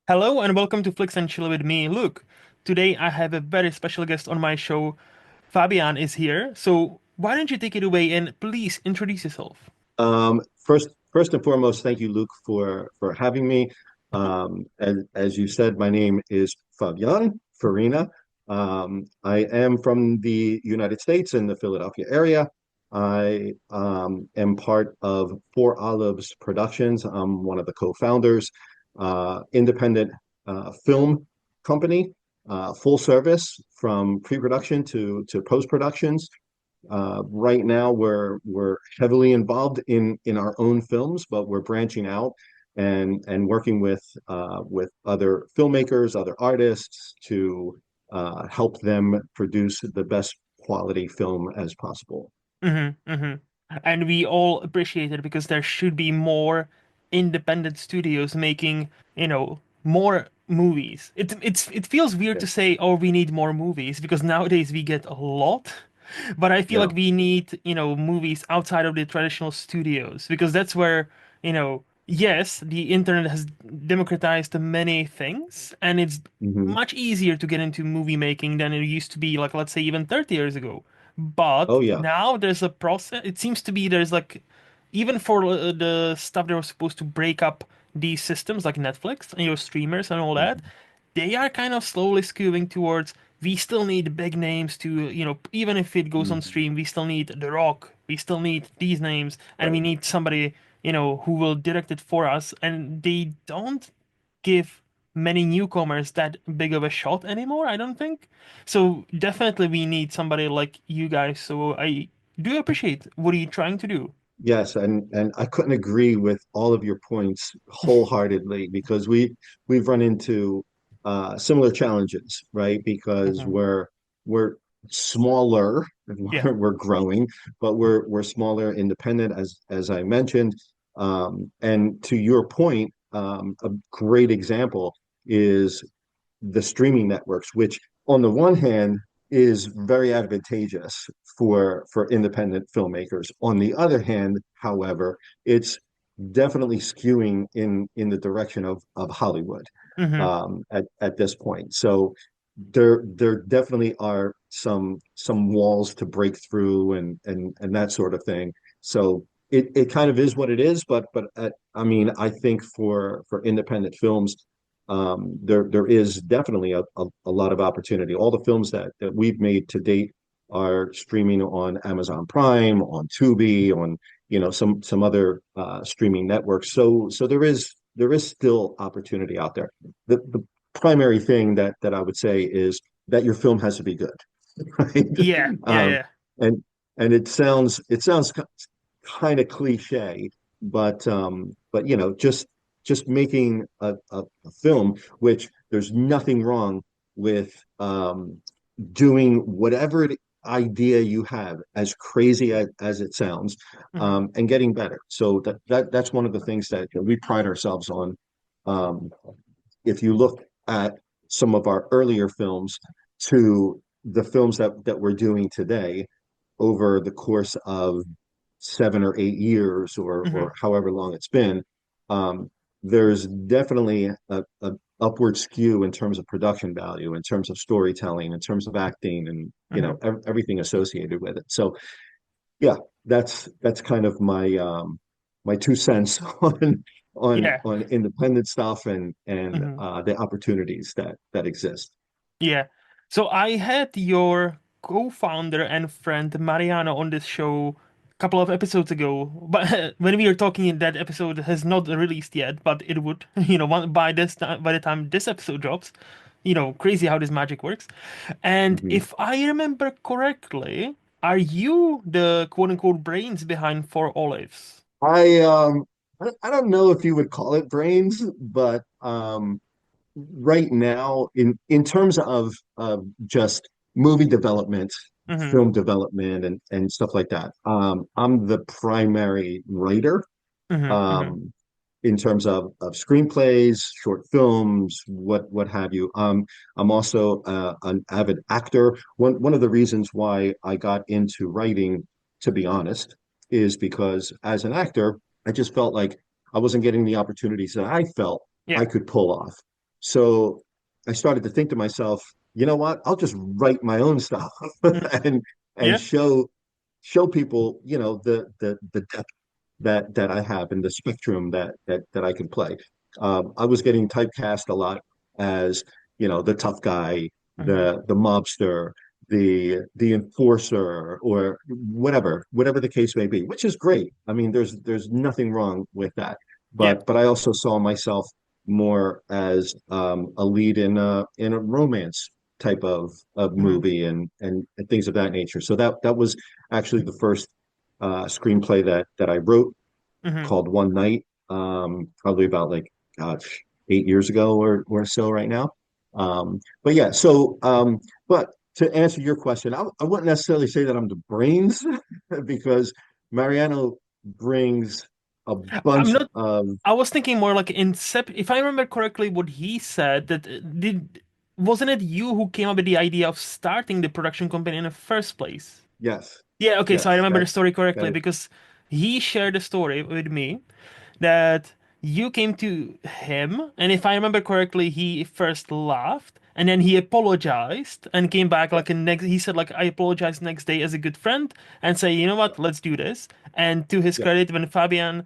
Hello and welcome to Flicks and Chill with me, Luke. Today I have a very special guest on my show. Fabian is here. So why don't you take it away and please introduce yourself? First and foremost, thank you, Luke, for having me. As you said, my name is Fabian Farina. I am from the United States in the Philadelphia area. I am part of Four Olives Productions. I'm one of the co-founders, independent film company, full service from pre-production to post-productions. Right now, we're heavily involved in our own films, but we're branching out and working with other filmmakers, other artists to help them produce the best quality film as possible. Hmm. And we all appreciate it because there should be more independent studios making, more movies. It feels weird Yeah, to say, oh, we need more movies because nowadays we get a lot. But I feel yeah, like we need, movies outside of the traditional studios because that's where, yes, the internet has democratized many things and it's hmm. much easier to get into movie making than it used to be, like, let's say, even 30 years ago. But Oh yeah. now there's a process. It seems to be there's like, even for the stuff that was supposed to break up these systems like Netflix and your streamers and all that, Mhm. they are kind of slowly skewing towards we still need big names to, even if it goes on Mhm. stream, we still need The Rock, we still need these names, and we Right. need somebody, who will direct it for us. And they don't give many newcomers that big of a shot anymore, I don't think. So definitely we need somebody like you guys. So I do appreciate what are you trying to do. Yes, and I couldn't agree with all of your points wholeheartedly because we've run into similar challenges, right? Because Hmm. we're smaller, Yeah. we're growing, but we're smaller, independent, as I mentioned. And to your point, a great example is the streaming networks, which on the one hand is very advantageous for independent filmmakers. On the other hand, however, it's definitely skewing in the direction of Hollywood Hmm. at this point. So there definitely are some walls to break through and that sort of thing. So it kind of is what it is, but I mean, I think for independent films, there is definitely a lot of opportunity. All the films that we've made to date are streaming on Amazon Prime, on Tubi, on some other streaming networks. So there is still opportunity out there. The primary thing that I would say is that your film has to be good, right? Yeah. Yeah. Um, Yeah. and and it sounds kind of cliche, but just making a film, which there's nothing wrong with doing whatever idea you have, as crazy as it sounds, Hmm. and getting better. So that's one of the things that we pride ourselves on. Um, if you look at some of our earlier films to the films that we're doing today over the course of 7 or 8 years or Hmm. however long it's been, um, there's definitely a upward skew in terms of production value, in terms of storytelling, in terms of acting, and Hmm. everything associated with it. So yeah, that's kind of my 2 cents Yeah. on independent stuff and Hmm. the opportunities that exist. Yeah. So I had your co-founder and friend Mariana on this show a couple of episodes ago. But when we were talking, that episode has not released yet, but it would, by this time, by the time this episode drops. Crazy how this magic works. And Mhm. if I remember correctly, are you the quote unquote brains behind Four Olives? I I don't know if you would call it brains, but right now in terms of just movie development, Mm-hmm. film development and stuff like that, I'm the primary writer. Mm-hmm. Mm-hmm. Um, in terms of screenplays, short films, what have you. I'm also an avid actor. One of the reasons why I got into writing, to be honest, is because as an actor, I just felt like I wasn't getting the opportunities that I felt Yeah. I could pull off. So I started to think to myself, you know what? I'll just write my own stuff Mm. and and Yeah. show people, the depth that I have and the spectrum that I can play. I was getting typecast a lot as, the tough guy, Hmm. the mobster, the enforcer, or whatever the case may be, which is great. I mean, there's nothing wrong with that. Yeah. But I also saw myself more as a lead in a romance type of Hmm. movie and things of that nature. So that was actually the first screenplay that I wrote, Hmm. called One Night, probably about, like, gosh, 8 years ago or so right now. But yeah, but to answer your question, I wouldn't necessarily say that I'm the brains because Mariano brings a I'm bunch not. of, I was thinking more like Incep. If I remember correctly, what he said that did wasn't it you who came up with the idea of starting the production company in the first place? yes, Yeah. Okay. So I yes, remember the story that correctly is, because he shared the story with me that you came to him, and if I remember correctly, he first laughed and then he apologized and came back yes, like a next. He said like I apologized next day as a good friend and say you know what, let's do this. And to his yes, credit, when Fabian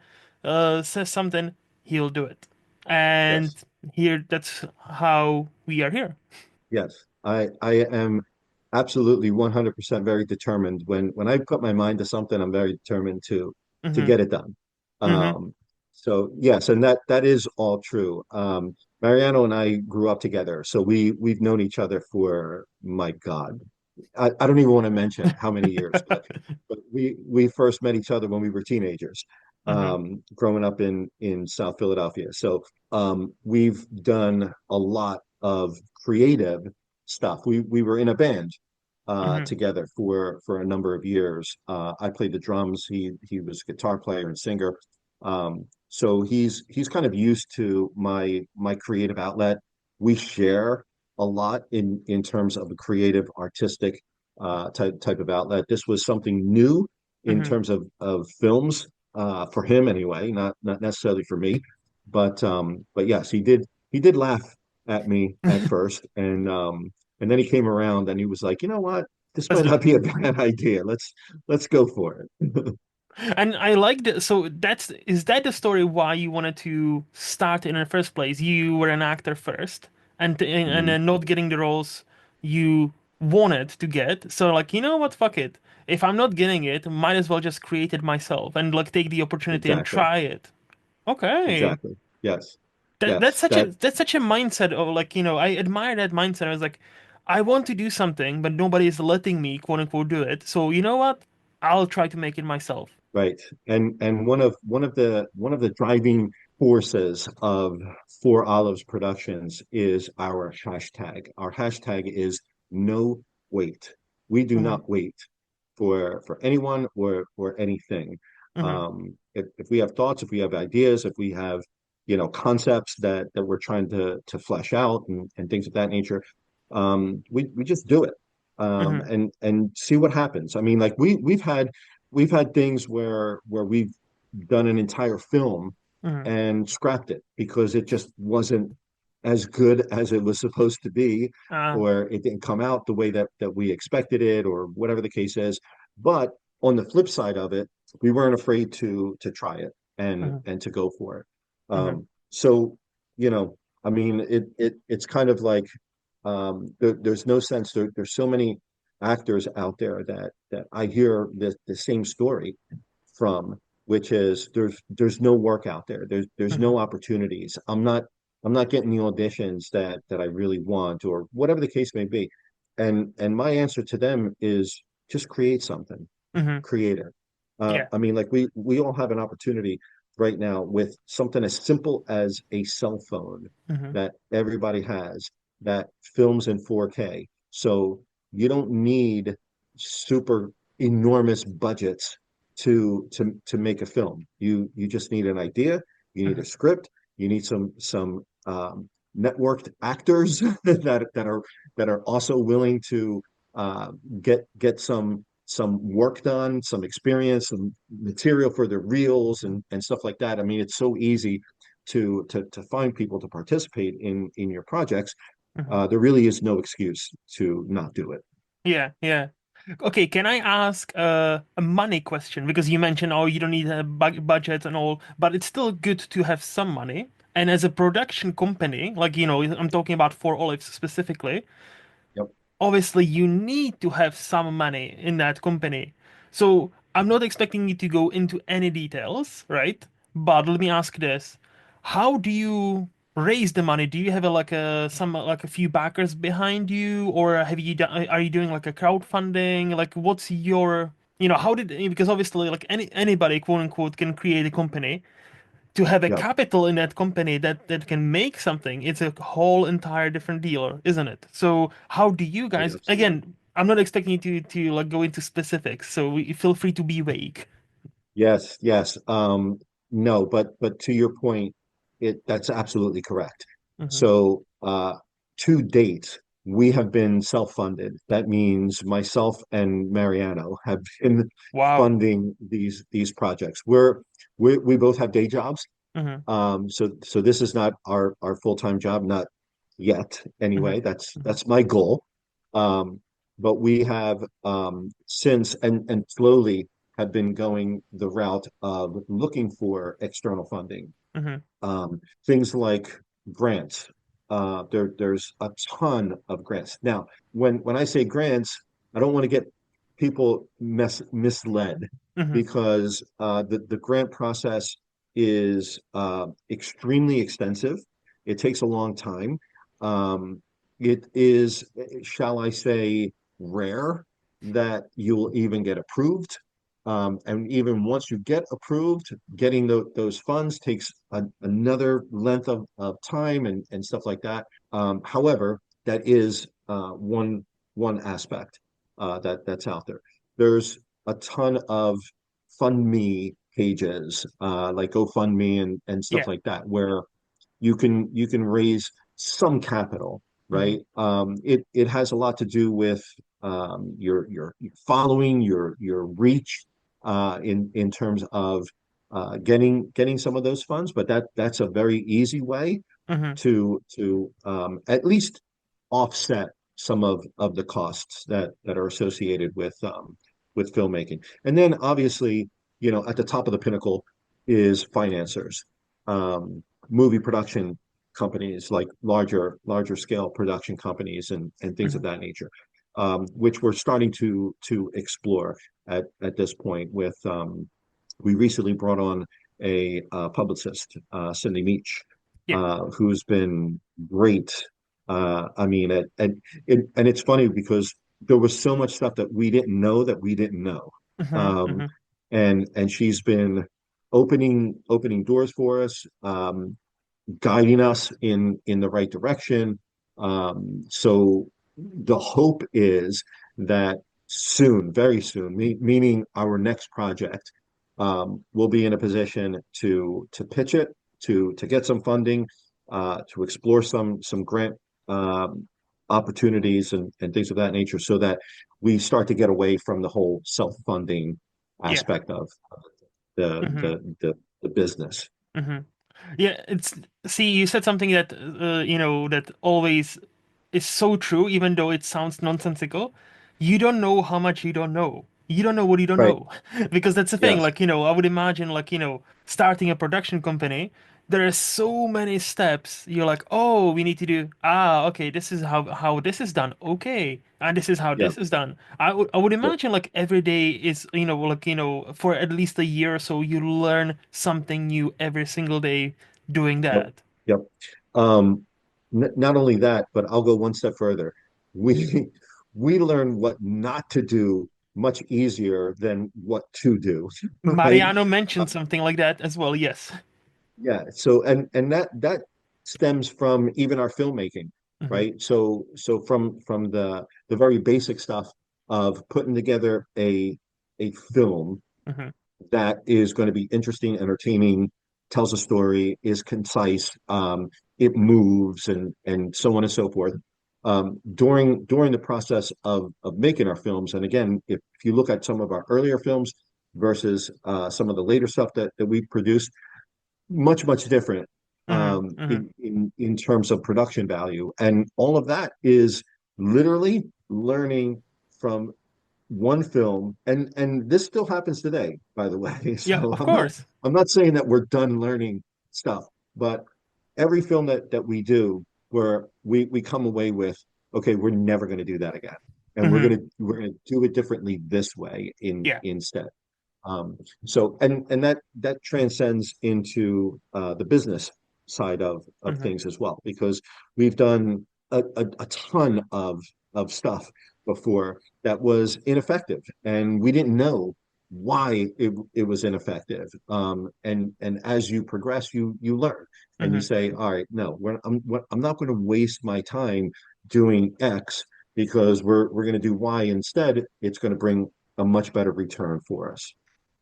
says something, he'll do it. And yes. here, that's how we are here. Yes, I am absolutely 100% very determined. When I put my mind to something, I'm very determined to Hmm. get it done. Hmm. Um, so yes, and that is all true. Mariano and I grew up together, so we've known each other for, my God, I don't even want to mention how many years, but we first met each other when we were teenagers, Hmm. growing up in South Philadelphia. So we've done a lot of creative stuff. We were in a band Hmm. together for a number of years. I played the drums. He was a guitar player and singer. So he's kind of used to my creative outlet. We share a lot in terms of a creative, artistic type of outlet. This was something new in Hmm. terms of films, for him anyway, not necessarily for me. But yes, he did laugh at me at first, and then he came around and he was like, you know what, this Let's might do not it. be a bad idea. Let's go for it. And I like that. So is that the story why you wanted to start in the first place? You were an actor first, and Mhm. then not getting the roles you wanted to get. So like, you know what? Fuck it. If I'm not getting it, might as well just create it myself and like take the opportunity and Exactly. try it. Okay. Exactly. Yes. That's Yes. such a mindset of like, I admire that mindset. I was like, I want to do something, but nobody is letting me, quote unquote, do it. So you know what? I'll try to make it myself. Right. And one of the driving forces of Four Olives Productions is our hashtag. Our hashtag is no wait. We do Hmm. not wait for anyone or anything. Hmm. If we have thoughts, if we have ideas, if we have, concepts that we're trying to flesh out and things of that nature, we just do it, Hmm. and see what happens. I mean, like, we've had things where we've done an entire film Hmm. and scrapped it because it just wasn't as good as it was supposed to be, Uh, or it didn't come out the way that we expected it, or whatever the case is. But on the flip side of it, we weren't afraid to try it and hmm. and to go for it. Hmm. So, I mean, it's kind of like, there's no sense. There's so many actors out there that I hear the same story from, which is there's no work out there. There's Hmm. no opportunities. I'm not getting the auditions that I really want, or whatever the case may be. And my answer to them is just create something, Hmm. create it. Yeah. I mean, like, we all have an opportunity right now with something as simple as a cell phone Hmm. that everybody has, that films in 4K. So you don't need super enormous budgets to make a film. You just need an idea, you need Hmm. a script, you need some networked actors that are also willing to get some work done, some experience, some material for their reels and stuff like that. I mean, it's so easy to find people to participate in your projects, Mhm. there really is no excuse to not do it. Yeah, yeah. Okay, can I ask a money question? Because you mentioned, oh, you don't need a budget and all, but it's still good to have some money. And as a production company, like, I'm talking about For Olives specifically, Yep. obviously you need to have some money in that company. So I'm not expecting you to go into any details, right? But let me ask this. How do you raise the money? Do you have like a few backers behind you, or have you done, are you doing like a crowdfunding? Like what's your, how did, because obviously like anybody quote unquote can create a company. To have a Yep. capital in that company that can make something, it's a whole entire different deal, isn't it? So how do you Oh, guys, absolutely. again, I'm not expecting you to like go into specifics, so feel free to be vague. Yes, yes. No, but to your point, that's absolutely correct. Hmm. So to date, we have been self-funded. That means myself and Mariano have been Wow. funding these projects. We both have day jobs. Hmm. So this is not our full-time job, not yet Hmm. anyway. Hmm. That's my goal. Um, but we have since and slowly have been going the route of looking for external funding. Hmm. Things like grants. There's a ton of grants. Now, when I say grants, I don't want to get people misled Hmm. because the grant process is extremely extensive. It takes a long time. It is, shall I say, rare that you'll even get approved. And even once you get approved, getting those funds takes another length of time and stuff like that. However, that is one aspect that's out there. There's a ton of fund me pages like GoFundMe and stuff Yeah. like that where you can raise some capital, Hmm. right? It has a lot to do with your following, your reach in terms of getting some of those funds, but that's a very easy way Hmm. to at least offset some of the costs that are associated with filmmaking. And then obviously, at the top of the pinnacle is financiers. Movie production companies like larger scale production companies and things of Hmm. that nature, which we're starting to explore at this point. With we recently brought on a publicist, Cindy Meach, Yeah. who's been great. I mean, and it's funny because there was so much stuff that we didn't know that we didn't know, Hmm. um, Hmm. and she's been opening doors for us, guiding us in the right direction. So the hope is that soon, very soon, meaning our next project, we'll be in a position to pitch it, to get some funding, to explore some grant opportunities and things of that nature, so that we start to get away from the whole self-funding Yeah. aspect of the Hmm. the the, the business. Hmm. Yeah, see, you said something that that always is so true, even though it sounds nonsensical. You don't know how much you don't know. You don't know what you don't Right. know. Because that's the thing, Yes. like, I would imagine, like, starting a production company, there are so many steps. You're like, oh, we need to do, okay, this is how this is done. Okay. And this is how Yep. this is done. I would Yep. imagine like every day is, like, for at least a year or so, you learn something new every single day doing Yep. that. Yep. Um, Not only that, but I'll go one step further. We we learn what not to do much easier than what to do, right? Mariano Uh, mentioned something like that as well. Yes. yeah. So and that stems from even our filmmaking, Hmm. right? So from the very basic stuff of putting together a film Hmm. that is going to be interesting, entertaining, tells a story, is concise, it moves, and so on and so forth. During the process of making our films, and again, if you look at some of our earlier films versus some of the later stuff that we produced, much different. Hmm. in terms of production value, and all of that is literally learning from one film, and this still happens today, by the way. Yeah, So of course. I'm not saying that we're done learning stuff, but every film that we do, where we come away with, okay, we're never going to do that again, and Hmm. we're gonna do it differently this way Yeah. instead. Um, so and that transcends into the business side of Hmm. things as well, because we've done a ton of stuff before that was ineffective, and we didn't know why it was ineffective. And as you progress, you learn, and you Hmm. say, all right, no, I'm not going to waste my time doing X because we're going to do Y instead. It's going to bring a much better return for us.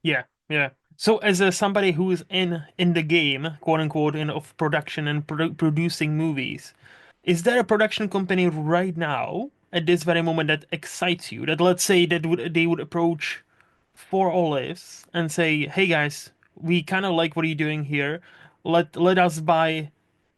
Yeah, yeah. So as a somebody who's in the game, quote unquote, in of production and producing movies, is there a production company right now at this very moment that excites you? That let's say that would they would approach Four Olives and say, "Hey guys, we kind of like what you're doing here. Let us buy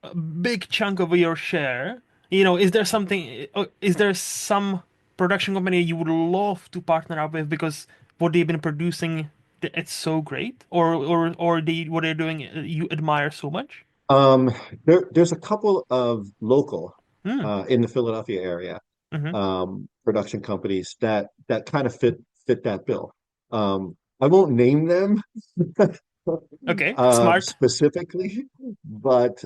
a big chunk of your share." Is there something? Is there some production company you would love to partner up with because what they've been producing, it's so great, or what they're doing, you admire so much? Um, there's a couple of local Hmm. in the Philadelphia area Hmm. production companies that kind of fit that bill. I won't name them Okay, smart. specifically, but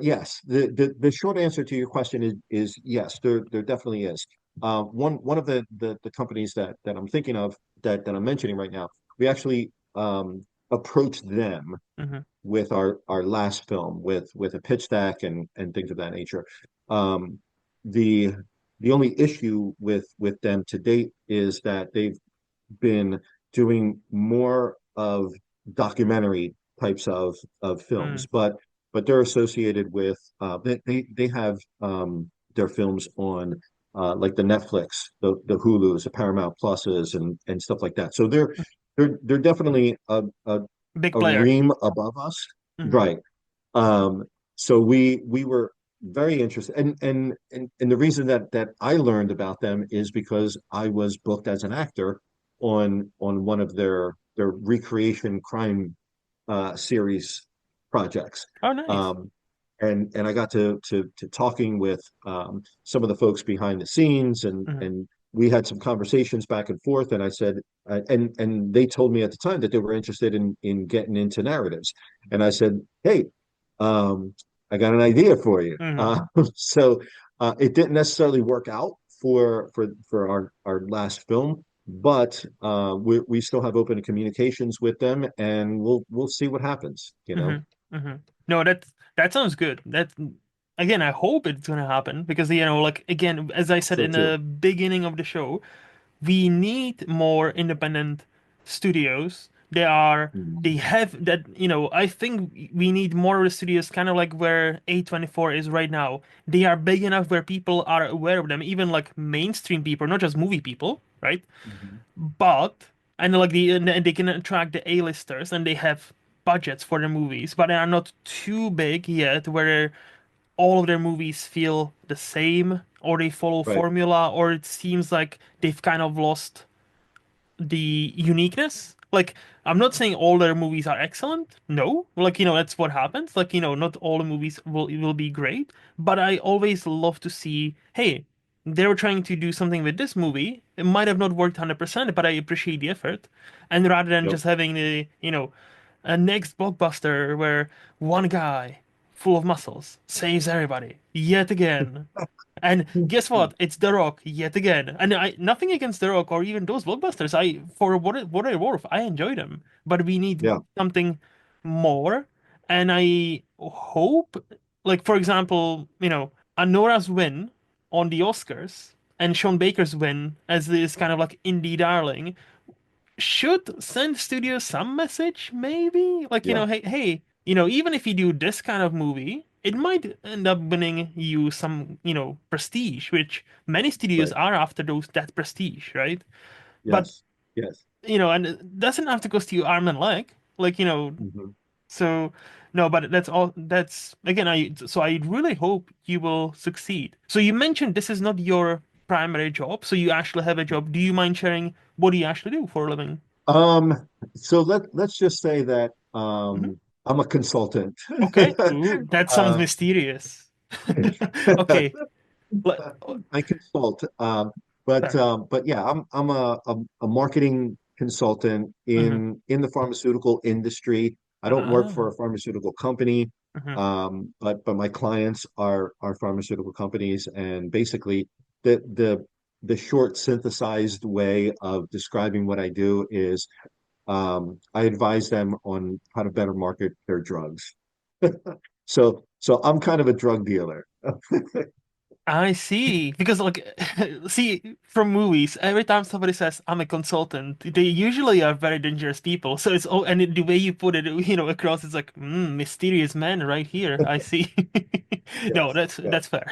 yes, the short answer to your question is yes, there definitely is. One of the companies that I'm thinking of that I'm mentioning right now, we actually approached them Hmm. with our last film with a pitch deck and things of that nature. Um, the the only issue with them to date is that they've been doing more of documentary types of Mm. films, but they're associated with they have their films on like the Netflix, the Hulus, the Paramount Pluses, and stuff like that. So they're definitely Big a player. ream above us, Hmm. right? Um, so we were very interested, and the reason that I learned about them is because I was booked as an actor on one of their recreation crime series projects. Oh, nice. Um, and I got to talking with some of the folks behind the scenes, Hmm. and we had some conversations back and forth. And I said, and they told me at the time that they were interested in getting into narratives. And I said, hey, um, I got an idea for you. Hmm. So it didn't necessarily work out for our last film, but we still have open communications with them, and we'll see what happens, you Hmm. know. Hmm. No, that sounds good. That again, I hope it's gonna happen because like again, as I said So in too. the beginning of the show, we need more independent studios. They Mhm. have that, I think we need more studios kind of like where A24 is right now. They are big enough where people are aware of them, even like mainstream people, not just movie people, right? Mhm. But and like and they can attract the A-listers and they have budgets for their movies, but they are not too big yet where all of their movies feel the same or they follow Right. formula or it seems like they've kind of lost the uniqueness. Like, I'm not saying all their movies are excellent. No, like that's what happens. Like, not all the movies will be great. But I always love to see, hey, they were trying to do something with this movie. It might have not worked 100%, but I appreciate the effort. And rather than Yep. just having a next blockbuster where one guy full of muscles saves everybody yet again. And guess what? It's The Rock yet again. And I nothing against The Rock or even those blockbusters. For what they're worth, I enjoy them. But we need Yeah. something more. And I hope, like for example, Anora's win on the Oscars and Sean Baker's win as this kind of like indie darling should send studios some message, maybe? Like, Yeah. hey, even if you do this kind of movie, it might end up winning you some, prestige, which many studios Right. are after that prestige, right? But, Yes. Yes. and it doesn't have to cost you arm and leg. Like, Mhm. So no, but that's all. That's again. I really hope you will succeed. So you mentioned this is not your primary job. So you actually have a job. Do you mind sharing what do you actually do for a living? So let's just say that Hmm. I'm a consultant. Okay. Ooh, that sounds uh, mysterious. Okay. Let, I consult, fair. but yeah, I'm a marketing consultant Hmm. in the pharmaceutical industry. I don't work for Ah. a pharmaceutical company, Hmm. but my clients are pharmaceutical companies, and basically the the short synthesized way of describing what I do is I advise them on how to better market their drugs. So I'm kind of a drug dealer. I see. Because like see from movies, every time somebody says I'm a consultant, they usually are very dangerous people. So it's oh and the way you put it, across it's like mysterious man right here. I see. No, Yes, that's yes. fair.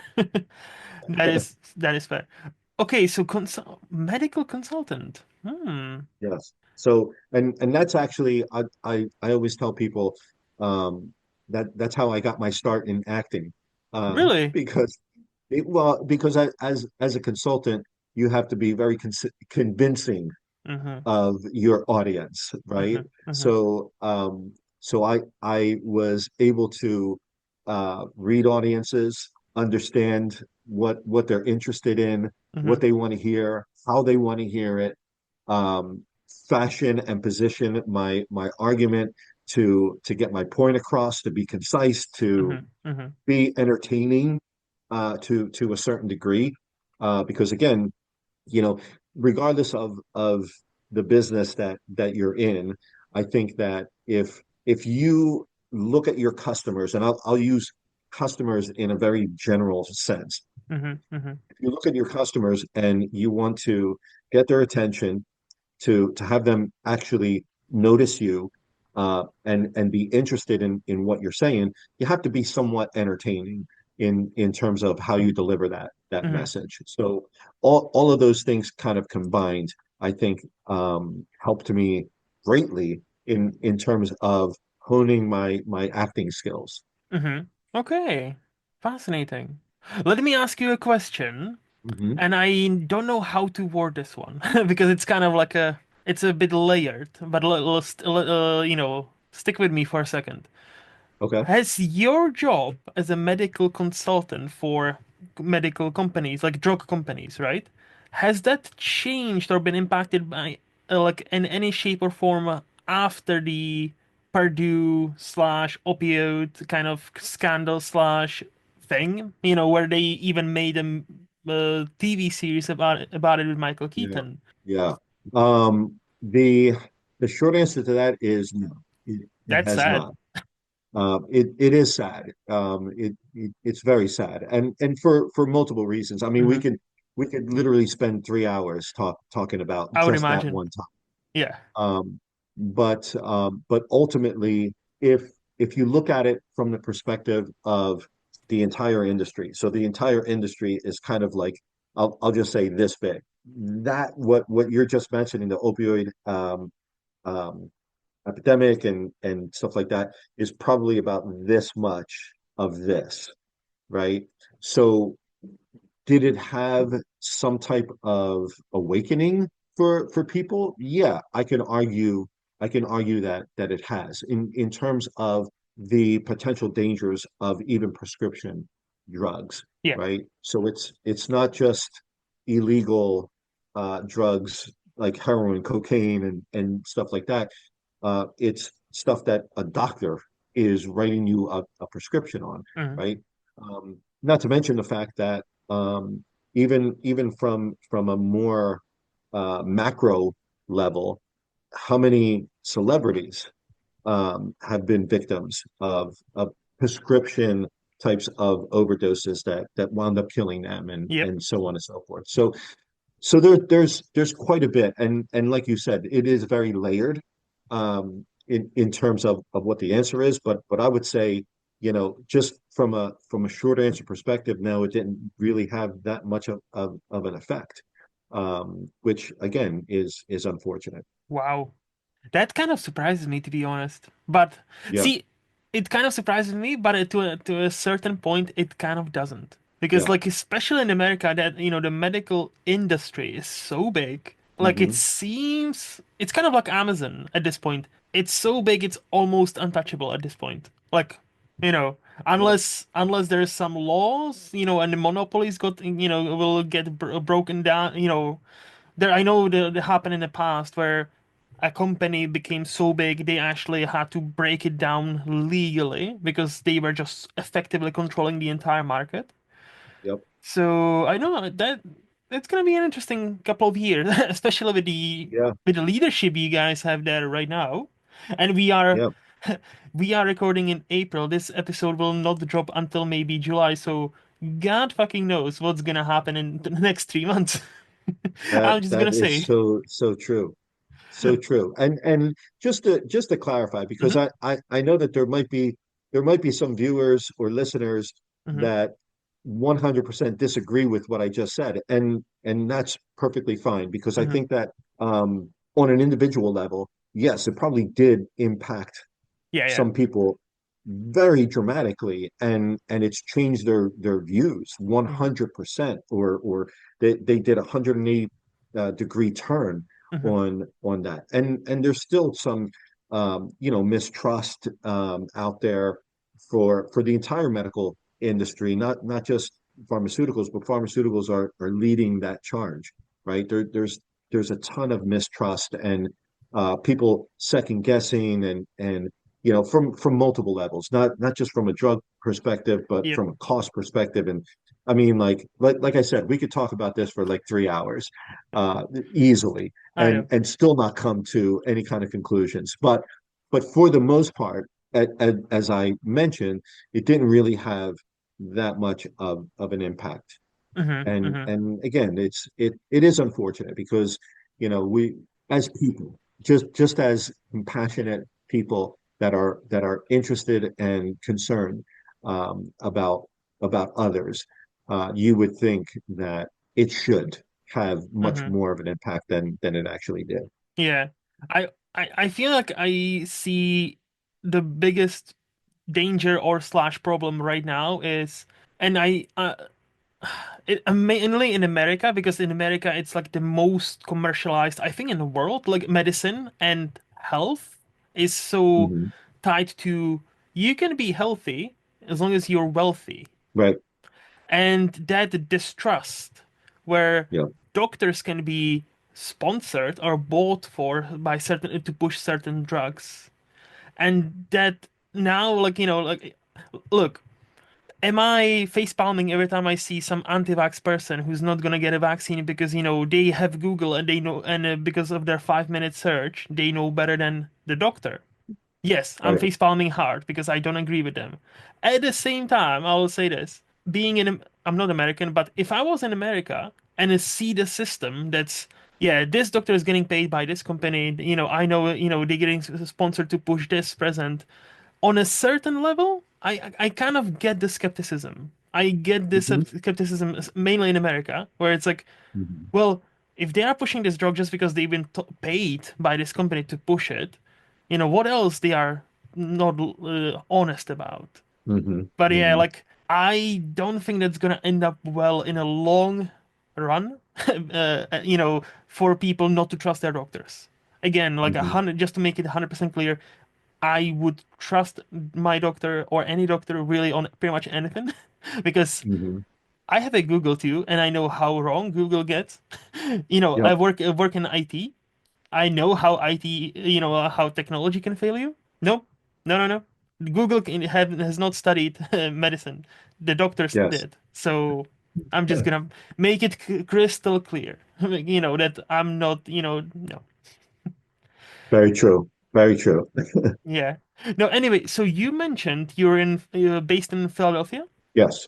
That is fair. Okay, so medical consultant. Hmm. Yes. So, and that's actually I always tell people um, that that's how I got my start in acting, Really? because because as a consultant you have to be very convincing Mm-hmm. of your audience, right? Mm-hmm. Mm-hmm. So I was able to read audiences, understand what they're interested in, Mm-hmm. what they want to hear, how they want to hear it, um, fashion and position my argument to get my point across, to be concise, to Mm-hmm. Mm-hmm. be entertaining to a certain degree. Because again, you know, regardless of the business that you're in, I think that if you look at your customers, and I'll use customers in a very general sense. Mm-hmm. Mm-hmm. If you look at your customers and you want to get their attention, to have them actually notice you and be interested in what you're saying, you have to be somewhat entertaining in terms of how you deliver that Mm-hmm. message. So all of those things kind of combined, I think, helped me greatly in terms of honing my acting skills. Mm-hmm. Okay. Fascinating. Let me ask you a question. Hmm. And I don't know how to word this one because it's kind of like it's a bit layered, but stick with me for a second. Okay. Has your job as a medical consultant for medical companies, like drug companies, right? Has that changed or been impacted by, like, in any shape or form after the Purdue slash opioid kind of scandal slash thing? Where they even made a TV series about it with Michael Yeah. Keaton. Yeah. The short answer to that is no. It That's has sad. not. It is sad. It's very sad, and for multiple reasons. I mean, Hmm. we could literally spend 3 hours talking about I would just that imagine. one time. Yeah. But ultimately, if you look at it from the perspective of the entire industry, so the entire industry is kind of like I'll just say this big. That what you're just mentioning, the opioid um, epidemic and stuff like that, is probably about this much of this, right? So did it have some type of awakening for people? Yeah, I can argue that it has in terms of the potential dangers of even prescription drugs, Yeah. right? So it's not just illegal drugs like heroin, cocaine, and stuff like that. It's stuff that a doctor is writing you a prescription on, Hmm. right? Not to mention the fact that even from a more macro level, how many celebrities have been victims of prescription types of overdoses that wound up killing them Yep. and so on and so forth. So there's quite a bit, and like you said, it is very layered in terms of what the answer is. But I would say, just from a short answer perspective, no, it didn't really have that much of an effect, which again is unfortunate. Wow. That kind of surprises me, to be honest. But Yeah. see, it kind of surprises me, but to a certain point, it kind of doesn't. Because, Yeah. like, especially in America, that, the medical industry is so big. Like, it Hmm. seems it's kind of like Amazon at this point. It's so big, it's almost untouchable at this point. Like, you know, Yeah. unless there's some laws, and the monopolies will get broken down. There, I know that happened in the past where a company became so big they actually had to break it down legally because they were just effectively controlling the entire market. Yep. So I know that it's gonna be an interesting couple of years, especially Yeah. with the leadership you guys have there right now. And we are Yeah. we are recording in April. This episode will not drop until maybe July, so God fucking knows what's gonna happen in the next 3 months. I'm just That gonna is say. so true. So true. And just to clarify, because Hmm. I know that there might be some viewers or listeners Hmm. that 100% disagree with what I just said, and that's perfectly fine because I Hmm. think that on an individual level, yes, it probably did impact Yeah, yeah. some people very dramatically, and it's changed their views Hmm. 100%, or they did a 180 degree turn Hmm. on that, and there's still some mistrust out there for the entire medical industry, not just pharmaceuticals, but pharmaceuticals are leading that charge, right? There's a ton of mistrust and people second guessing, and from multiple levels, not just from a drug perspective, but Yep. from a cost perspective. And I mean, like I said, we could talk about this for like 3 hours, easily, I and know. and still not come to any kind of conclusions. But for the most part, as I mentioned, it didn't really have that much of an impact. Hmm. and Hmm. and again, it is unfortunate because we, as people, just as compassionate people that are interested and concerned about others, you would think that it should have much Hmm. more of an impact than it actually did. Yeah. I feel like I see the biggest danger or slash problem right now is, and mainly in America, because in America it's like the most commercialized, I think, in the world. Like, medicine and health is so Hmm. tied to, you can be healthy as long as you're wealthy. Right. And that distrust, where Yeah. doctors can be sponsored or bought for by certain to push certain drugs, and that now, like, look, am I face palming every time I see some anti-vax person who's not gonna get a vaccine because they have Google and they know, and because of their 5 minute search they know better than the doctor? Yes, I'm Right. face palming hard because I don't agree with them. At the same time, I will say this: I'm not American, but if I was in America and I see the system that's, yeah, this doctor is getting paid by this company, I know, they're getting sponsored to push this present. On a certain level, I kind of get the skepticism. I get this Hmm. skepticism mainly in America, where it's like, Hmm. well, if they are pushing this drug just because they've been paid by this company to push it, what else they are not honest about? Hmm. But yeah, Hmm. like, I don't think that's gonna end up well in a long run, for people not to trust their doctors. Again, like, Hmm. just to make it 100% clear, I would trust my doctor or any doctor really on pretty much anything, because Hmm. I have a Google too, and I know how wrong Google gets. Yep. I work in IT. I know how IT, how technology can fail you. No, no, no, no. Google has not studied medicine. The doctors Yes. did. So I'm just gonna make it crystal clear, that I'm not, no. Very true. Very true. Yeah. No, anyway, so you mentioned you're based in Philadelphia? Yes.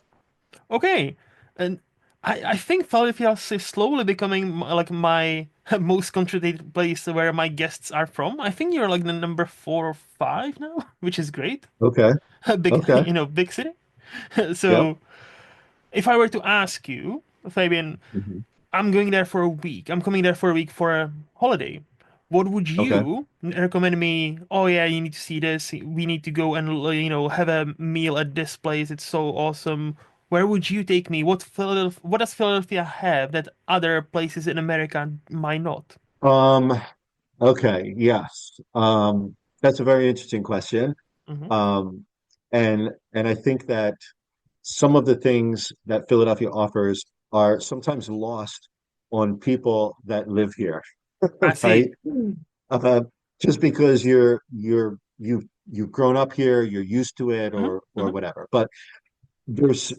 Okay. And I think Philadelphia is slowly becoming like my most concentrated place where my guests are from. I think you're like the number 4 or 5 now, which is great. Okay. A big, Okay. big city. Yep. So if I were to ask you, Fabian, Hmm. I'm going there for a week. I'm coming there for a week for a holiday. What would Okay. you recommend me? Oh yeah, you need to see this. We need to go and have a meal at this place. It's so awesome. Where would you take me? What does Philadelphia have that other places in America might not? Um, okay, yes. That's a very interesting question. Hmm. Um, and I think that some of the things that Philadelphia offers are sometimes lost on people that live here, I right? see. Uh, just because you've grown up here, you're used to it, Hmm. or Hmm. whatever. But there's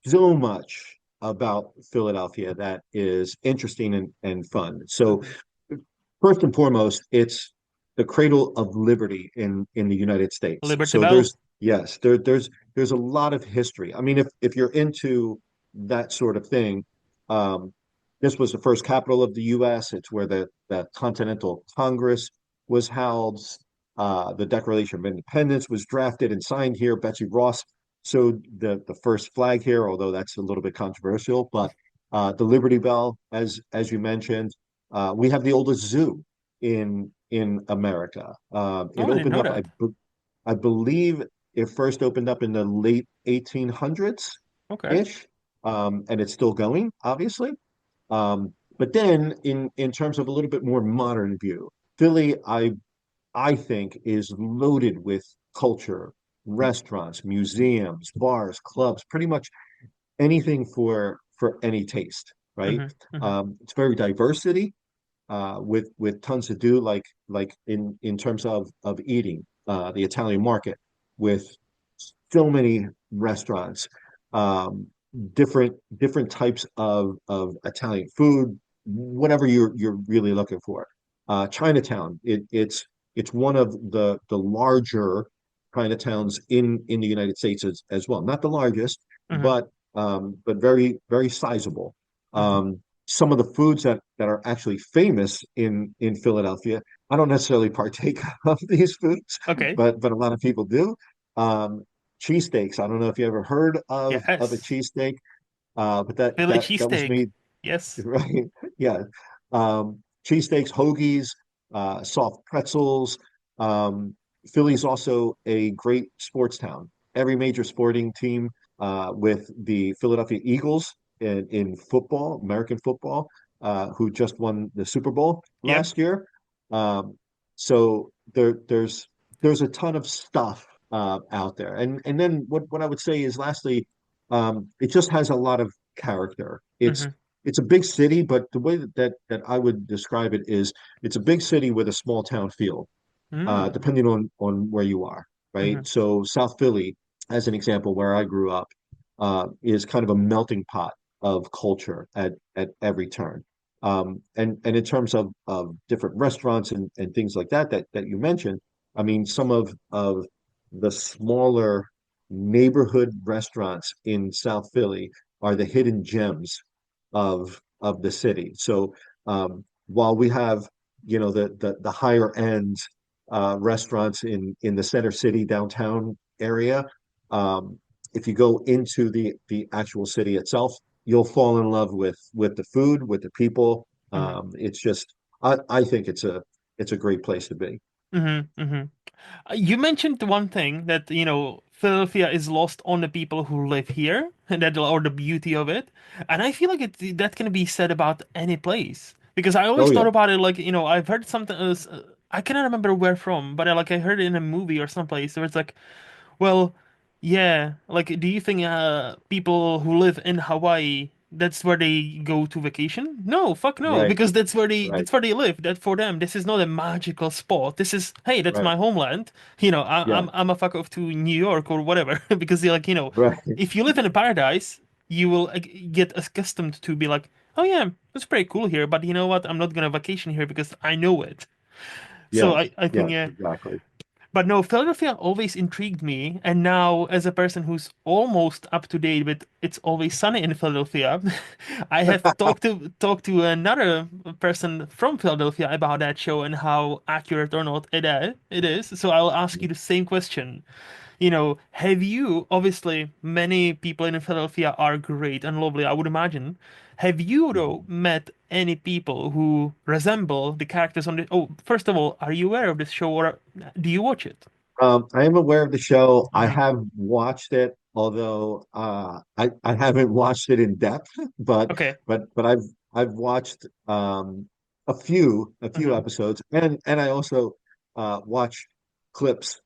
so much about Philadelphia that is interesting and fun. So Hmm. first and foremost, it's the cradle of liberty in the United States. Liberty So Bell. there's a lot of history. I mean, if you're into that sort of thing, um, this was the first capital of the U.S. It's where the Continental Congress was held. The Declaration of Independence was drafted and signed here. Betsy Ross sewed the first flag here, although that's a little bit controversial. But the Liberty Bell, as you mentioned, we have the oldest zoo in America. Oh, It I didn't opened know up, that. I believe, it first opened up in the late 1800s Okay. ish, and it's still going, obviously. But then, in terms of a little bit more modern view, Philly, I think, is loaded with culture, restaurants, museums, bars, clubs, pretty much anything for any taste, right? Hmm. Hmm. It's very diversity with tons to do, like in terms of eating, the Italian market with so many restaurants, um, different types of Italian food, whatever you're really looking for. Chinatown, it's one of the larger Chinatowns in the United States as well. Not the largest, Hmm. but very sizable. Hmm. Some of the foods that are actually famous in Philadelphia. I don't necessarily partake of these foods, Okay. but a lot of people do. Um, Cheesesteaks. I don't know if you ever heard of a Yes. cheesesteak, but Philly that was cheesesteak. made Yes. right. Yeah. Cheesesteaks, hoagies, soft pretzels. Um, Philly's also a great sports town. Every major sporting team, with the Philadelphia Eagles in football, American football, who just won the Super Bowl Yep. last year. Um, so there's a ton of stuff out there. And then what I would say is lastly, it just has a lot of character. Hmm. It's a big city, but the way that I would describe it is it's a big city with a small town feel, Mm. depending on where you are, Hmm. right? So South Philly, as an example, where I grew up, is kind of a melting pot of culture at every turn. And in terms of different restaurants and things like that you mentioned, I mean, some of the smaller neighborhood restaurants in South Philly are the hidden gems of the city. So while we have the higher end restaurants in the center city downtown area, um, if you go into the actual city itself, you'll fall in love with the food, with the people. Hmm. It's just I think it's a great place to be. Hmm. Hmm. You mentioned one thing that, Philadelphia is lost on the people who live here, and that or the beauty of it. And I feel like that can be said about any place. Because I always Oh thought yeah, about it like, I've heard something else, I cannot remember where from, but I heard it in a movie or someplace where it's like, well, yeah. Like, do you think people who live in Hawaii, that's where they go to vacation? No, fuck no, right, because right, that's where they live. That for them, this is not a magical spot. This is, hey, that's right, my homeland. yeah, I'm a fuck off to New York or whatever because they're like, right, if you live in a paradise, you will get accustomed to be like, oh yeah, it's pretty cool here, but you know what? I'm not gonna vacation here because I know it. So yes, I think yes, yeah. exactly. But no, Philadelphia always intrigued me, and now as a person who's almost up to date with It's Always Sunny in Philadelphia, I have talked to another person from Philadelphia about that show and how accurate or not it is. So I'll ask you the same question. Have you, obviously, many people in Philadelphia are great and lovely, I would imagine. Have you, though, met any people who resemble the characters on the... Oh, first of all, are you aware of this show or do you watch it? I am aware of the show. I Hmm. have watched it, although I haven't watched it in depth, but Okay. I've watched a few Hmm. episodes, and I also watch clips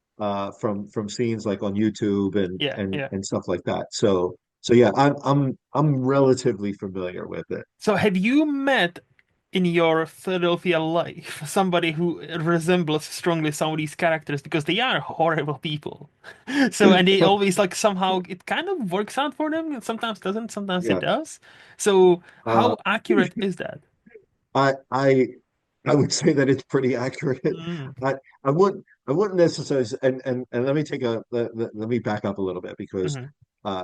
from scenes like on YouTube and Yeah, and yeah. and stuff like that. So yeah, I'm relatively familiar with it. So have you met in your Philadelphia life somebody who resembles strongly some of these characters because they are horrible people. So and they always like somehow it kind of works out for them and sometimes doesn't, sometimes it Yeah. does. So Uh, how accurate is that? I I I would say that it's pretty accurate. Mm, I I wouldn't necessarily and let me let me back up a little bit because hmm.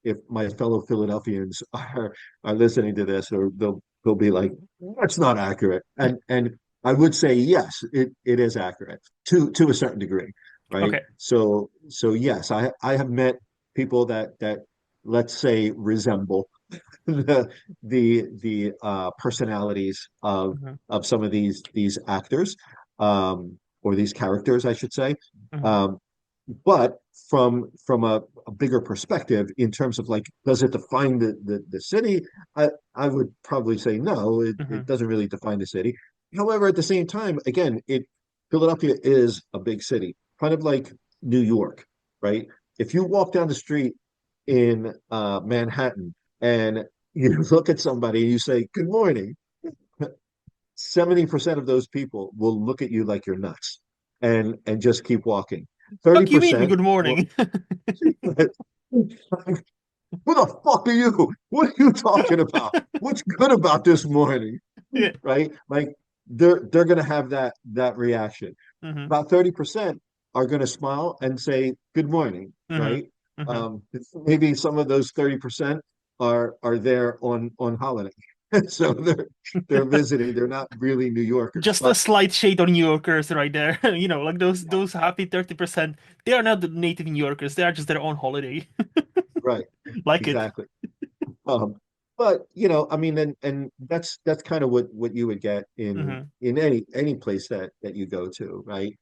if my fellow Philadelphians are listening to this or they'll be like that's not accurate and I would say yes it is accurate to a certain degree, right? Okay. So yes, I have met people that let's say resemble the the personalities Hmm. of some of these actors, or these characters, I should say. Hmm. Um, but from a bigger perspective, in terms of like, does it define the city? I would probably say no, it Hmm. doesn't really define the city. However, at the same time, again, it Philadelphia is a big city, kind of like New York, right? If you walk down the street in Manhattan and you look at somebody and you say, "Good morning," 70% of those people will look at you like you're nuts and just keep walking. Fuck you mean 30% good will, morning? who the fuck are you? What are you talking about? What's good about this morning? Yeah. Right? Like they're gonna have that reaction. Hmm. About 30% are gonna smile and say good morning, Hmm. right? Hmm. Um, Maybe some of those 30% are there on holiday. So they're visiting, they're not really New Yorkers. Just a But slight shade on New Yorkers right there. Like those happy 30%, they are not the native New Yorkers. They are just their own holiday. right, Like it. exactly. Um, but I mean, and that's kind of what you would get Hmm. in any place that you go to, right?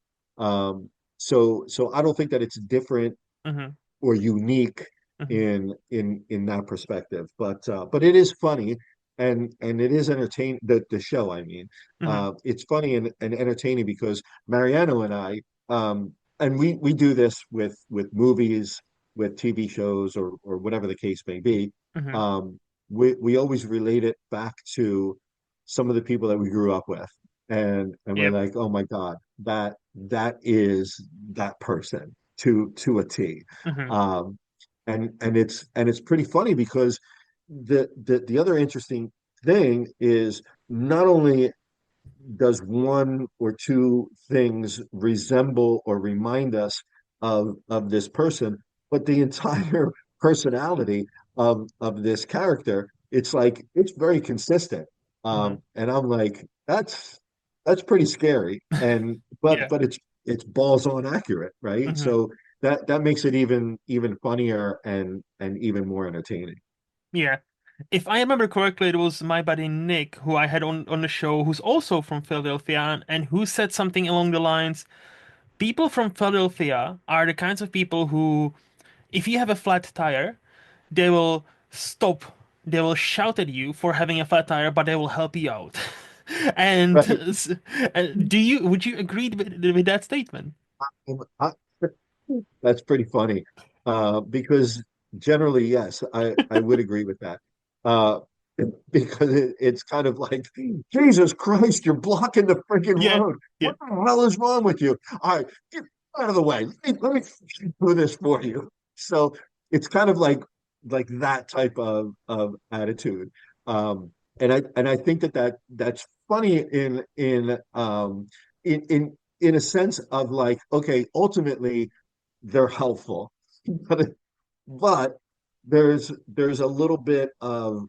So I don't think that it's different Hmm. or unique Hmm. in that perspective. But it is funny and it is entertaining. The show, I mean, Hmm. it's funny and entertaining because Mariano and I, and we do this with movies, with TV shows, or whatever the case may be. Hmm. Um, we always relate it back to some of the people that we grew up with, and we're Yep. like, oh my God, that is that person to a T. Hmm. Um, and it's pretty funny because the other interesting thing is not only does one or two things resemble or remind us of this person, but the entire personality of this character, it's like it's very consistent. Hmm. And I'm like, that's pretty scary. And but Yeah. but it's balls on accurate, right? Hmm. So that makes it even funnier and even more entertaining. Yeah. If I remember correctly, it was my buddy Nick who I had on the show, who's also from Philadelphia, and who said something along the lines, people from Philadelphia are the kinds of people who, if you have a flat tire, they will stop, they will shout at you for having a flat tire, but they will help you out. And Right. would you agree with that statement? I, That's pretty funny. Because generally, yes, I would agree with that. Uh, because it's kind of like, Jesus Christ, you're blocking the freaking Yeah, road. yeah. What the hell is wrong with you? All right, get out of the way. Let me do this for you. So it's kind of like that type of attitude. And I think that's funny in a sense of like, okay, ultimately they're helpful, but but there's a little bit of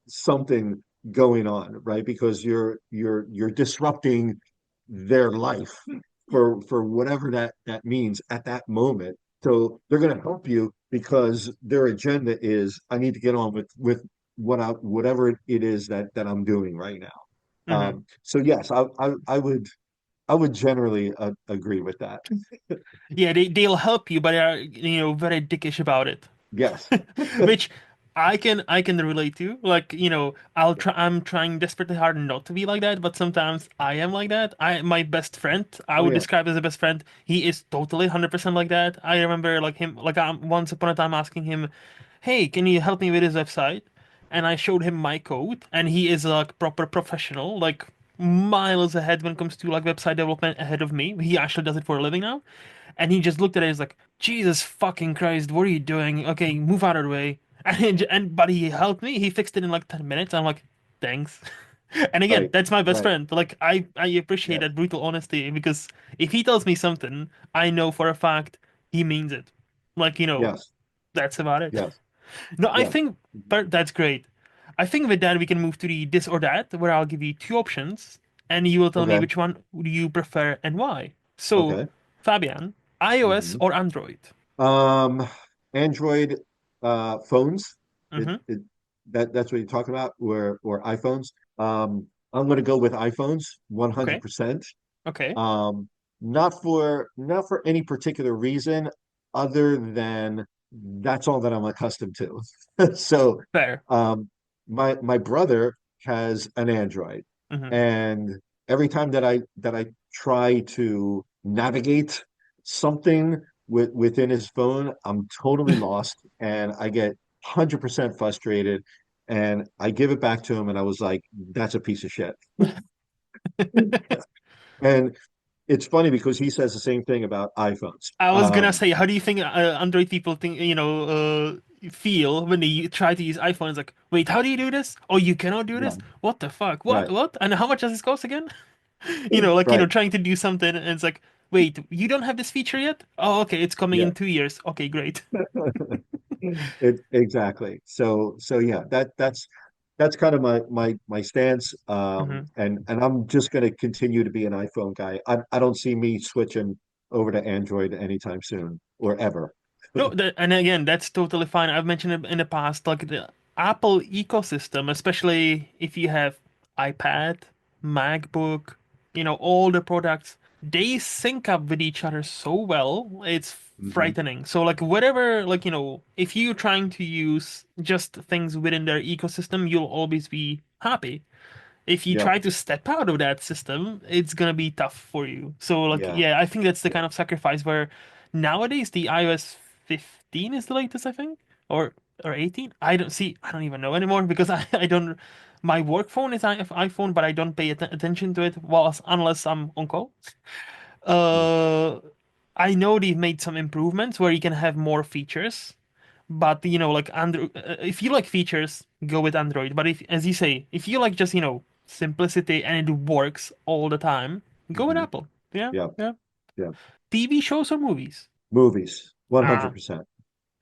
something going on, right? Because you're disrupting their life for whatever that means at that moment So they're going to help you because their agenda is I need to get on with whatever it is that I'm doing right now. Hmm. So yes, I would generally agree with that. Yeah, they'll help you, but they're very dickish about it. Yes. Which I can relate to. Like, I'm trying desperately hard not to be like that, but sometimes I am like that. My best friend, I Oh would yeah. describe as a best friend. He is totally 100% like that. I remember like him, like once upon a time asking him, "Hey, can you help me with his website?" And I showed him my code, and he is like proper professional, like miles ahead when it comes to like website development ahead of me. He actually does it for a living now. And he just looked at it as like, Jesus fucking Christ, what are you doing? Okay, move out of the way. But he helped me. He fixed it in like 10 minutes. I'm like, thanks. And again, Right. that's my best Right. friend. Like I appreciate Yes. that brutal honesty because if he tells me something, I know for a fact he means it. Like, Yes. that's about it. Yes. No, I Yes. think that's great. I think with that we can move to the this or that, where I'll give you two options, and you will tell me Okay. which one do you prefer and why. So, Okay. Fabian, iOS Hmm. or Android? Um, Android phones. Mm-hmm. That's what you're talking about, or iPhones. I'm going to go with iPhones Okay. 100%. Okay. Um, not for any particular reason other than that's all that I'm accustomed to. So, Fair. um, my brother has an Android, Mm-hmm. and every time that I try to navigate something within his phone, I'm totally lost, and I get 100% frustrated, and I give it back to him, and I was like, "That's a piece of shit." And it's funny because he says the same thing about iPhones. I was gonna say, how do you think Android people think, feel when they try to use iPhone? It's like, wait, how do you do this? Oh, you cannot do Yeah, this? What the fuck? What? right, What? And how much does this cost again? right. Trying to do something, and it's like, wait, you don't have this feature yet? Oh, okay, it's coming Yeah, in 2 years. Okay, great. exactly. So yeah, that's kind of my stance. Hmm. And I'm just going to continue to be an iPhone guy. I don't see me switching over to Android anytime soon or ever. No, and again, that's totally fine. I've mentioned it in the past, like the Apple ecosystem, especially if you have iPad, MacBook, all the products, they sync up with each other so well, it's Hmm. frightening. So, like, whatever, like, if you're trying to use just things within their ecosystem, you'll always be happy. If you Yeah, try to step out of that system, it's gonna be tough for you. So like, yeah, yeah, I think that's the yeah. kind of sacrifice where nowadays the iOS 15 is the latest, I think, or 18. I don't even know anymore because I don't. My work phone is iPhone, but I don't pay attention to it whilst unless I'm on call. Mm. Uh, I know they've made some improvements where you can have more features, but like Android, if you like features, go with Android. But if, as you say, if you like just simplicity and it works all the time, go with Hmm. Apple. Yeah, Yeah, yeah. yeah. TV shows or movies? Movies, Ah, 100%.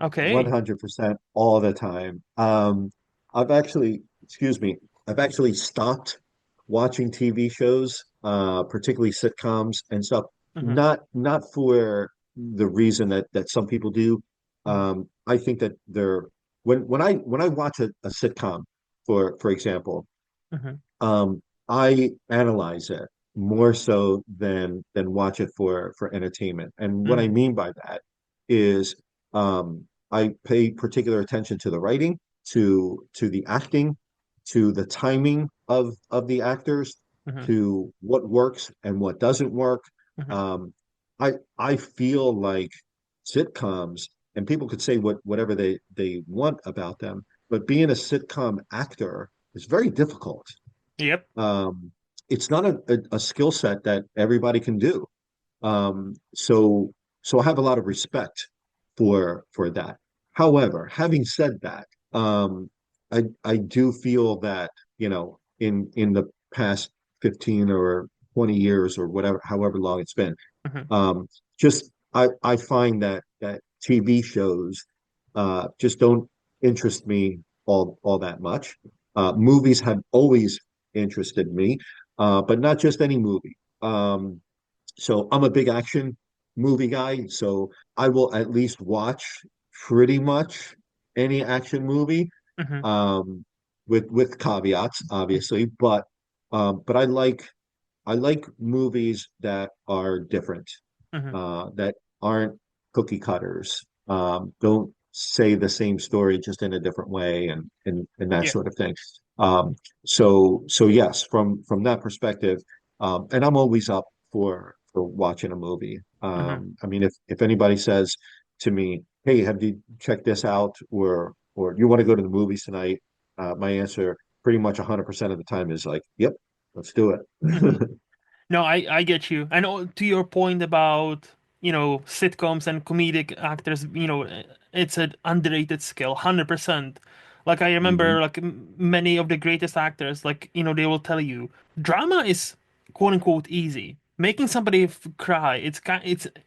okay. 100% all the time. I've actually, excuse me, I've actually stopped watching TV shows, particularly sitcoms and stuff. Hmm. Not for the reason that some people do. Hmm. I think that they're when I watch a sitcom, for example, Hmm. um, I analyze it more so than watch it for entertainment. And what I Hmm. mean by that is I pay particular attention to the writing, to the acting, to the timing of the actors, Hmm. to what works and what doesn't work. Hmm. Um, I feel like sitcoms, and people could say whatever they want about them, but being a sitcom actor is very difficult. Yep. um, it's not a skill set that everybody can do. So I have a lot of respect for that. However, having said that, I do feel that, in the past 15 or 20 years or whatever, however long it's been, Hmm. um, just I find that TV shows just don't interest me all that much. Movies have always interested me, but not just any movie. So I'm a big action movie guy, so I will at least watch pretty much any action movie, Hmm. um, with caveats, obviously. But I like movies that are different, Hmm. that aren't cookie cutters. Don't say the same story just in a different way, and that Yeah. sort of thing. Um, so yes, from that perspective, and I'm always up for watching a movie. Hmm. I mean, if anybody says to me, "Hey, have you checked this out?" or "You want to go to the movies tonight?" My answer pretty much 100% of the time is like, "Yep, let's do Hmm. it." No, I get you. And to your point about, sitcoms and comedic actors, it's an underrated skill, 100%. Like I remember, Mhm. like many of the greatest actors, like, they will tell you, drama is quote unquote easy. Making somebody cry,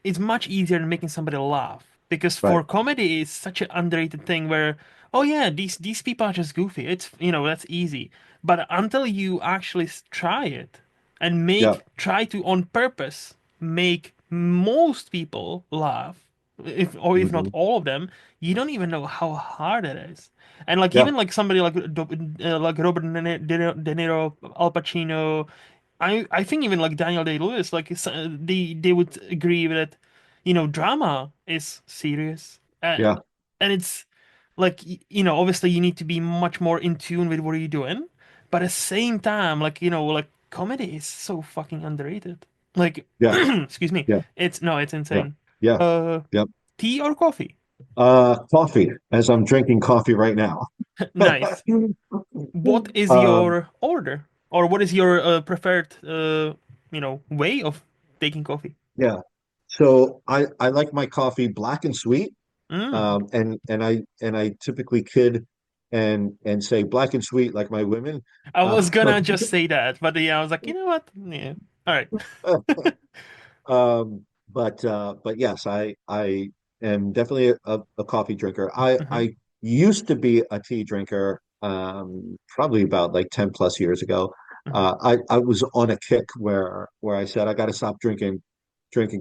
it's much easier than making somebody laugh. Because Right. for comedy, it's such an underrated thing where, oh yeah, these people are just goofy. It's, that's easy. But until you actually try it and Yeah. try to on purpose make most people laugh, if not Hmm. all of them, you don't even know how hard it is. And like Yeah. even like somebody like like Robert De Niro, Al Pacino, I think even like Daniel Day-Lewis, like they would agree with it. Drama is serious, Yeah. and it's like obviously you need to be much more in tune with what you're doing, but at the same time, like like comedy is so fucking underrated. Like, Yeah. excuse me, Yeah. it's Yeah. insane. Yeah. Uh, Yeah. Tea or coffee? Coffee, as I'm drinking coffee right now. Nice. What is Um, your order, or what is your preferred way of taking coffee? yeah. So I like my coffee black and sweet. Mm. And I typically kid and say black and sweet like my women. I Uh, was gonna just say that, but yeah, I was like, you know what? Yeah. All right. but yes, I am definitely a coffee drinker. Hmm. I used to be a tea drinker, probably about like 10 plus years ago. Hmm. I was on a kick where I said I got to stop drinking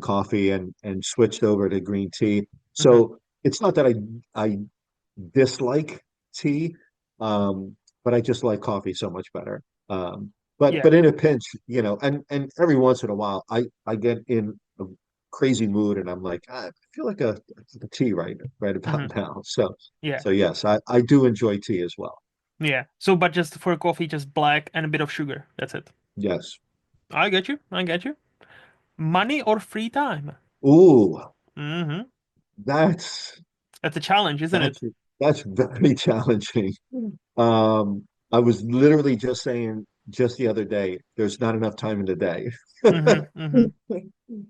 coffee and switched over to green tea. Hmm. So it's not that I dislike tea, but I just like coffee so much better. But Yeah. in a pinch, and every once in a while, I get in a crazy mood, and I'm like, I feel like a tea right Hmm. about now. So Yeah. so yes, I do enjoy tea as well. Yeah. So, but just for coffee, just black and a bit of sugar. That's it. Yes. I get you. I get you. Money or free time? Ooh, Hmm. that's That's a challenge, isn't that's it? that's very challenging. I was literally just saying just the other day, there's not enough time in the day. Hmm. Hmm.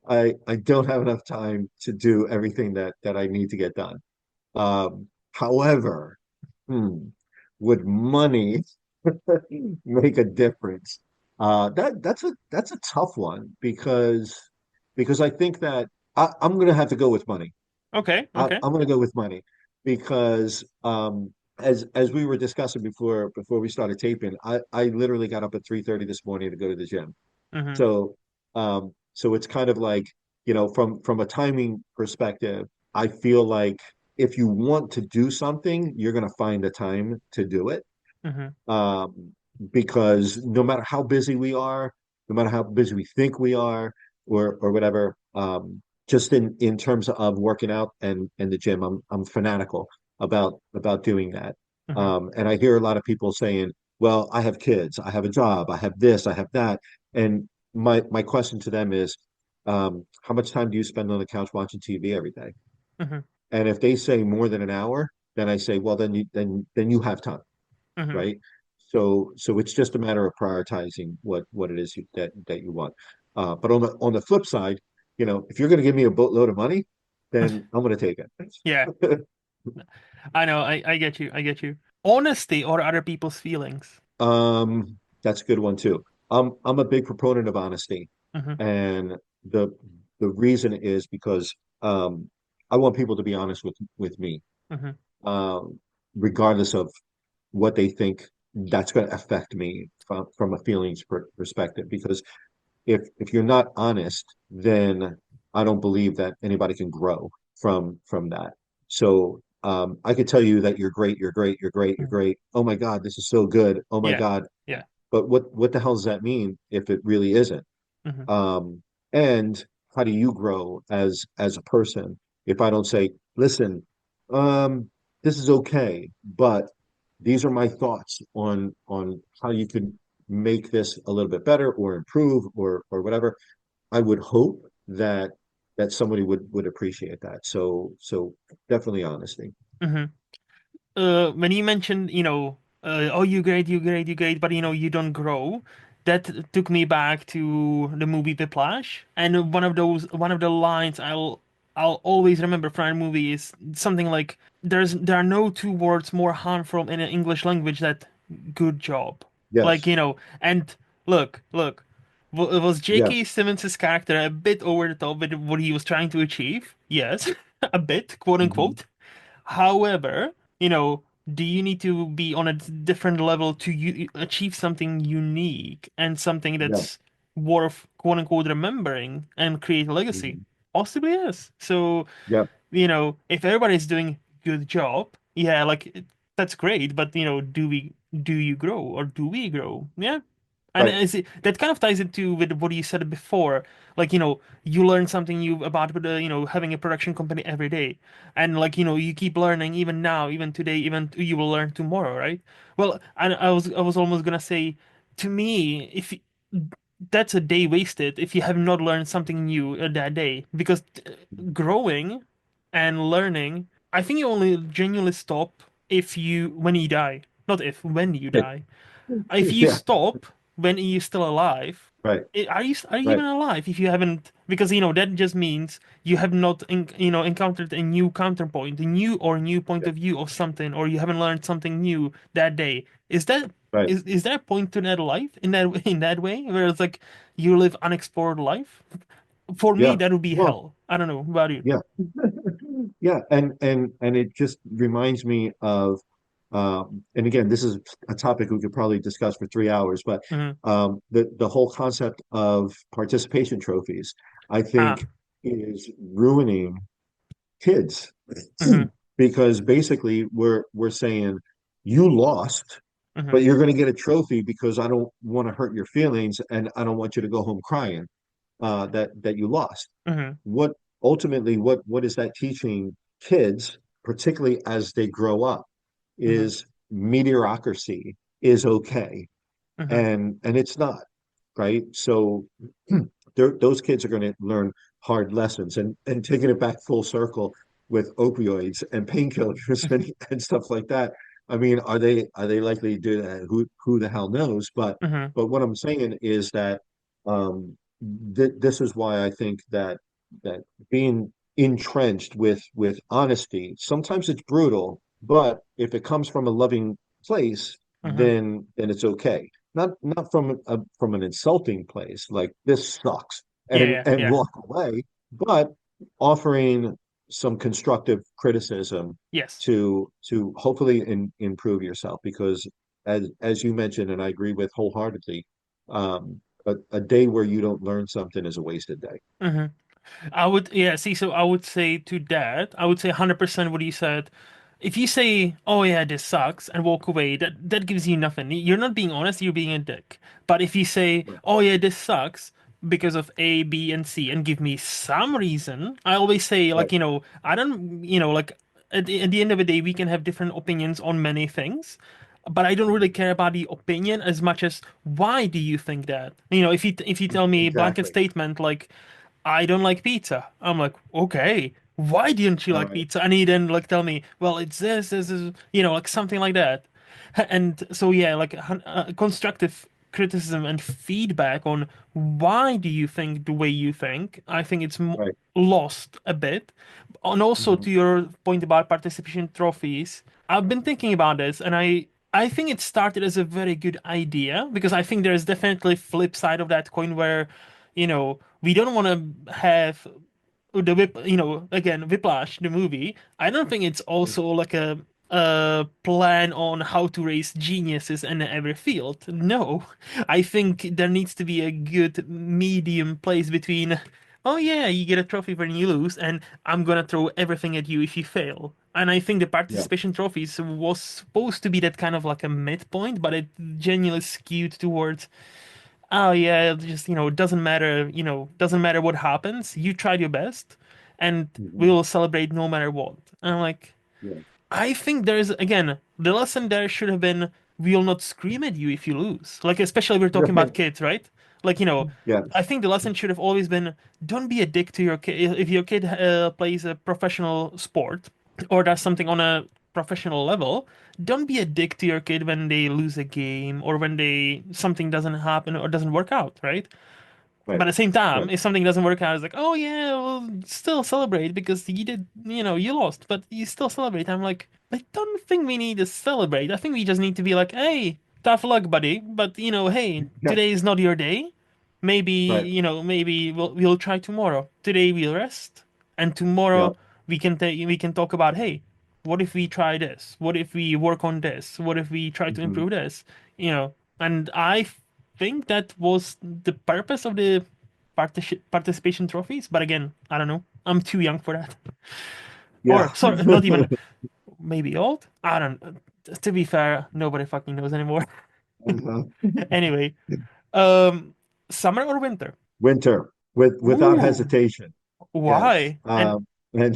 I don't have enough time to do everything that I need to get done. However, hmm, would money make a difference? That's a tough one because I think that I'm going to have to go with money. Okay. Okay. I'm going to go with money because as we were discussing before we started taping, I literally got up at 3:30 this morning to go to the gym. Hmm. So it's kind of like, from a timing perspective, I feel like if you want to do something, you're going to find the time to do it. Hmm. Um, because no matter how busy we are, no matter how busy we think we are, or whatever, just in terms of working out and the gym, I'm fanatical about doing that. Hmm. And I hear a lot of people saying, "Well, I have kids, I have a job, I have this, I have that," and my question to them is, how much time do you spend on the couch watching TV every day? Hmm. And if they say more than an hour, then I say, well, then you have time, Hmm. right? So it's just a matter of prioritizing what it is that you want. But on the flip side, if you're going to give me a boatload of money, then I'm going to take Yeah. it. I know. I get you. I get you. Honesty or other people's feelings? That's a good one too. I'm a big proponent of honesty, Hmm. and the the reason is because I want people to be honest with me, Hmm. um, regardless of what they think that's going to affect me from a feelings perspective. Because if you're not honest, then I don't believe that anybody can grow from that. So I could tell you that you're great, you're great, you're great, you're Mhm. great. Oh my God, this is so good. Oh my Yeah. God. Yeah. But what the hell does that mean if it really isn't? Hmm. Um, and how do you grow as a person if I don't say, listen, um, this is okay, but these are my thoughts on how you could make this a little bit better or improve or whatever. I would hope that somebody would appreciate that. So definitely honesty. Hmm. When you mentioned, oh, you great, you great, you great, but you don't grow. That took me back to the movie Whiplash, and one of the lines I'll always remember from that movie is something like, there are no two words more harmful in an English language that good job. Like, Yes. and look, was Yeah. J.K. Simmons' character a bit over the top with what he was trying to achieve? Yes, a bit, quote Hmm. unquote. However, you know, do you need to be on a different level to achieve something unique and something Yeah. that's worth quote unquote remembering and create a legacy? Hmm. Possibly yes. So, Yeah. if everybody's doing good job, yeah, like that's great, but do you grow or do we grow? Yeah. And Right. that kind of ties into with what you said before, like you learn something new about having a production company every day, and like you keep learning even now, even today, even you will learn tomorrow, right? Well, I was almost gonna say, to me, if that's a day wasted if you have not learned something new that day, because growing and learning, I think you only genuinely stop if you when you die, not if when you die. If you Yeah. stop when you're still alive, Right. are you Right. even alive if you haven't? Because that just means you have not encountered a new counterpoint, a new point Yeah. of view of something, or you haven't learned something new that day. Is that Right. is there a point to that life in that way where it's like you live unexplored life? For me, Yeah. that would be Well, hell. I don't know about you. yeah. Yeah, and it just reminds me of and again, this is a topic we could probably discuss for 3 hours, but Hmm. the whole concept of participation trophies, I Ah. think, is ruining kids Hmm. because basically we're saying you lost, Hmm. but you're going to get a trophy because I don't want to hurt your feelings and I don't want you to go home crying that you lost. Hmm. What ultimately what is that teaching kids, particularly as they grow up, Hmm. is mediocrity is okay, Hmm. and it's not, right? So those kids are going to learn hard lessons, and taking it back full circle with opioids and painkillers and stuff like that. I mean, are they likely to do that? Who the hell knows? But Hmm. but what I'm saying is that this is why I think that being entrenched with honesty, sometimes it's brutal, but if it comes from a loving place, Hmm. then it's okay. Not from an insulting place, like this sucks, Yeah, and yeah, and yeah. walk away, but offering some constructive criticism Yes. to hopefully improve yourself. Because as you mentioned, and I agree with wholeheartedly, a day where you don't learn something is a wasted day. Hmm. I would, yeah, see, so I would say to that, I would say 100% what you said. If you say, "Oh yeah, this sucks," and walk away, that gives you nothing. You're not being honest, you're being a dick. But if you say, Right, "Oh yeah, this sucks because of A, B, and C," and give me some reason, I always say, right, like, I don't, like, at the end of the day, we can have different opinions on many things. But I don't really mhm, care about the opinion as much as why do you think that? If you tell me blanket exactly. statement like I don't like pizza. I'm like, okay, why didn't you All like right. pizza? And he then like tell me, well, it's this, like something like that. And so yeah, like constructive criticism and feedback on why do you think the way you think. I think it's Right. lost a bit. And also Mhm. to your point about participation trophies, I've been thinking about this, and I think it started as a very good idea because I think there's definitely flip side of that coin where we don't want to have the again, Whiplash, the movie. I don't think it's also like a plan on how to raise geniuses in every field. No, I think there needs to be a good medium place between oh yeah, you get a trophy when you lose, and I'm gonna throw everything at you if you fail. And I think the Yeah. participation trophies was supposed to be that kind of like a midpoint, but it genuinely skewed towards, oh yeah, it just, it doesn't matter, doesn't matter what happens. You tried your best, and we Mhm. will celebrate no matter what. And I'm like, Yeah. I think there's again the lesson there should have been we'll not scream at you if you lose. Like especially we're talking about Right. kids, right? Like I Yes. think the lesson should have always been don't be a dick to your kid if your kid plays a professional sport or does something on a professional level. Don't be a dick to your kid when they lose a game or when they something doesn't happen or doesn't work out, right? Right. But at the same time, Right. if something doesn't work out, it's like, oh yeah, well, still celebrate because you did, you lost, but you still celebrate. I'm like, I don't think we need to celebrate. I think we just need to be like, hey, tough luck, buddy. But hey, Yeah. today is not your day. Maybe, Right. maybe we'll try tomorrow. Today we'll rest, and Yeah. tomorrow we can talk about, hey, what if we try this? What if we work on this? What if we try to Mhm. improve this? And I think that was the purpose of the participation trophies. But again, I don't know. I'm too young for that. Or Yeah. sorry, not even maybe old. I don't. To be fair, nobody fucking knows anymore. Uh-huh. Anyway, um, summer or winter? Winter, without Ooh, hesitation. Yes. why? And And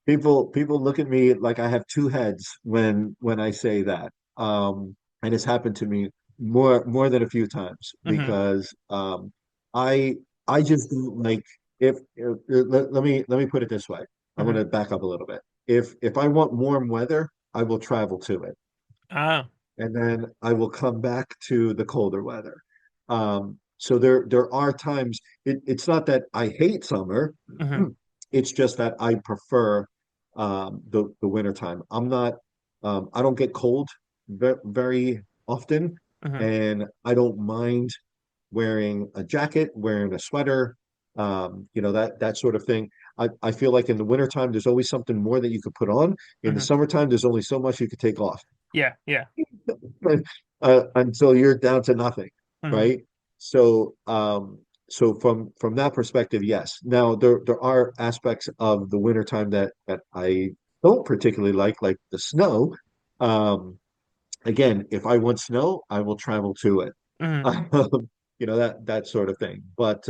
people look at me like I have two heads when I say that. And it's happened to me more than a few times mhm, because I I just don't like let me put it this way. I'm going mhm. to back up a little bit. If I want warm weather, I will travel to it, Ah, and then I will come back to the colder weather. So there are times it's not that I hate summer, mhm, it's just that I prefer the winter time. I don't get cold very often, mhm, and I don't mind wearing a jacket, wearing a sweater, that sort of thing. I feel like in the wintertime, there's always something more that you could put on. In the mhm. summertime, there's only so much you could take off. Yeah, yeah. Until you're down to nothing, Mhm, right? So, so from that perspective, yes. Now there are aspects of the wintertime that I don't particularly like the snow. Um, Again, if I want snow, I will travel to it. mhm. That sort of thing. But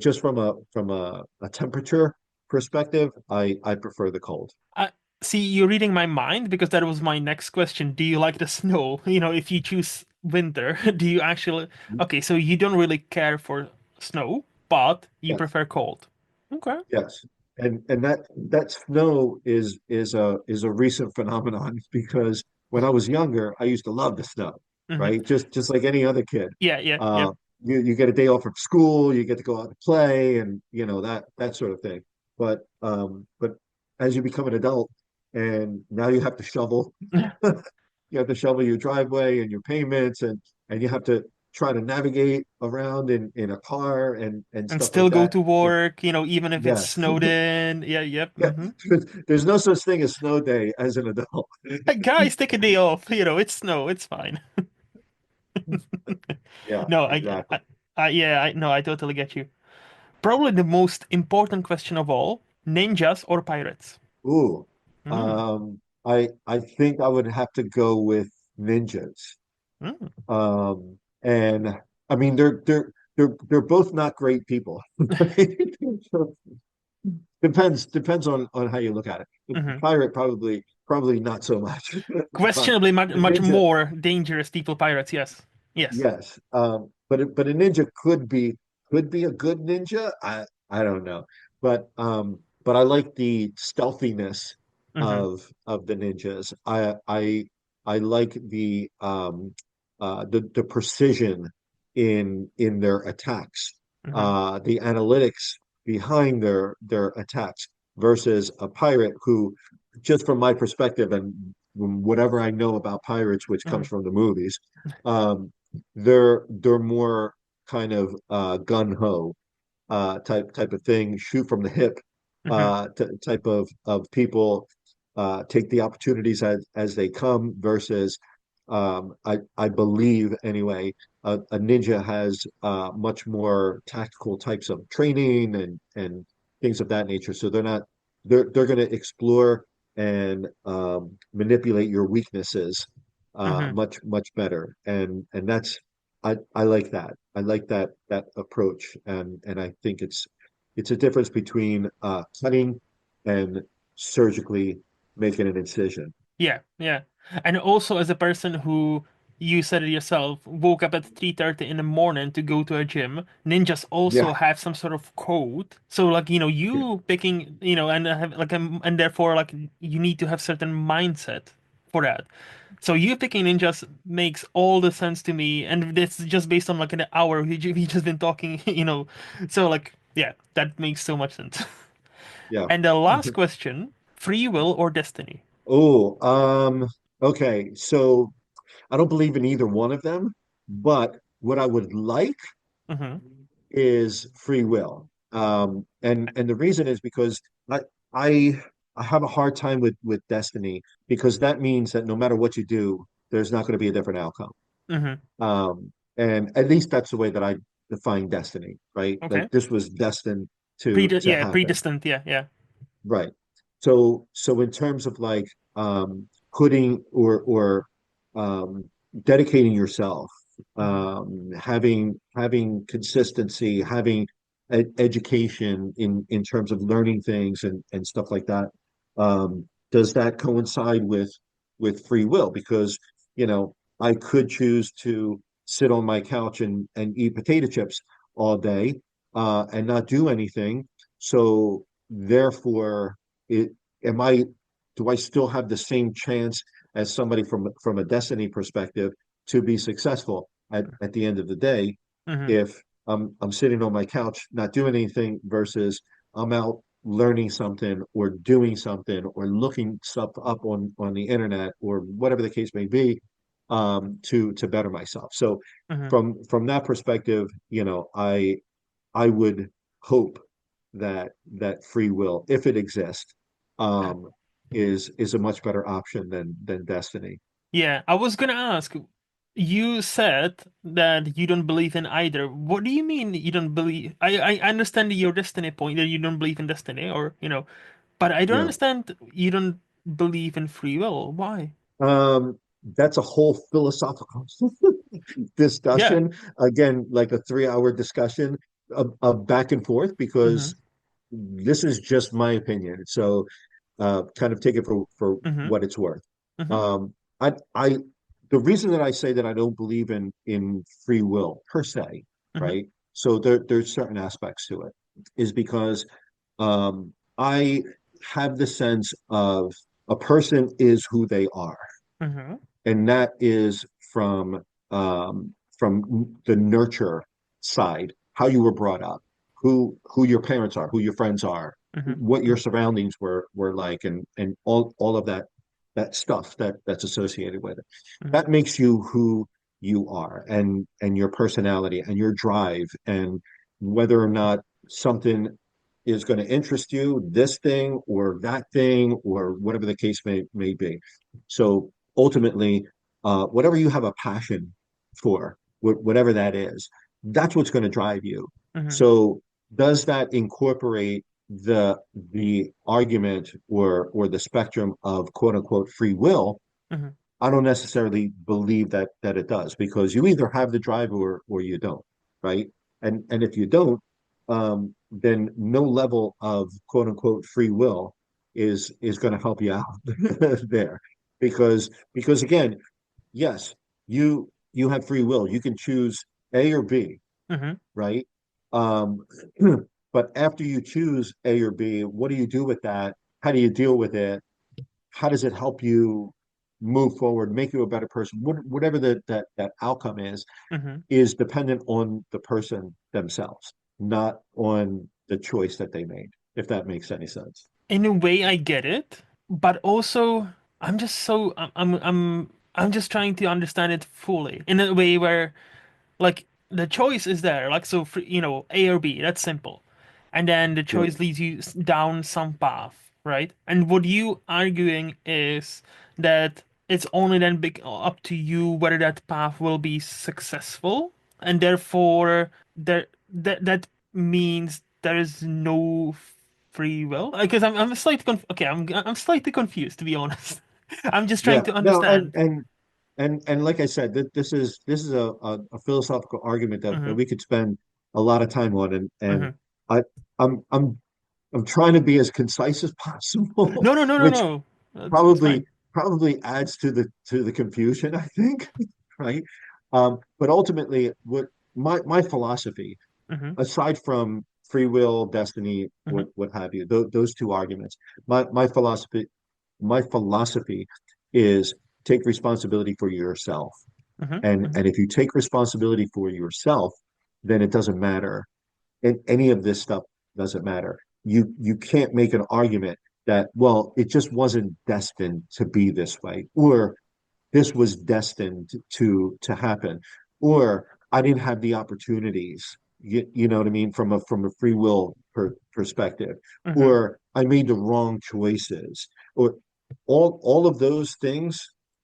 just from a temperature perspective, I prefer the cold. I see you're reading my mind because that was my next question. Do you like the snow? If you choose winter, do you actually? Okay, so you don't really care for snow, but you Yes. prefer cold. Okay. Yes, and that snow is a recent phenomenon because when I was younger, I used to love the snow, Hmm. right? Just like any other kid. Yeah, yeah, Uh, yep. you get a day off from school, you get to go out and play, and that sort of thing. But as you become an adult, and now you have to shovel, you have to shovel your driveway and your payments, and you have to try to navigate around in a car and And stuff like still go that. to work, even if it's Yes. snowed in. Yeah, yep. Yeah, Hmm. there's no such thing as snow day as an adult. Hey, guys, take a day off. It's snow. It's fine. Yeah, No, exactly. yeah, no, I totally get you. Probably the most important question of all: ninjas or pirates? Ooh, Mm, I think I would have to go with ninjas. mm, And I mean they're both not great people. So depends on how you look at it. The mhm. pirate probably not so much, but Questionably the much ninja, more dangerous people pirates. Yes, yes. yes. But a ninja could be a good ninja. I don't know, but I like the stealthiness Hmm. of the ninjas. I like the precision in their attacks, Hmm. the analytics behind their attacks versus a pirate who, just from my perspective and from whatever I know about pirates, which comes Hmm. from the movies, um, they're more kind of gun ho type of thing, shoot from the hip Hmm. type of people, take the opportunities as they come versus I believe anyway a ninja has much more tactical types of training and things of that nature. So they're going to explore and manipulate your weaknesses Hmm. much better. And that's I like that. I like that approach, and I think it's a difference between cutting and surgically making an incision. Yeah, yeah. And also as a person who, you said it yourself, woke up at 3:30 in the morning to go to a gym, ninjas also Yeah, have some sort of code. So like, yeah, you picking, and have like and therefore like you need to have certain mindset for that. So you picking ninjas makes all the sense to me, and it's just based on like an hour we just been talking, So like, yeah, that makes so much sense. yeah. And the last question, free will or destiny? Oh, okay. So I don't believe in either one of them, but what I would like Mm-hmm. is free will. And the reason is because I I have a hard time with destiny because that means that no matter what you do, there's not going to be a different outcome. Mm-hmm. And at least that's the way that I define destiny, right? Like Okay. this was destined to Yeah, happen. predestined. Yeah, yeah. Right. So in terms of like putting or dedicating yourself, Mm-hmm. having consistency, having education in terms of learning things and stuff like that, does that coincide with free will? Because, I could choose to sit on my couch and eat potato chips all day and not do anything. So therefore, it am I do I still have the same chance as somebody from a destiny perspective to be successful at the end of the day Mm-hmm. if I'm sitting on my couch not doing anything versus I'm out learning something or doing something or looking stuff up on the internet or whatever the case may be to better myself. So Mm-hmm. from that perspective, I would hope that free will, if it exists, Yeah. um, is a much better option than destiny. Yeah, I was gonna ask. You said that you don't believe in either. What do you mean you don't believe? I understand your destiny point that you don't believe in destiny, or but I don't Yeah. understand you don't believe in free will. Why? That's a whole philosophical Yeah. discussion. Again, like a 3 hour discussion of back and forth Mm-hmm. because this is just my opinion. So kind of take it for Mm-hmm. what it's worth. Mm-hmm. Um, I the reason that I say that I don't believe in free will per se, Mm-hmm. right? So there's certain aspects to it, is because I have the sense of a person is who they are, Mm-hmm. and that is from the nurture side, how you were brought up, who your parents are, who your friends are, what your Mm-hmm. surroundings were like, and all of that stuff that's associated with it. Mm-hmm. That makes you who you are, and your personality and your drive, and whether or not something is going to interest you, this thing or that thing, or whatever the case may be. So ultimately, whatever you have a passion for, whatever that is, that's what's going to drive you. Mm-hmm. So does that incorporate the argument or the spectrum of quote unquote free will? Mm-hmm. I don't necessarily believe that it does because you either have the drive or you don't, right? And if you don't, then no level of quote unquote free will is going to help you out there because again, yes, you have free will. You can choose A or B, Mm-hmm. right? Um, but after you choose A or B, what do you do with that? How do you deal with it? How does it help you move forward, make you a better person? Whatever that outcome Mm-hmm. is dependent on the person themselves, not on the choice that they made, if that makes any sense. In a way, I get it, but also I'm just so I'm just trying to understand it fully in a way where like the choice is there, like so for, A or B, that's simple, and then the Right. choice leads you down some path, right? And what you arguing is that it's only then up to you whether that path will be successful, and therefore that means there is no free will. Because I'm slightly okay. I'm slightly confused, to be honest. I'm just trying Yeah, to no, understand. and like I said, this is a philosophical argument that Hmm. we could spend a lot of time on, and Hmm. I I'm I'm I'm trying to be as concise as possible, No, no, no, no, which no. It's probably fine. probably adds to the confusion, I think, right? But ultimately, what my philosophy, Hmm. aside from free will, destiny, Hmm. what have you, those two arguments, my philosophy is take responsibility for yourself. Hmm. And Hmm. if you take responsibility for yourself, then it doesn't matter. And any of this stuff doesn't matter. You can't make an argument that, well, it just wasn't destined to be this way, or this was destined to happen, or I didn't have the opportunities. You know what I mean, from a free will perspective, Hmm. or I made the wrong choices, or all of those things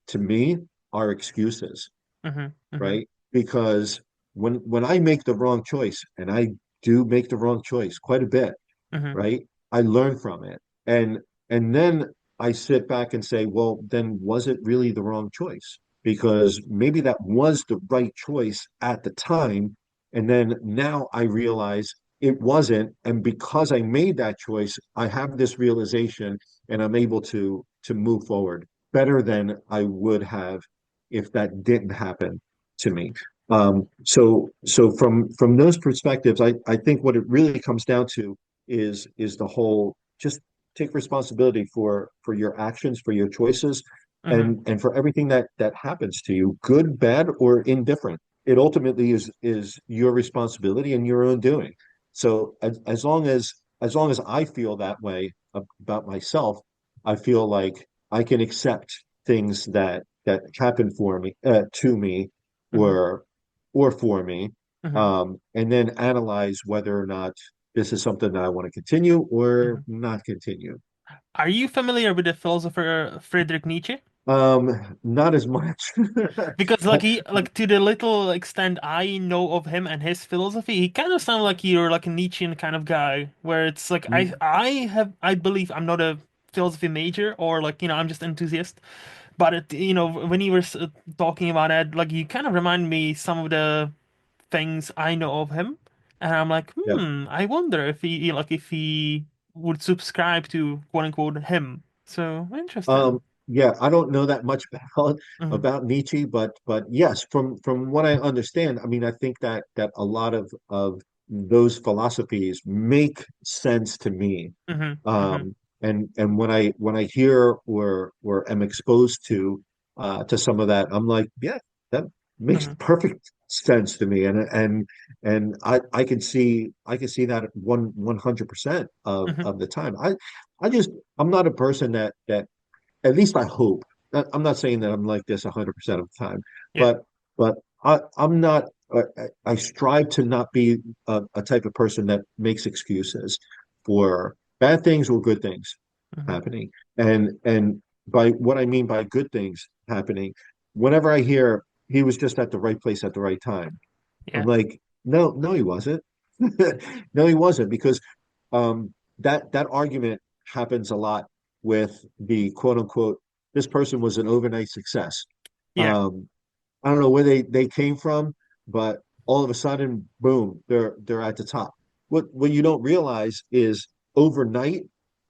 to me are excuses, Hmm. Hmm. right? Because when I make the wrong choice, and I do make the wrong choice quite a bit, Hmm. right? I learn from it. And then I sit back and say, well, then was it really the wrong choice? Because maybe that was the right choice at the time. And then now I realize it wasn't. And because I made that choice, I have this realization and I'm able to move forward better than I would have if that didn't happen to me. So from those perspectives, I think what it really comes down to is the whole just take responsibility for your actions, for your choices, Hmm. and for everything that happens to you, good, bad, or indifferent. It ultimately is your responsibility and your own doing. So as long as I feel that way about myself, I feel like I can accept things that happen for me to me Hmm. or or for me, Hmm. and then analyze whether or not this is something that I want to continue or Hmm. not continue. Are you familiar with the philosopher Friedrich Nietzsche? Not as much. Because like he like to the little extent I know of him and his philosophy, he kind of sounds like you're like a Nietzschean kind of guy, where it's like I believe I'm not a philosophy major or like I'm just enthusiast, but when you were talking about it, like you kind of remind me some of the things I know of him, and I'm like, Yeah. I wonder if he would subscribe to quote unquote him. So interesting. Um, yeah, I don't know that much about Hmm. about Nietzsche, but yes, from what I understand, I mean, I think that a lot of those philosophies make sense to me. Hmm. Hmm. And when I hear or am exposed to some of that, I'm like, yeah, that makes Hmm. perfect sense to me, and I can see that 100% Hmm. of the time. I just I'm not a person that at least I hope. I'm not saying that I'm like this 100% of the time, Yeah. but I'm not. I strive to not be a type of person that makes excuses for bad things or good things Hmm. happening. And by what I mean by good things happening, whenever I hear he was just at the right place at the right time, I'm Yeah. like, no, no, he wasn't. No, he wasn't, because that argument happens a lot with the quote unquote, this person was an overnight success. Yeah. Um, I don't know where they came from, but all of a sudden, boom, they're at the top. What you don't realize is overnight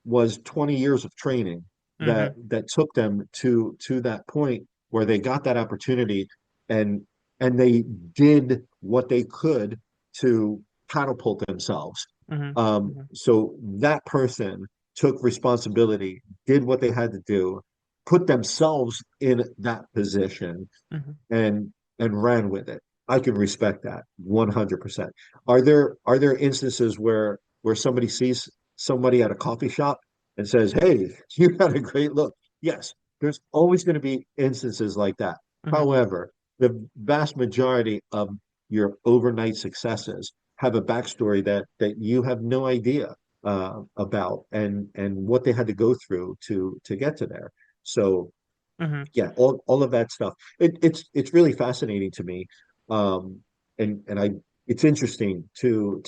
was 20 years of training Hmm. that took them to that point where they got that opportunity, and and they did what they could to catapult themselves. Hmm. Hmm. So that person took responsibility, did what they had to do, put themselves in that position, Hmm. and ran with it. I can respect that 100%. Are there instances where somebody sees somebody at a coffee shop and says, "Hey, you got a great look"? Yes, there's always going to be instances like that. Hmm. However, the vast majority of your overnight successes have a backstory that you have no idea about, and what they had to go through to get to there. So Hmm. Yeah, all of that stuff. It's really fascinating to me. Um, and I it's interesting to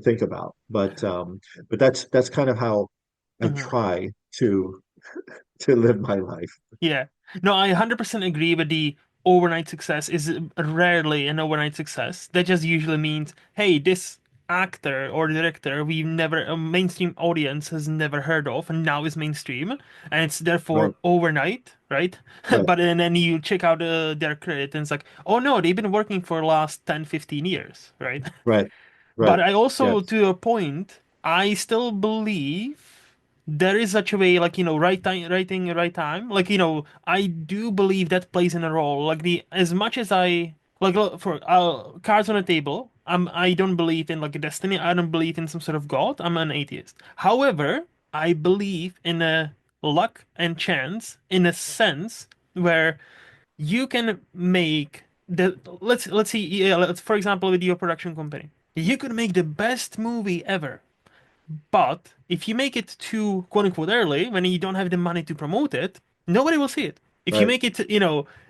think about. But that's kind of how I Hmm. try to live my life. Yeah. No, I 100% agree with the overnight success is rarely an overnight success. That just usually means, hey, this actor or director a mainstream audience has never heard of and now is mainstream and it's therefore Right, overnight, right? right, But then you check out their credit and it's like, oh no, they've been working for the last 10, 15 years, right? right, But right. I also, Yes. to a point, I still believe there is such a way, like, right time, right thing, right time. Like, I do believe that plays in a role. Like as much as like look, for cards on the table, I don't believe in like a destiny. I don't believe in some sort of God. I'm an atheist. However, I believe in a luck and chance in a sense where you can make let's see, yeah, for example, with your production company, you could make the best movie ever, but if you make it too quote unquote early, when you don't have the money to promote it, nobody will see it. If you Right. make it,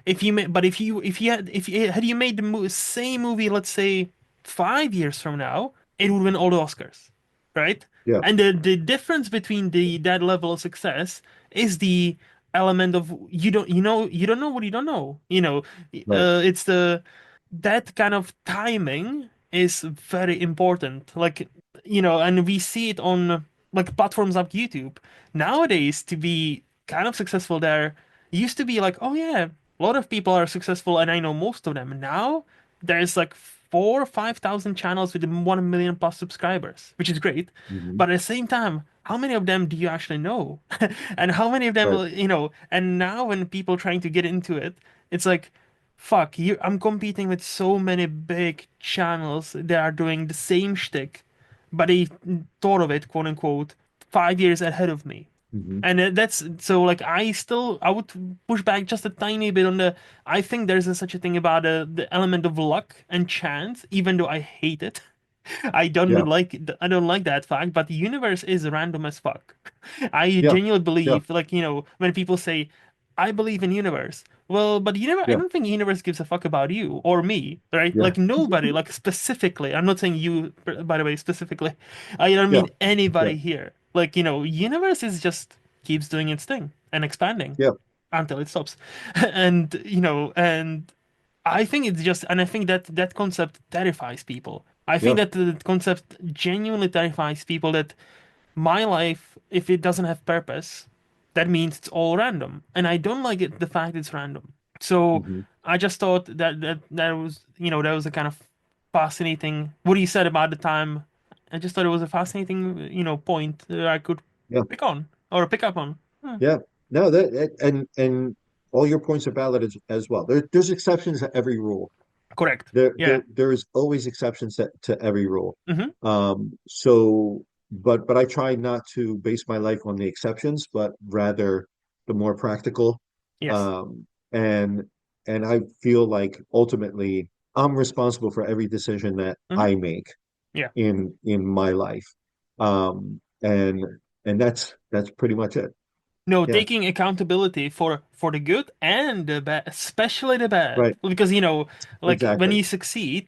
if you make, but if you made the same movie, let's say 5 years from now, it would win all the Oscars, right? Yeah. And the difference between the that level of success is the element of you don't know what you don't know. Right. It's the that kind of timing is very important. Like, and we see it on like platforms like YouTube. Nowadays, to be kind of successful there, used to be like, oh yeah, a lot of people are successful and I know most of them. Now there's like 4 or 5 thousand channels with 1 million plus subscribers, which is great. Hmm. But at the same time, how many of them do you actually know? And how many of them, Right. and now when people trying to get into it, it's like, fuck, I'm competing with so many big channels that are doing the same shtick, but they thought of it, quote unquote, 5 years ahead of me. Hmm. And that's so like I would push back just a tiny bit on the I think there's such a thing about the element of luck and chance, even though I hate it. Yeah. I don't like that fact, but the universe is random as fuck. I Yeah. genuinely Yeah. believe, like, when people say, I believe in universe. Well, but I Yeah. don't think universe gives a fuck about you or me, right? Yeah. Like nobody, like specifically. I'm not saying you, by the way, specifically. I don't Yeah. mean Yeah. anybody here. Like, universe is just keeps doing its thing and expanding Yeah. until it stops. And I think it's just, and I think that that concept terrifies people. I think Yeah. that the concept genuinely terrifies people that my life, if it doesn't have purpose, that means it's all random. And I don't like it, the fact it's random. So Hmm. I just thought that was, that was a kind of fascinating, what you said about the time. I just thought it was a fascinating, point that I could Yeah. pick on or pick up on. Hmm. Yeah. No, and all your points are valid as well. There's exceptions to every rule. Correct. Yeah. There is always exceptions to every rule. Hmm. So, but I try not to base my life on the exceptions, but rather the more practical. Yes. Um, and and I feel like ultimately I'm responsible for every decision that Hmm. I make Yeah. in my life. And that's pretty much it. No, Yeah. taking accountability for the good and the bad, especially the bad, Right. because like when Exactly. you succeed,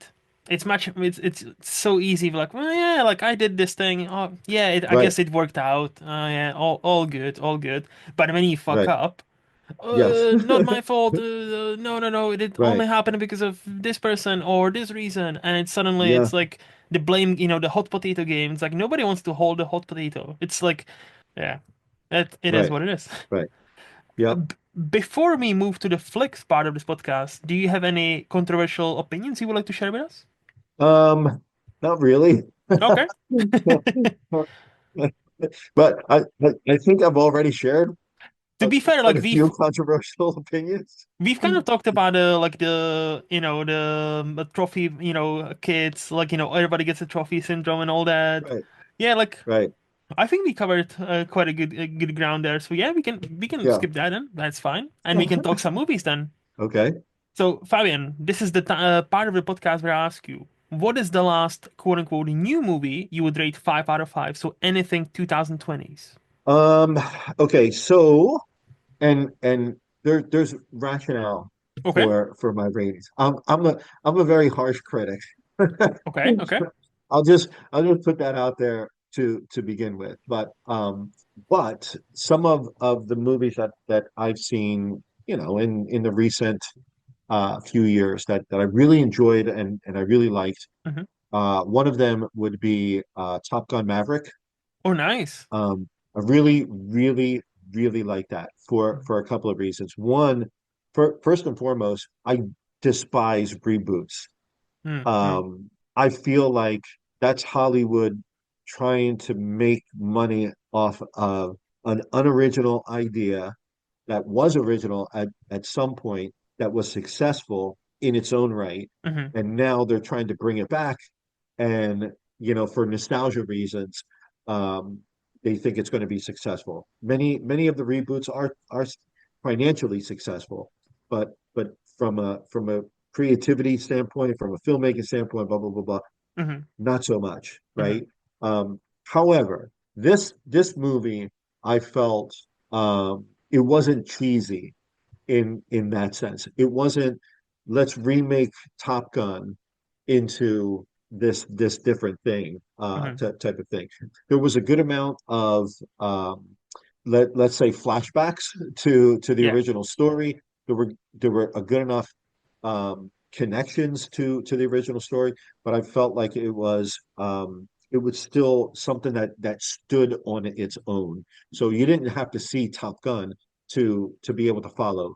it's so easy. Like, well, yeah, like I did this thing. Oh, yeah, I Right. guess it worked out. Yeah, all good, all good. But when you fuck Right. up, Yes. not my fault. No, no, no. It Right. only happened because of this person or this reason, and suddenly Yeah. it's like the blame. The hot potato game. It's like nobody wants to hold the hot potato. It's like, yeah, it is Right. what it is. Right. Yep. Before we move to the flicks part of this podcast, do you have any controversial opinions you would like to share with us? Not really. Okay. But I think I've already shared To be fair, quite like a few controversial opinions. we've kind of talked about like the trophy, kids, like everybody gets a trophy syndrome and all that. Right. Yeah, like Right. I think we covered quite a good ground there. So yeah, we can Yeah. skip that then. That's fine, and we can talk some movies then. Okay. So, Fabian, this is the part of the podcast where I ask you, what is the last quote unquote new movie you would rate 5 out of 5? So, anything 2020s. Um, okay, so and there's rationale Okay. for my ratings. I'm a very harsh critic. Okay. Okay. I'll just put that out there to begin with. But some of the movies that I've seen, in the recent few years that I really enjoyed and I really liked. Hmm. One of them would be Top Gun Maverick. Oh, nice. I really, really, really like that for a couple of reasons. One, first and foremost, I despise reboots. Mm-hmm. I feel like that's Hollywood trying to make money off of an unoriginal idea that was original at some point, that was successful in its own right, Hmm. and now they're trying to bring it back, and for nostalgia reasons, um, they think it's going to be successful. Many of the reboots are financially successful, but from a creativity standpoint, from a filmmaking standpoint, blah blah blah blah, Hmm. not so much, Hmm. right? However, this movie, I felt, it wasn't cheesy in that sense. It wasn't, let's remake Top Gun into this different thing, Hmm. type of thing. There was a good amount of, um, let's say, flashbacks to the Yeah. original story. There were a good enough connections to the original story, but I felt like it was still something that stood on its own. So you didn't have to see Top Gun to be able to follow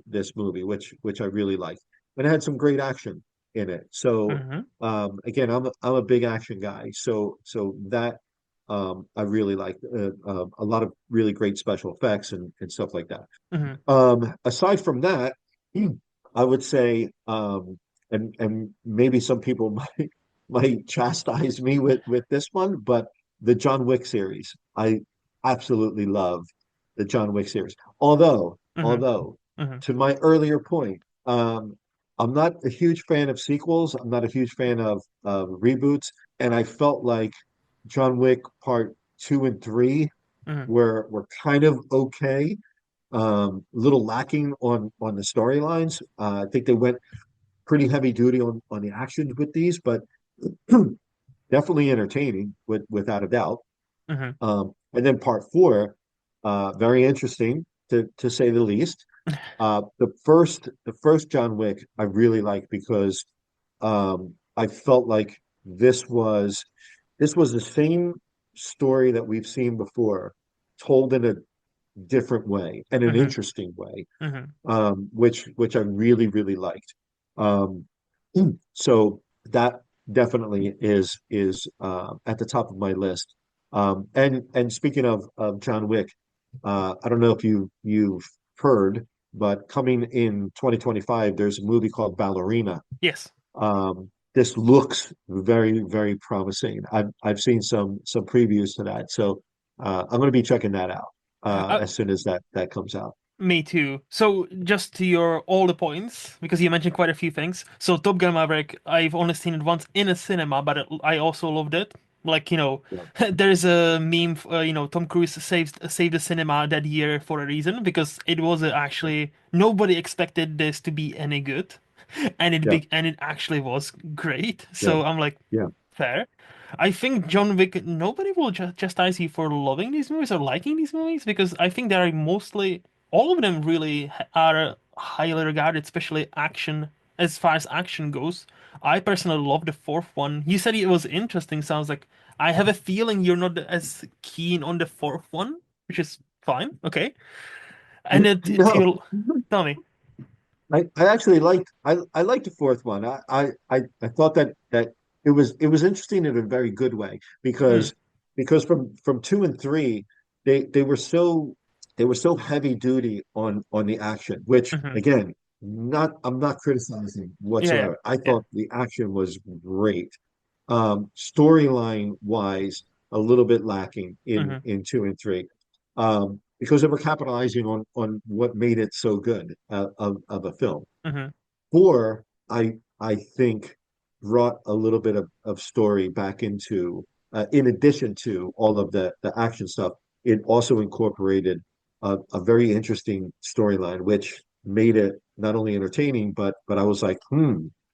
this movie, which I really liked. And it had some great action in it. So Hmm. again, I'm a big action guy. So that I really liked, a lot of really great special effects and stuff like that. Hmm. Aside from that, I would say, and maybe some people might chastise me with this one, but the John Wick series, I absolutely love the John Wick series. Although, Hmm. although, Hmm. to my earlier point, I'm not a huge fan of sequels. I'm not a huge fan of reboots, and I felt like John Wick Part Two and Three Hmm. were kind of okay, a little lacking on the storylines. I think they went pretty heavy duty on the actions with these, but definitely entertaining, without a doubt. Hmm. And then part four, very interesting to say the least. The first John Wick I really liked because I felt like this was the same story that we've seen before, told in a different way and an Hmm. interesting way, Hmm. which I really, really liked. Um, so that definitely is at the top of my list. And speaking of John Wick, I don't know if you've heard, but coming in 2025, there's a movie called Ballerina. Yes. This looks very, very promising. I've seen some previews to that, so I'm going to be checking that out Uh, as soon as that comes out. Me too. So just to your all the points, because you mentioned quite a few things. So Top Gun Maverick, I've only seen it once in a cinema, but I also loved it. Like, Yeah, there's a meme, Tom Cruise saved the cinema that year for a reason because it was actually nobody expected this to be any good, and yeah, it actually was great. yeah, So I'm like, yeah. fair. I think John Wick, nobody will chastise you for loving these movies or liking these movies because I think they are mostly, all of them really are highly regarded, especially action, as far as action goes. I personally love the fourth one. You said it was interesting, sounds like I have a feeling you're not as keen on the fourth one, which is fine, okay. And to No, your, tell me. I actually liked the fourth one. I thought that it was interesting in a very good way, Mm, because from two and three, they were so heavy duty on the action, which hmm. again, not I'm not criticizing Yeah, yeah, whatsoever. I yeah. thought the action was great. Storyline wise, a little bit lacking in Hmm. in two and three, because they were capitalizing on what made it so good, of a film. Hmm. Four, I think, brought a little bit of story back into, in addition to all of the action stuff. It also incorporated a very interesting storyline, which made it not only entertaining, but I was like,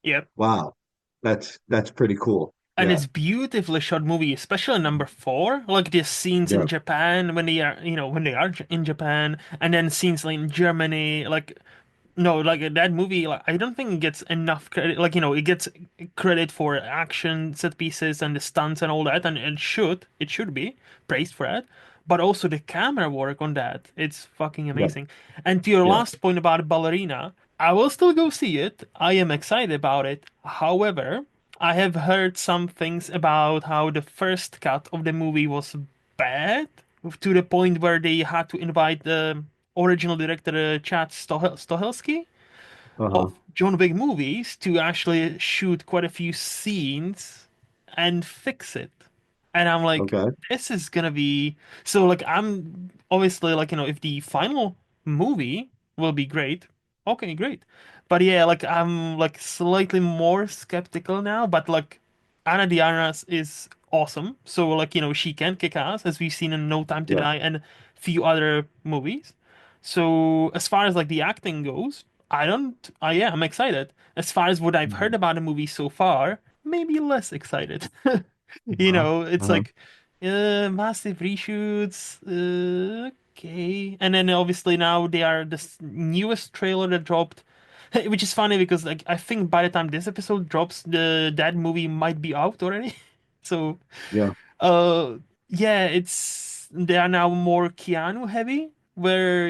Yep. wow, that's pretty cool. And Yeah, it's beautifully shot movie, especially number four. Like the scenes in yeah, Japan when they are, when they are in Japan, and then scenes like in Germany. Like no, like that movie, like I don't think it gets enough credit. Like it gets credit for action set pieces and the stunts and all that, and it should be praised for that. But also the camera work on that, it's fucking yeah, amazing. And to your yeah. last point about Ballerina, I will still go see it. I am excited about it. However, I have heard some things about how the first cut of the movie was bad to the point where they had to invite the original director Chad Stahelski Uh-huh. of John Wick movies to actually shoot quite a few scenes and fix it. And I'm like, Okay. this is gonna be so like I'm obviously like if the final movie will be great, okay, great. But yeah, like I'm like slightly more skeptical now, but like Ana de Armas is awesome. So like she can kick ass as we've seen in No Time to Yeah. Die and few other movies. So as far as like the acting goes, I don't. Yeah, I'm excited. As far as what I've heard Mhm. about the movie so far, maybe less excited. Uh-huh. It's Uh-huh. like massive reshoots. Okay, and then obviously now they are this newest trailer that dropped, which is funny because like I think by the time this episode drops, the that movie might be out already. So, Yeah. uh, yeah, they are now more Keanu heavy, where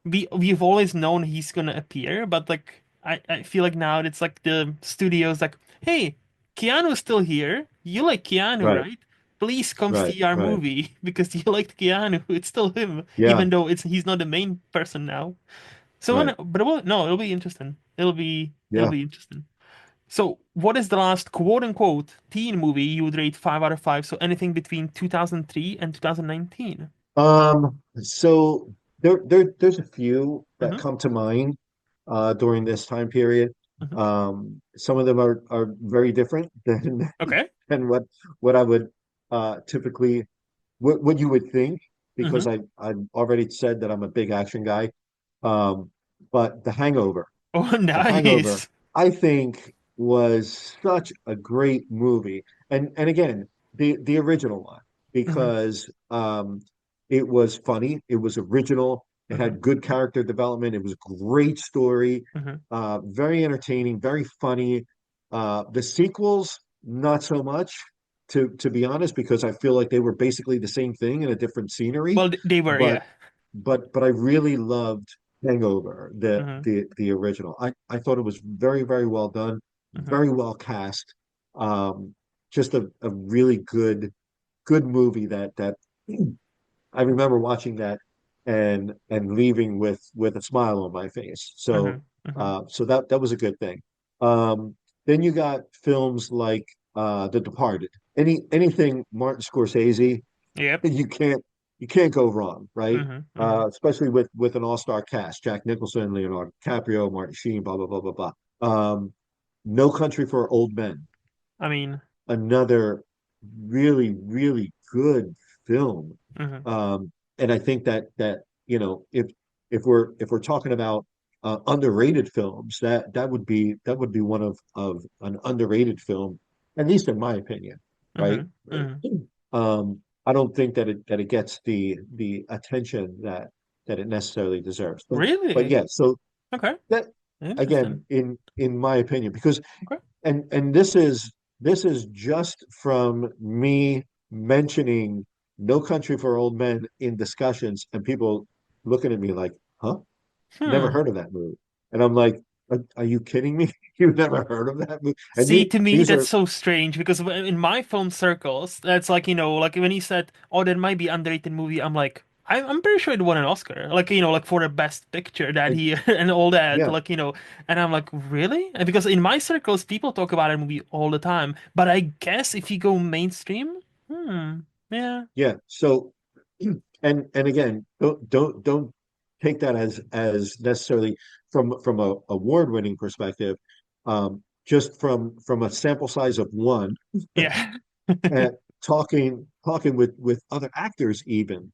we've always known he's gonna appear, but like I feel like now it's like the studio's like, hey, Keanu's still here. You like Keanu, Right. right? Please come Right. see our Right. movie because you liked Keanu. It's still him, Yeah. even though he's not the main person now. So Right. but no, it'll be interesting. It'll Yeah. be interesting. So, what is the last quote unquote teen movie you would rate 5 out of 5? So, anything between 2003 and 2019. So there's a few that Mm-hmm. come to mind during this time period. Mm-hmm. Some of them are very different than Okay. than what I would typically what you would think because Mm-hmm. I've already said that I'm a big action guy. Um, but Oh, The Hangover, nice. I think was such a great movie. And again, the original one Mm-hmm. because it was funny, it was original, it Mm-hmm. had good character development, it was a great story, Mm-hmm. very entertaining, very funny. The sequels, not so much, to be honest, because I feel like they were basically the same thing in a different scenery. Well, they were, But yeah. but I really loved Hangover, Mm-hmm. the original. I thought it was very, very well done, Mm-hmm. very well cast. Just a really good movie that I remember watching that and leaving with a smile on my face. Mm-hmm. Mm-hmm. So that was a good thing. Then you got films like The Departed. Anything Martin Scorsese, Yep. you can't go wrong, right? Mm-hmm. Mm-hmm. Especially with an all-star cast: Jack Nicholson, Leonardo DiCaprio, Martin Sheen, blah blah blah blah blah. No Country for Old Men, I mean, another really good film. mm-hmm. And I think that if we're talking about underrated films, that would be one of an underrated film, at least in my opinion, right? Mm-hmm. Mm-hmm. I don't think that it gets the attention that it necessarily deserves. But Really? yeah, so Okay. that again, Interesting. in my opinion, because Okay. and this is just from me mentioning No Country for Old Men in discussions and people looking at me like, huh? Never Hmm. heard of that movie. And I'm like, are you kidding me? You've never heard of that movie? And See, to me, these that's are so strange because in my film circles, that's like, like when he said, oh, that might be underrated movie, I'm like, I'm pretty sure it won an Oscar. Like, like for the best picture that I, he and all that. yeah, Like, and I'm like, really? And because in my circles, people talk about that movie all the time. But I guess if you go mainstream, yeah. yeah. So and again, don't take that as necessarily from a award-winning perspective. Just from a sample size of one, Yeah. talking with other actors, even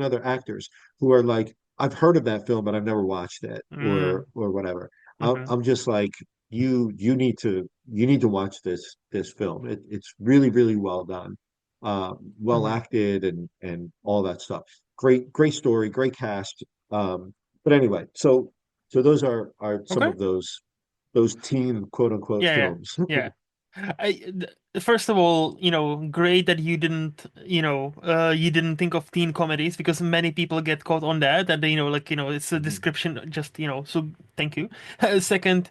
other actors who are like, I've heard of that film, but I've never watched it, Mm, or whatever. hmm I'm just like, you need to watch this film. It's really really well done, well hmm acted, and all that stuff. Great story, great cast. But anyway, so those are some Okay. of those teen quote unquote Yeah, yeah, films. yeah. First of all, great that you didn't think of teen comedies because many people get caught on that, like, it's a Mhm. description, just, so thank you. Second,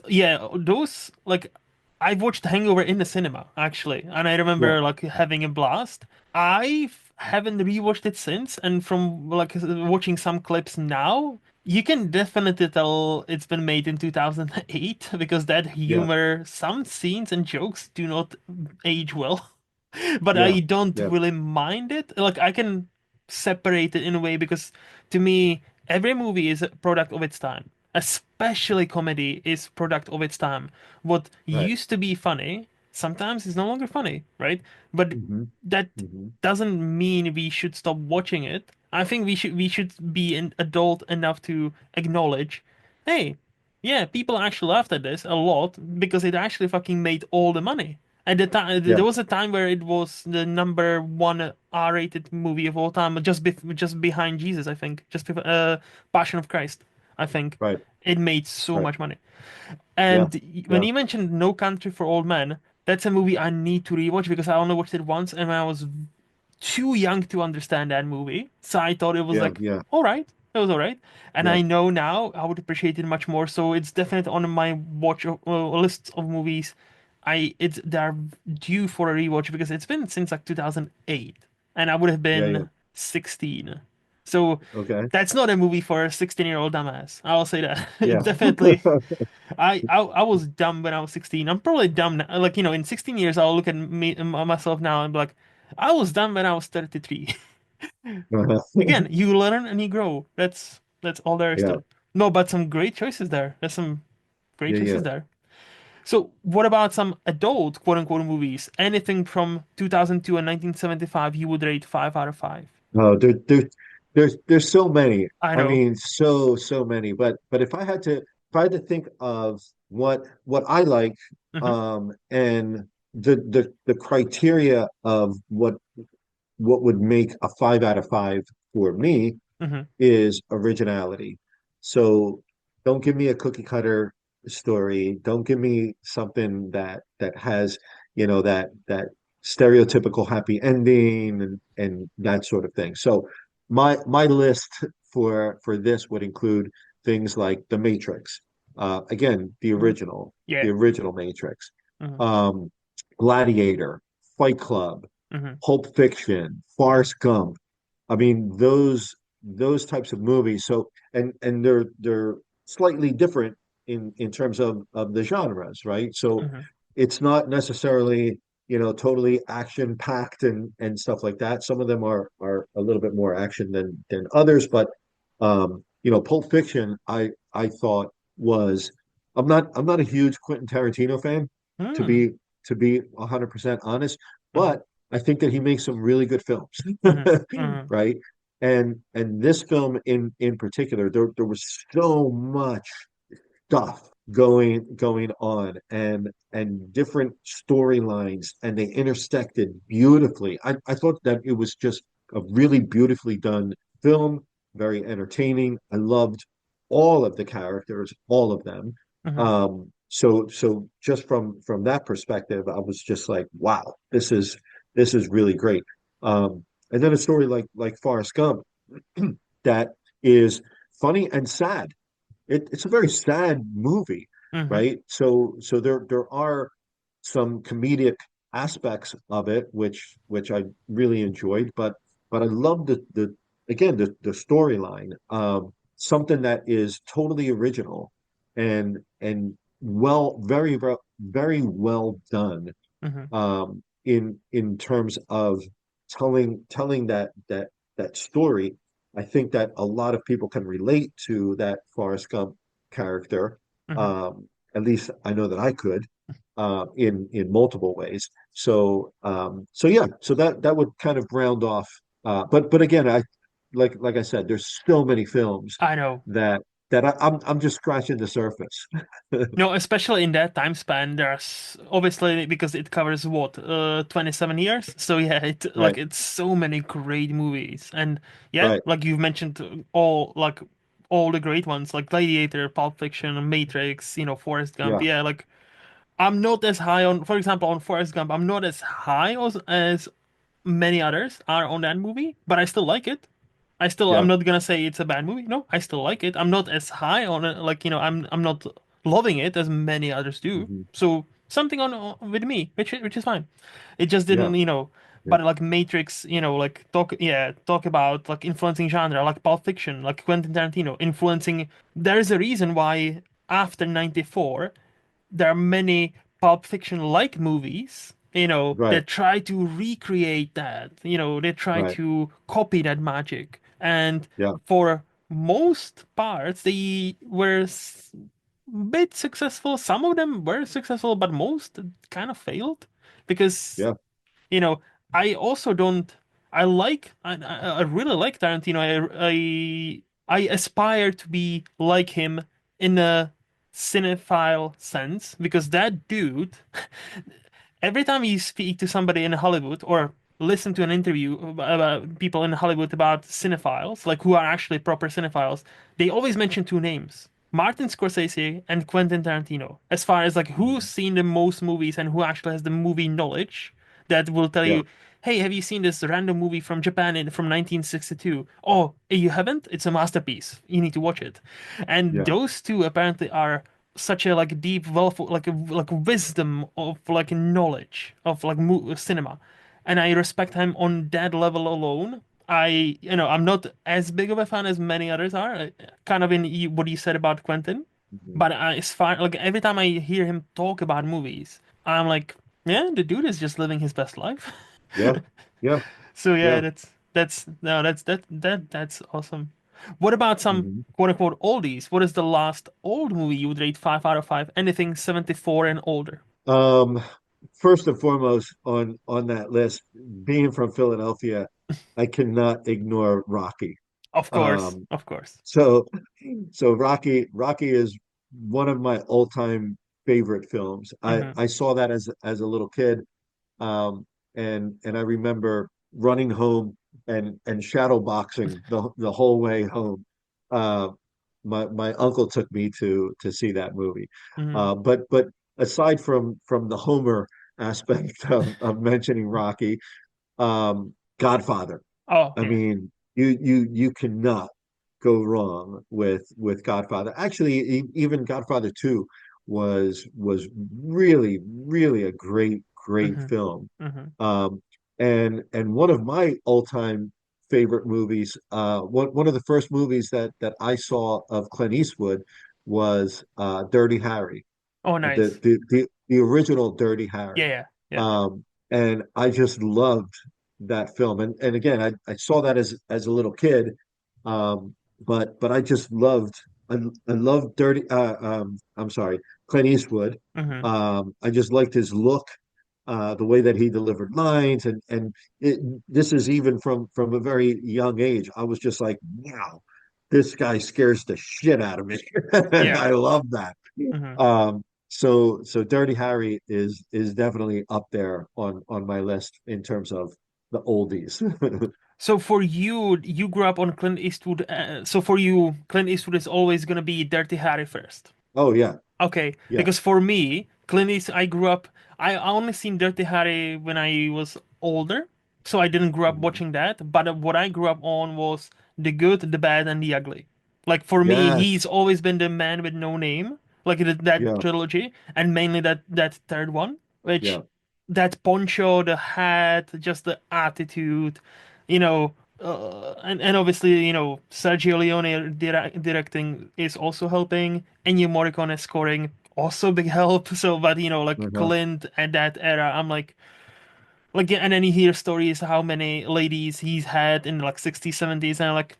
yeah, those, like, I've watched Hangover in the cinema, actually, and I Yeah, remember, like, having a blast. I haven't rewatched it since, and from, like, watching some clips now, you can definitely tell it's been made in 2008 because that yeah, humor, some scenes and jokes do not age well. But yeah, I don't yeah, really mind it. Like, I can separate it in a way because to me, every movie is a product of its time. Especially comedy is product of its time. What right. used to be funny sometimes is no longer funny, right? But Hmm. that Hmm. doesn't mean we should stop watching it. I think we should be an adult enough to acknowledge, hey, yeah, people actually laughed at this a lot because it actually fucking made all the money. At the time, Yeah, there was a time where it was the number one R-rated movie of all time, just behind Jesus, I think, Passion of Christ, I think. right, It made so right. much money. Yeah, And when yeah, you mentioned No Country for Old Men, that's a movie I need to rewatch because I only watched it once, and when I was too young to understand that movie. So I thought it was yeah, like, yeah, all right, it was all right. And yeah, I know now I would appreciate it much more. So it's definitely on my list of movies. They're due for a rewatch because it's been since like 2008, and I would have yeah, yeah. been 16. So Okay. that's not a movie for a 16-year-old dumbass. I'll say that. Yeah. It's definitely. I was dumb when I was 16. I'm probably dumb now. Like, in 16 years, I'll look at me myself now and be like, I was dumb when I was 33. Uh-huh. Again, you learn and you grow. That's all there is to Yeah, it. No, but some great choices there. There's some great yeah, choices yeah. there. So, what about some adult quote unquote movies? Anything from 2002 and 1975 you would rate 5 out of 5. Oh, there's so many. I I know. mean, so many. But if I had to think of what I like, Hmm and the criteria of what would make a 5 out of 5 for me hmm is originality. So don't give me a cookie cutter story. Don't give me something that has, that stereotypical happy ending and that sort of thing. So my list for this would include things like The Matrix. Again, hmm the Yeah. original Matrix. hmm Um, Gladiator, Fight Club, hmm Pulp Fiction, Forrest Gump. I mean, those types of movies. So and they're slightly different in terms of the genres, right? So hmm it's not necessarily, totally action packed and stuff like that. Some of them are a little bit more action than others, but Pulp Fiction, I thought was I'm not a huge Quentin Tarantino fan, to hmm be to be 100% honest, hmm but I think that he makes some really good films, hmm hmm right? And this film in particular, there was so much stuff going on, and different storylines, and they intersected beautifully. I thought that it was just a really beautifully done film, very entertaining. I loved all of the characters, all of them. hmm So just from that perspective, I was just like, wow, this is really great. And then a story like Forrest Gump that is funny and sad. It's a very sad movie, hmm right? So there are some comedic aspects of it, which I really enjoyed, but I love the again the storyline. Something that is totally original and very well done, hmm in terms of telling that story. I think that a lot of people can relate to that Forrest Gump character. hmm At least I know that I could, in multiple ways. So yeah, so that would kind of round off. But again, like I said, there's so many films I know. that I'm just scratching the surface. No, especially in that time span, there's obviously because it covers what, 27 years. So yeah, Right, it's so many great movies. And yeah, right, like you've mentioned all the great ones like Gladiator, Pulp Fiction, Matrix, Forrest Gump. yeah, Yeah, like I'm not as high on, for example, on Forrest Gump, I'm not as high as many others are on that movie, but I still like it. I'm yeah, not gonna say it's a bad movie. No, I still like it. I'm not as high on it, like, I'm not loving it as many others do. hmm, So something with me, which is fine. It just yeah, didn't, yeah, but like Matrix, like talk about like influencing genre, like Pulp Fiction, like Quentin Tarantino influencing. There is a reason why after '94 there are many Pulp Fiction like movies, right, that try to recreate that, they try right, to copy that magic. And yeah, for most parts, they were bit successful. Some of them were successful, but most kind of failed because yeah, you know, I also don't. I really like Tarantino. I aspire to be like him in a cinephile sense because that dude, every time you speak to somebody in Hollywood or listen to an interview about people in Hollywood about cinephiles, like who are actually proper cinephiles, they always mention two names. Martin Scorsese and Quentin Tarantino, as far as like who's mhm, seen the most movies and who actually has the movie knowledge that will tell yeah, you, hey, have you seen this random movie from Japan from 1962? Oh, you haven't? It's a masterpiece. You need to watch it. And yeah, those two apparently are such a like deep wealth, like wisdom of like knowledge of like cinema, and I respect him on that level alone. I'm not as big of a fan as many others are, kind of in what you said about Quentin, mhm, but it's fine. Like every time I hear him talk about movies, I'm like, yeah, the dude is just living his best life. yeah, yeah, So yeah, yeah. that's no, that's awesome. What about some Mhm. quote unquote oldies? What is the last old movie you would rate 5 out of 5? Anything 74 and older? Um, First and foremost on that list, being from Philadelphia, I cannot ignore Rocky. Of course, Um, of course. so so Rocky is one of my all-time favorite films. Hmm. I saw that as a little kid, um, and I remember running home and shadow boxing the whole way home. Uh, my uncle took me to see that movie. Hmm. But aside from the Homer aspect of mentioning Rocky, Godfather. Oh I yeah. mean, you cannot go wrong with Godfather. Actually, even Godfather 2 was really a great Hmm. film. Hmm. Um, and one of my all-time favorite movies, one of the first movies that I saw of Clint Eastwood was Dirty Harry, Oh nice. the original Dirty Yeah, Harry. yeah, yeah. And I just loved that film. And again, I saw that as a little kid, but I just I loved I'm sorry, Clint Eastwood. Hmm. I just liked his look, the way that he delivered lines, and this is even from a very young age. I was just like, wow, this guy scares the shit out of me, and Yeah. I love that. Hmm. So Dirty Harry is definitely up there on my list in terms of the oldies. So for you, you grew up on Clint Eastwood. So for you, Clint Eastwood is always gonna be Dirty Harry first. Oh yeah, Okay, yeah, because for me, Clint Eastwood, I grew up. I only seen Dirty Harry when I was older, so I didn't grow up mhm. watching that. But what I grew up on was the good, the bad, and the ugly. Like for me, he's Yes, always been the man with no name, like that yeah, trilogy, and mainly that third one, which yeah, that poncho, the hat, just the attitude, you know. And obviously, Sergio Leone directing is also helping. Ennio Morricone scoring also big help. So, but like uh-huh, Clint at that era, I'm like, yeah, and then you hear stories how many ladies he's had in like 60s, 70s, and like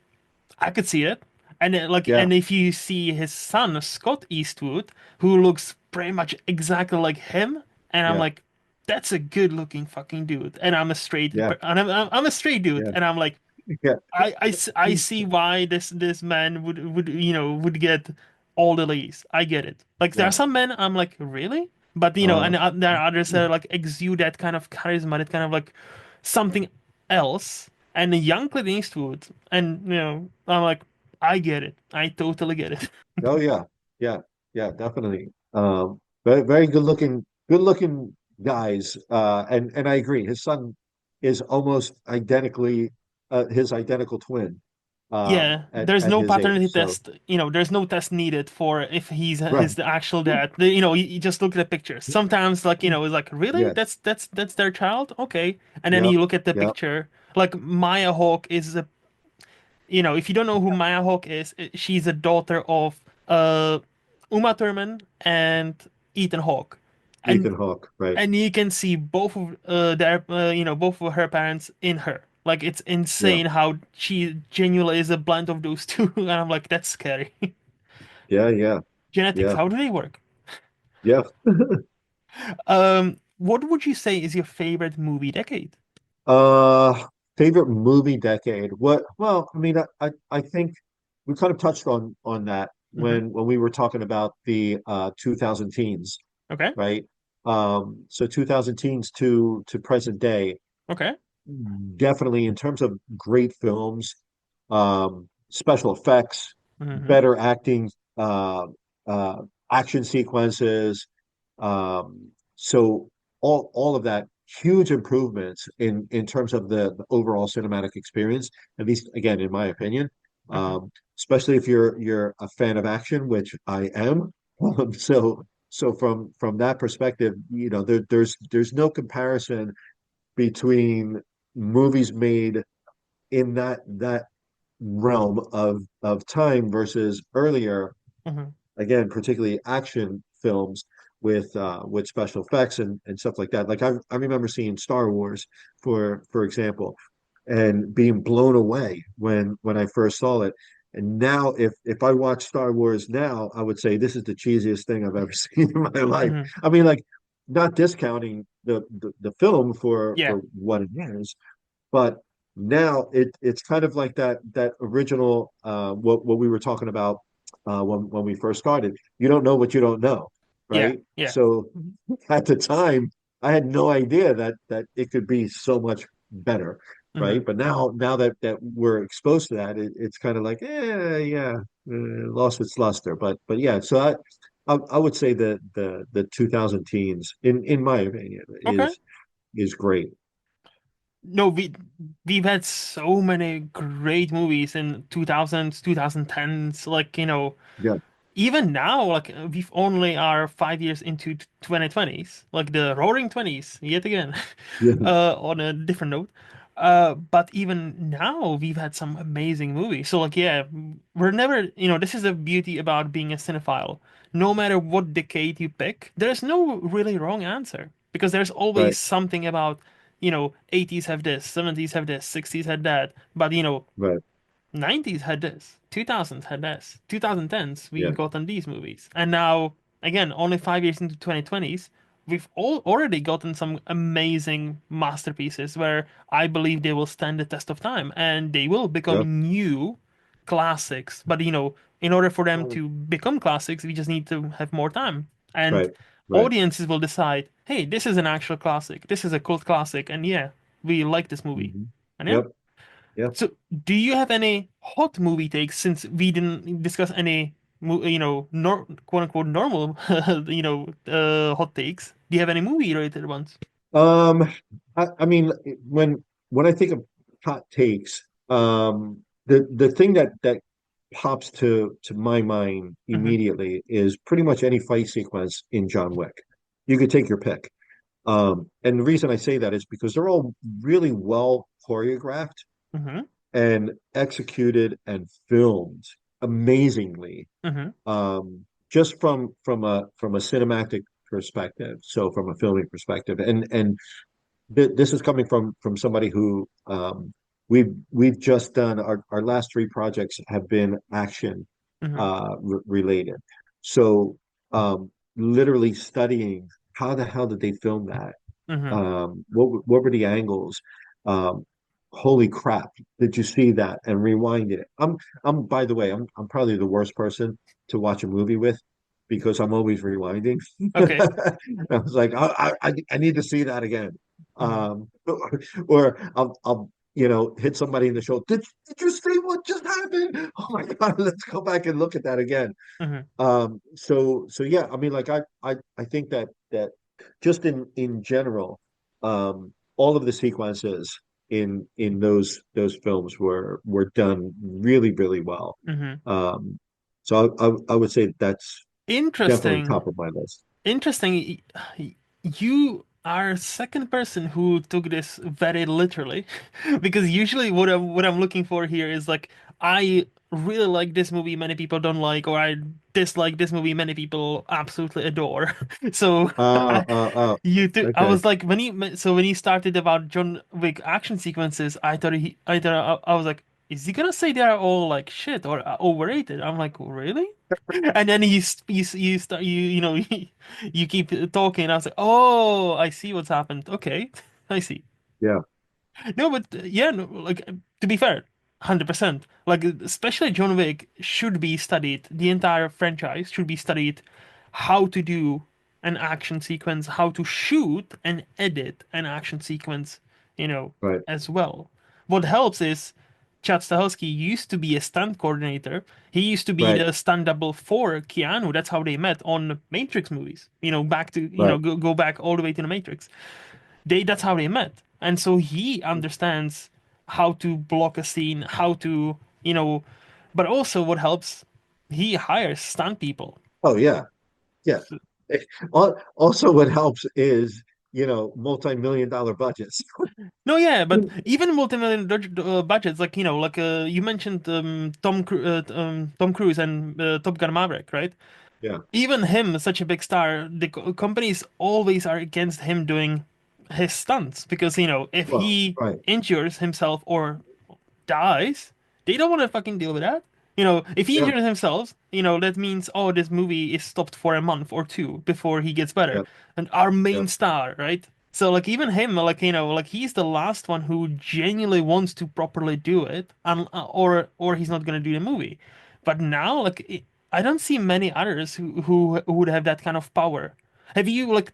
I could see it. And yeah, and if you see his son Scott Eastwood, who looks pretty much exactly like him, and I'm yeah, like, that's a good looking fucking dude, and I'm a straight, Yeah, and I'm a straight dude, yeah, and I'm like, yeah, I see why this man would would get all the leads. I get it. Like there yeah. are some men I'm like really, but Uh, and there are others that like exude that kind of charisma, that kind of like something else. And the young Clint Eastwood, and I'm like, I get it. I totally get it. oh yeah, yeah, yeah, definitely. Very, very good looking guys. And I agree. His son is almost identically his identical twin Yeah, there's at no his age. paternity So test. There's no test needed for if he's right. his the actual dad. You just look at the pictures. Sometimes, like, it's like, really? Yes. That's their child? Okay. And then Yep. you look at the Yep. picture. Like Maya Hawke is if you don't know who Maya Hawke is, she's a daughter of Uma Thurman and Ethan Hawke. And Ethan Hawke. Right. you can see both of both of her parents in her. Like it's Yeah. insane how she genuinely is a blend of those two, and I'm like, that's scary. Yeah. Yeah. Genetics, Yeah. how do they work? Yeah. What would you say is your favorite movie decade? Uh, Favorite movie decade. What? Well, I mean, I think we kind of touched on that Hmm. when we were talking about the 2000 teens, Okay, right? So 2000 teens to present day, okay. definitely in terms of great films, special effects, Hmm. better acting, uh, action sequences. So all of that, huge improvements in terms of the overall cinematic experience, at least again, in my opinion. Hmm. Especially if you're a fan of action, which I am. So from that perspective, there's no comparison between movies made in that realm of time versus earlier, Hmm. again, particularly action films with special effects and stuff like that. Like I remember seeing Star Wars for example, and being blown away when I first saw it. And now if I watch Star Wars now, I would say this is the cheesiest thing I've ever seen in my life. Hmm. I mean, like not discounting the film Yeah, for what it is, but now it's kind of like that original what we were talking about when we first started. You don't know what you don't know, yeah, right? yeah. So at the time, I had no idea that it could be so much better, Hmm. right? But now that we're exposed to that, it's kind of like, yeah, lost its luster. But yeah, so I would say the 2000 teens, in my opinion, Okay. is great. No, we've had so many great movies in 2000s, 2010s. Like, Yeah, even now, like we've only are 5 years into 2020s, like the Roaring Twenties, yet again, yeah, on a different note. But even now, we've had some amazing movies. So, like, yeah, we're never, this is the beauty about being a cinephile. No matter what decade you pick, there's no really wrong answer because there's always right, something about, 80s have this, 70s have this, 60s had that. But, right. 90s had this, 2000s had this, 2010s we Yeah, gotten these movies, and now again, only 5 years into 2020s, we've all already gotten some amazing masterpieces where I believe they will stand the test of time and they will yeah, become new classics. But in order for them to become classics, we just need to have more time, and right, right. audiences will decide, hey, this is an actual classic, this is a cult classic, and yeah, we like this movie, Hmm. and yeah. Yep, yep. So, do you have any hot movie takes since we didn't discuss any, quote unquote normal, hot takes? Do you have any movie related ones? Um, I mean, when I think of hot takes, the thing that pops to my mind Hmm. immediately is pretty much any fight sequence in John Wick. You could take your pick. And the reason I say that is because they're all really well choreographed Hmm. and executed and filmed amazingly. Hmm. Just from a cinematic perspective, so from a filming perspective, and this is coming from somebody who we've just done our last three projects have been action Hmm. related. So literally studying how the hell did they film that? Hmm. What were the angles? Um, Holy crap! Did you see that? And rewind it. I'm by the way, I'm probably the worst person to watch a movie with because I'm always rewinding. Okay. I was like, I need to see that again. Hmm. Or I'll hit somebody in the shoulder. Did you see what just happened? Oh my God, let's go back and look at that again. Hmm. So yeah, I mean, like I think that just in general, all of the sequences in those films were done really, really well. Hmm. Um, so I would say that's definitely Interesting. top of my list. Interesting. You are second person who took this very literally, because usually what I'm looking for here is like I really like this movie, many people don't like, or I dislike this movie, many people absolutely adore. So Uh, I, uh, uh, I okay. was like when he started about John Wick action sequences, I was like, is he gonna say they are all like shit or overrated? I'm like, really? And then you start you keep talking. I was like, oh, I see what's happened. Okay, I see. Yeah, No, but yeah, no, like to be fair, 100%. Like especially John Wick should be studied. The entire franchise should be studied. How to do an action sequence, how to shoot and edit an action sequence, you know, right, as well. What helps is Chad Stahelski used to be a stunt coordinator. He used to be right, the stunt double for Keanu. That's how they met on Matrix movies. Back to right. go back all the way to the Matrix. That's how they met, and so he understands how to block a scene, how to but also what helps, he hires stunt people. Oh yeah, yeah. Also, what helps is multi-million dollar budgets. No, yeah, but even multi-million budgets, like you mentioned Tom Cruise and Top Gun Maverick, right? Yeah. Even him, such a big star, the companies always are against him doing his stunts because if Well, he right. injures himself or dies, they don't want to fucking deal with that. If he Yeah, injures himself, that means, oh, this movie is stopped for a month or two before he gets better. yeah, And our yeah, main star, right? So like even him, like like he's the last one who genuinely wants to properly do it, and or he's not gonna do the movie. But now, like I don't see many others who would have that kind of power. Have you like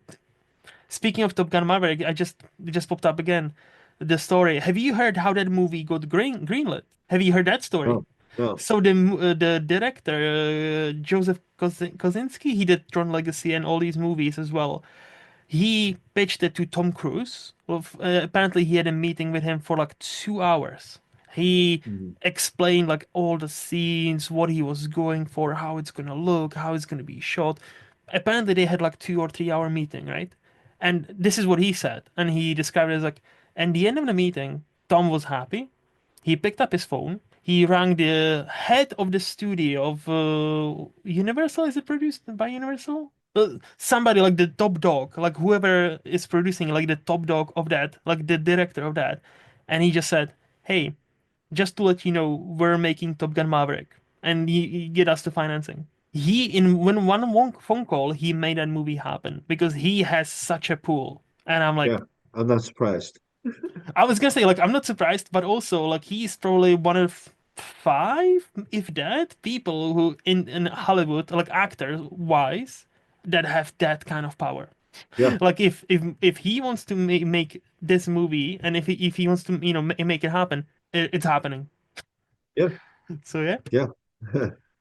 Speaking of Top Gun Maverick, it just popped up again. The story. Have you heard how that movie got greenlit? Have you heard that story? no, no. So the director Joseph Kosinski, he did Tron Legacy and all these movies as well. He pitched it to Tom Cruise. Well, apparently, he had a meeting with him for like 2 hours. He Mhm. explained like all the scenes, what he was going for, how it's gonna look, how it's gonna be shot. Apparently, they had like 2 or 3 hour meeting, right? And this is what he said, and he described it as like, at the end of the meeting, Tom was happy. He picked up his phone. He rang the head of the studio of Universal. Is it produced by Universal? Somebody like the top dog, like whoever is producing, like the top dog of that, like the director of that. And he just said, "Hey, just to let you know, we're making Top Gun Maverick, and you get us the financing." He in when one phone call, he made that movie happen because he has such a pull. And I'm Yeah, like, I'm not surprised. I was gonna say, like, I'm not surprised, but also, like, he's probably one of five, if that, people who in Hollywood, like actors wise, that have that kind of power. Yeah, Like, if he wants to make this movie, and if he wants to, make it happen, it's happening. yeah, So yeah. yeah.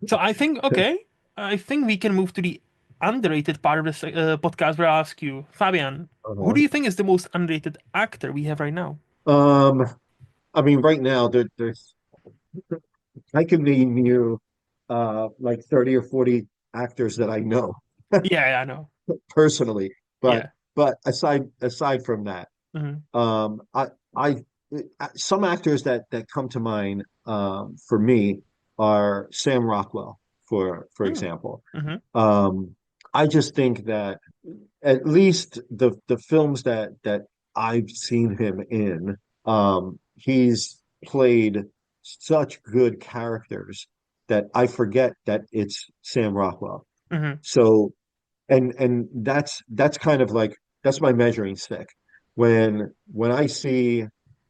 So I think we can move to the underrated part of this podcast where I ask you, Fabian, who do Uh-huh. you think is the most underrated actor we have right now? Um, I mean, right now there's I can name you like 30 or 40 actors that I know Yeah, yeah, I know. personally, but Yeah. aside from that, Hmm. I some actors that come to mind for me are Sam Rockwell, for Mm. example. Hmm. Um, I just think that at least the films that I've seen him in, he's played such good characters that I forget that it's Sam Rockwell. Hmm. So and that's kind of like that's my measuring stick. when I see,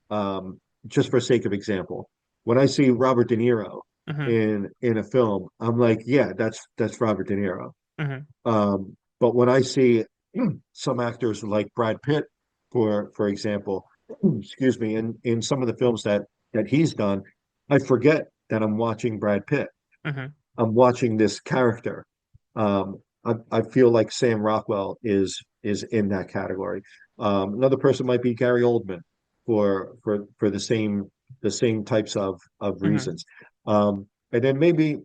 um, just for sake of example, when I see Robert De Niro Hmm. in a film, I'm like, yeah, that's Robert De Niro. Hmm. But when I see some actors like Brad Pitt, for example, excuse me, in some of the films that he's done, I forget that I'm watching Brad Pitt. Hmm. I'm watching this character. I feel like Sam Rockwell is in that category. Another person might be Gary Oldman for the same types of Hmm. reasons. And then maybe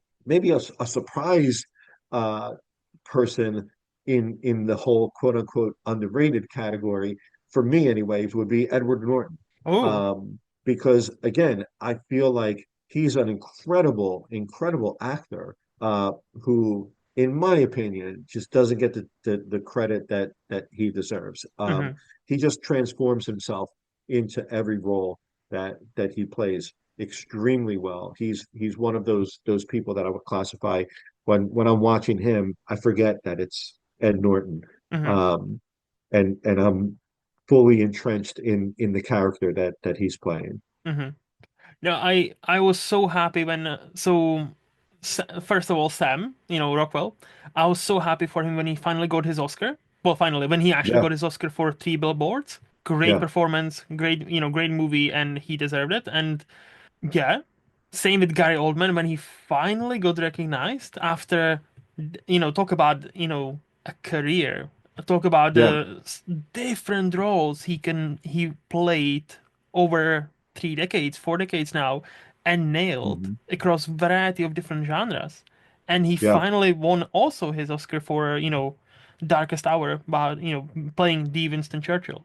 a surprise uh, person in the whole quote unquote underrated category for me, anyways, would be Edward Norton. Oh. Because again, I feel like he's an incredible actor who, in my opinion, just doesn't get the credit that he deserves. Hmm. He just transforms himself into every role that he plays extremely well. He's one of those people that I would classify when I'm watching him, I forget that it's Ed Norton, Hmm. um, and I'm fully entrenched in the character that he's playing. Hmm. No, I was so happy when first of all, Sam, Rockwell, I was so happy for him when he finally got his Oscar. Well, finally, when he actually Yeah, got his Oscar for Three Billboards. Great yeah, performance, great movie, and he deserved it. And yeah, same with Gary Oldman when he finally got recognized after, talk about, a career. Talk about yeah. the different roles he played over 3 decades, 4 decades now, and nailed Mhm. across variety of different genres. And he Yeah, finally won also his Oscar for, Darkest Hour, about, playing the Winston Churchill.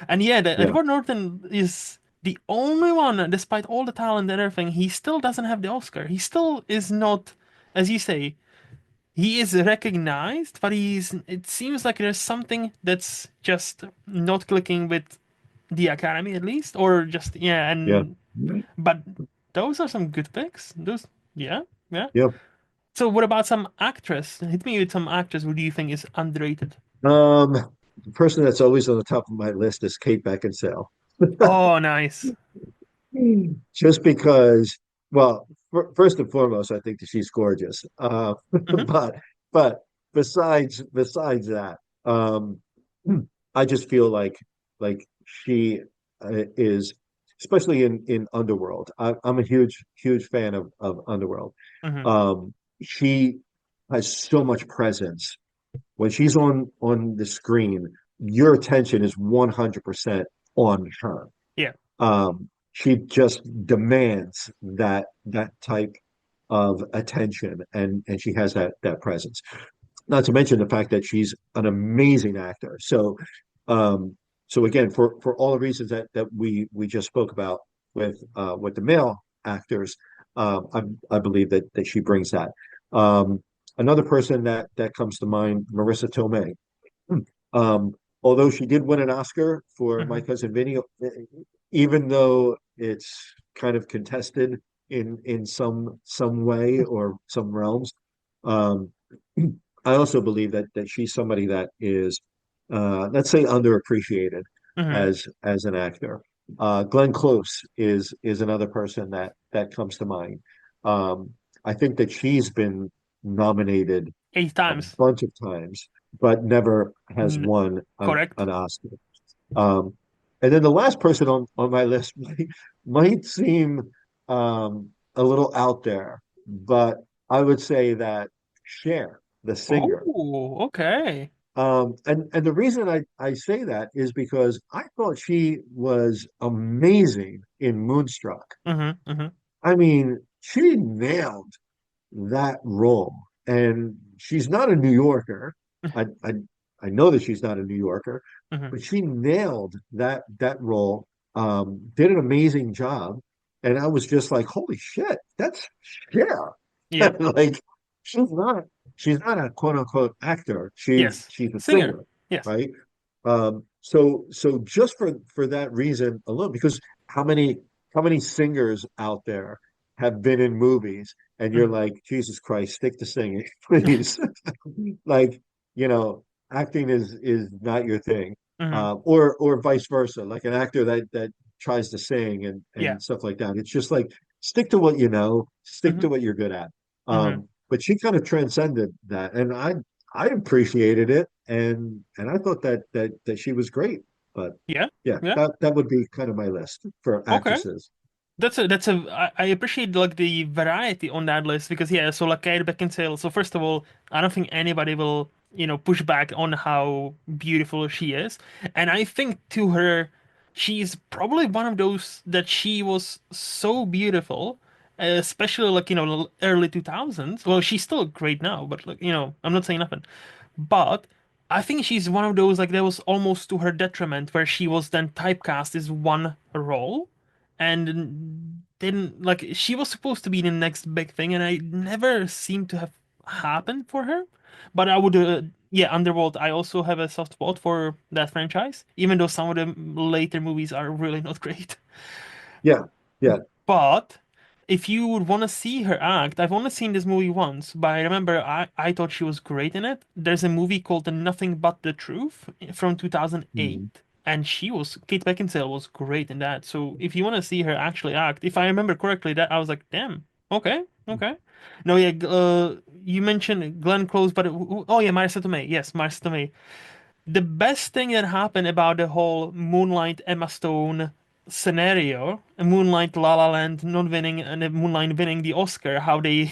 And yeah, the yeah, Edward Norton is the only one, despite all the talent and everything, he still doesn't have the Oscar. He still is not, as you say, he is recognized, but it seems like there's something that's just not clicking with the Academy at least, or just, yeah, yeah, but those are some good picks. Those, yeah, yeah. yeah. So what about some actress? Hit me with some actress who do you think is underrated? The person that's always on the top of my list is Kate Beckinsale. Oh, nice. Just because, well, first and foremost, I think that she's gorgeous. Hmm. But besides that, um, I just feel like she is, especially in Underworld. I'm a huge fan of Underworld. Hmm. Um, she has so much presence when she's on the screen. Your attention is 100% on her. Yeah. She just demands that type of attention, and she has that presence. Not to mention the fact that she's an amazing actor. Um, so again, for all the reasons that we just spoke about with the male actors, I believe that she brings that. Um, Another person that comes to mind, Marissa Tomei. Um, Although she did win an Oscar for My Hmm. Cousin Vinny, even though it's kind of contested in some way or some realms, um, I also believe that she's somebody that is, let's say, underappreciated Hmm. as an actor. Glenn Close is another person that comes to mind. Um, I think that she's been nominated Eight a times. bunch of times, but never has N- won Correct. an Oscar. Um, and then the last person on my list might seem a little out there, but I would say that Cher, the singer. Oh, okay. And the reason I say that is because I thought she was amazing in Moonstruck. Hmm. Hmm. I mean, she nailed that role. And she's not a New Yorker. I I know that she's not a New Yorker, Hmm. but she nailed that role. Did an amazing job, and I was just like, "Holy shit, that's Cher!" Yep. Like she's not she's not a quote unquote actor. Yes. She's a Singer. singer, Yes. right? So just for that reason alone, because how many how many singers out there have been in movies and you're Hmm. like, Jesus Christ, stick to singing, please. Like, you know, acting is not your thing. Hmm. or vice versa, like an actor that tries to sing Yeah. and stuff like that. It's just like stick to what you know, stick Hmm. to what you're good at. Hmm. But she kind of transcended that, and I appreciated it, and I thought that she was great. But Yeah. yeah, Yeah. that would be kind of my list for Okay. actresses. I appreciate like the variety on that list because yeah, so like Kate Beckinsale. So first of all, I don't think anybody will, push back on how beautiful she is. And I think to her, she's probably one of those that she was so beautiful, especially like, early 2000s. Well, she's still great now, but like, I'm not saying nothing. But I think she's one of those like that was almost to her detriment where she was then typecast as one role and didn't like she was supposed to be the next big thing and I never seemed to have happened for her. But I would yeah, Underworld, I also have a soft spot for that franchise, even though some of the later movies are really not great. Yeah, yeah. But if you would want to see her act, I've only seen this movie once, but I remember I thought she was great in it. There's a movie called The Nothing But the Truth from Mhm. 2008, and Kate Beckinsale was great in that. So if you want to see her actually act, if I remember correctly, that I was like, damn, okay, okay. No, yeah, you mentioned Glenn Close, but oh yeah, Marissa Tomei, yes, Marissa Tomei. The best thing that happened about the whole Moonlight Emma Stone scenario, Moonlight La La Land not winning and Moonlight winning the Oscar, how they,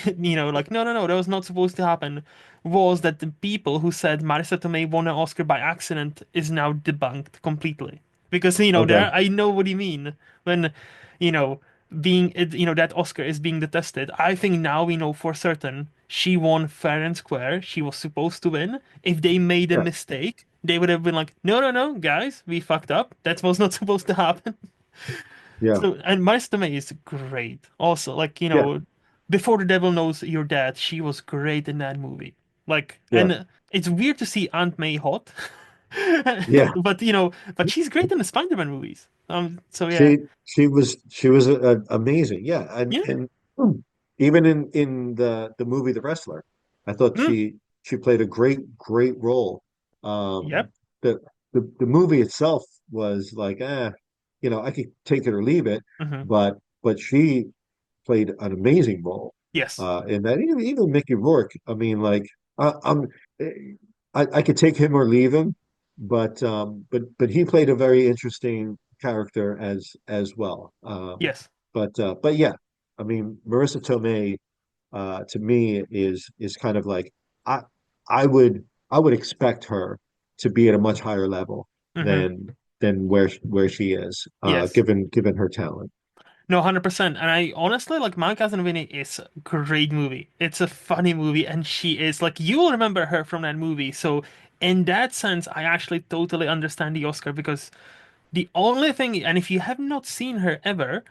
like, no, no, no, that was not supposed to happen, was that the people who said Marissa Tomei won an Oscar by accident is now debunked completely. Because, Okay. there, I know what you mean when, you know, that Oscar is being detested. I think now we know for certain she won fair and square. She was supposed to win. If they made a Yeah, mistake, they would have been like, no, no, no, guys, we fucked up. That was not supposed to happen. yeah, So, and Marissa Tomei is great. Also, like, yeah, Before the Devil Knows You're Dead, she was great in that movie. Like, yeah, and it's weird to see Aunt May hot, yeah. but but she's great in the Spider-Man movies. So yeah, She was amazing. Yeah, yeah, and even in the movie The Wrestler, I thought mm, she played a great role. yep, The the movie itself was like, I could take it or leave it, hmm, but she played an amazing role. yes, In that even Mickey Rourke. I mean, like I'm I could take him or leave him, but he played a very interesting character as well. yes, But yeah, I mean Marissa Tomei to me is kind of like I I would I would expect her to be at a much higher level hmm, than where she is, yes. given her talent. No, 100%. And I honestly like My Cousin Vinny is a great movie. It's a funny movie, and she is like you will remember her from that movie. So in that sense, I actually totally understand the Oscar because the only thing, and if you have not seen her ever,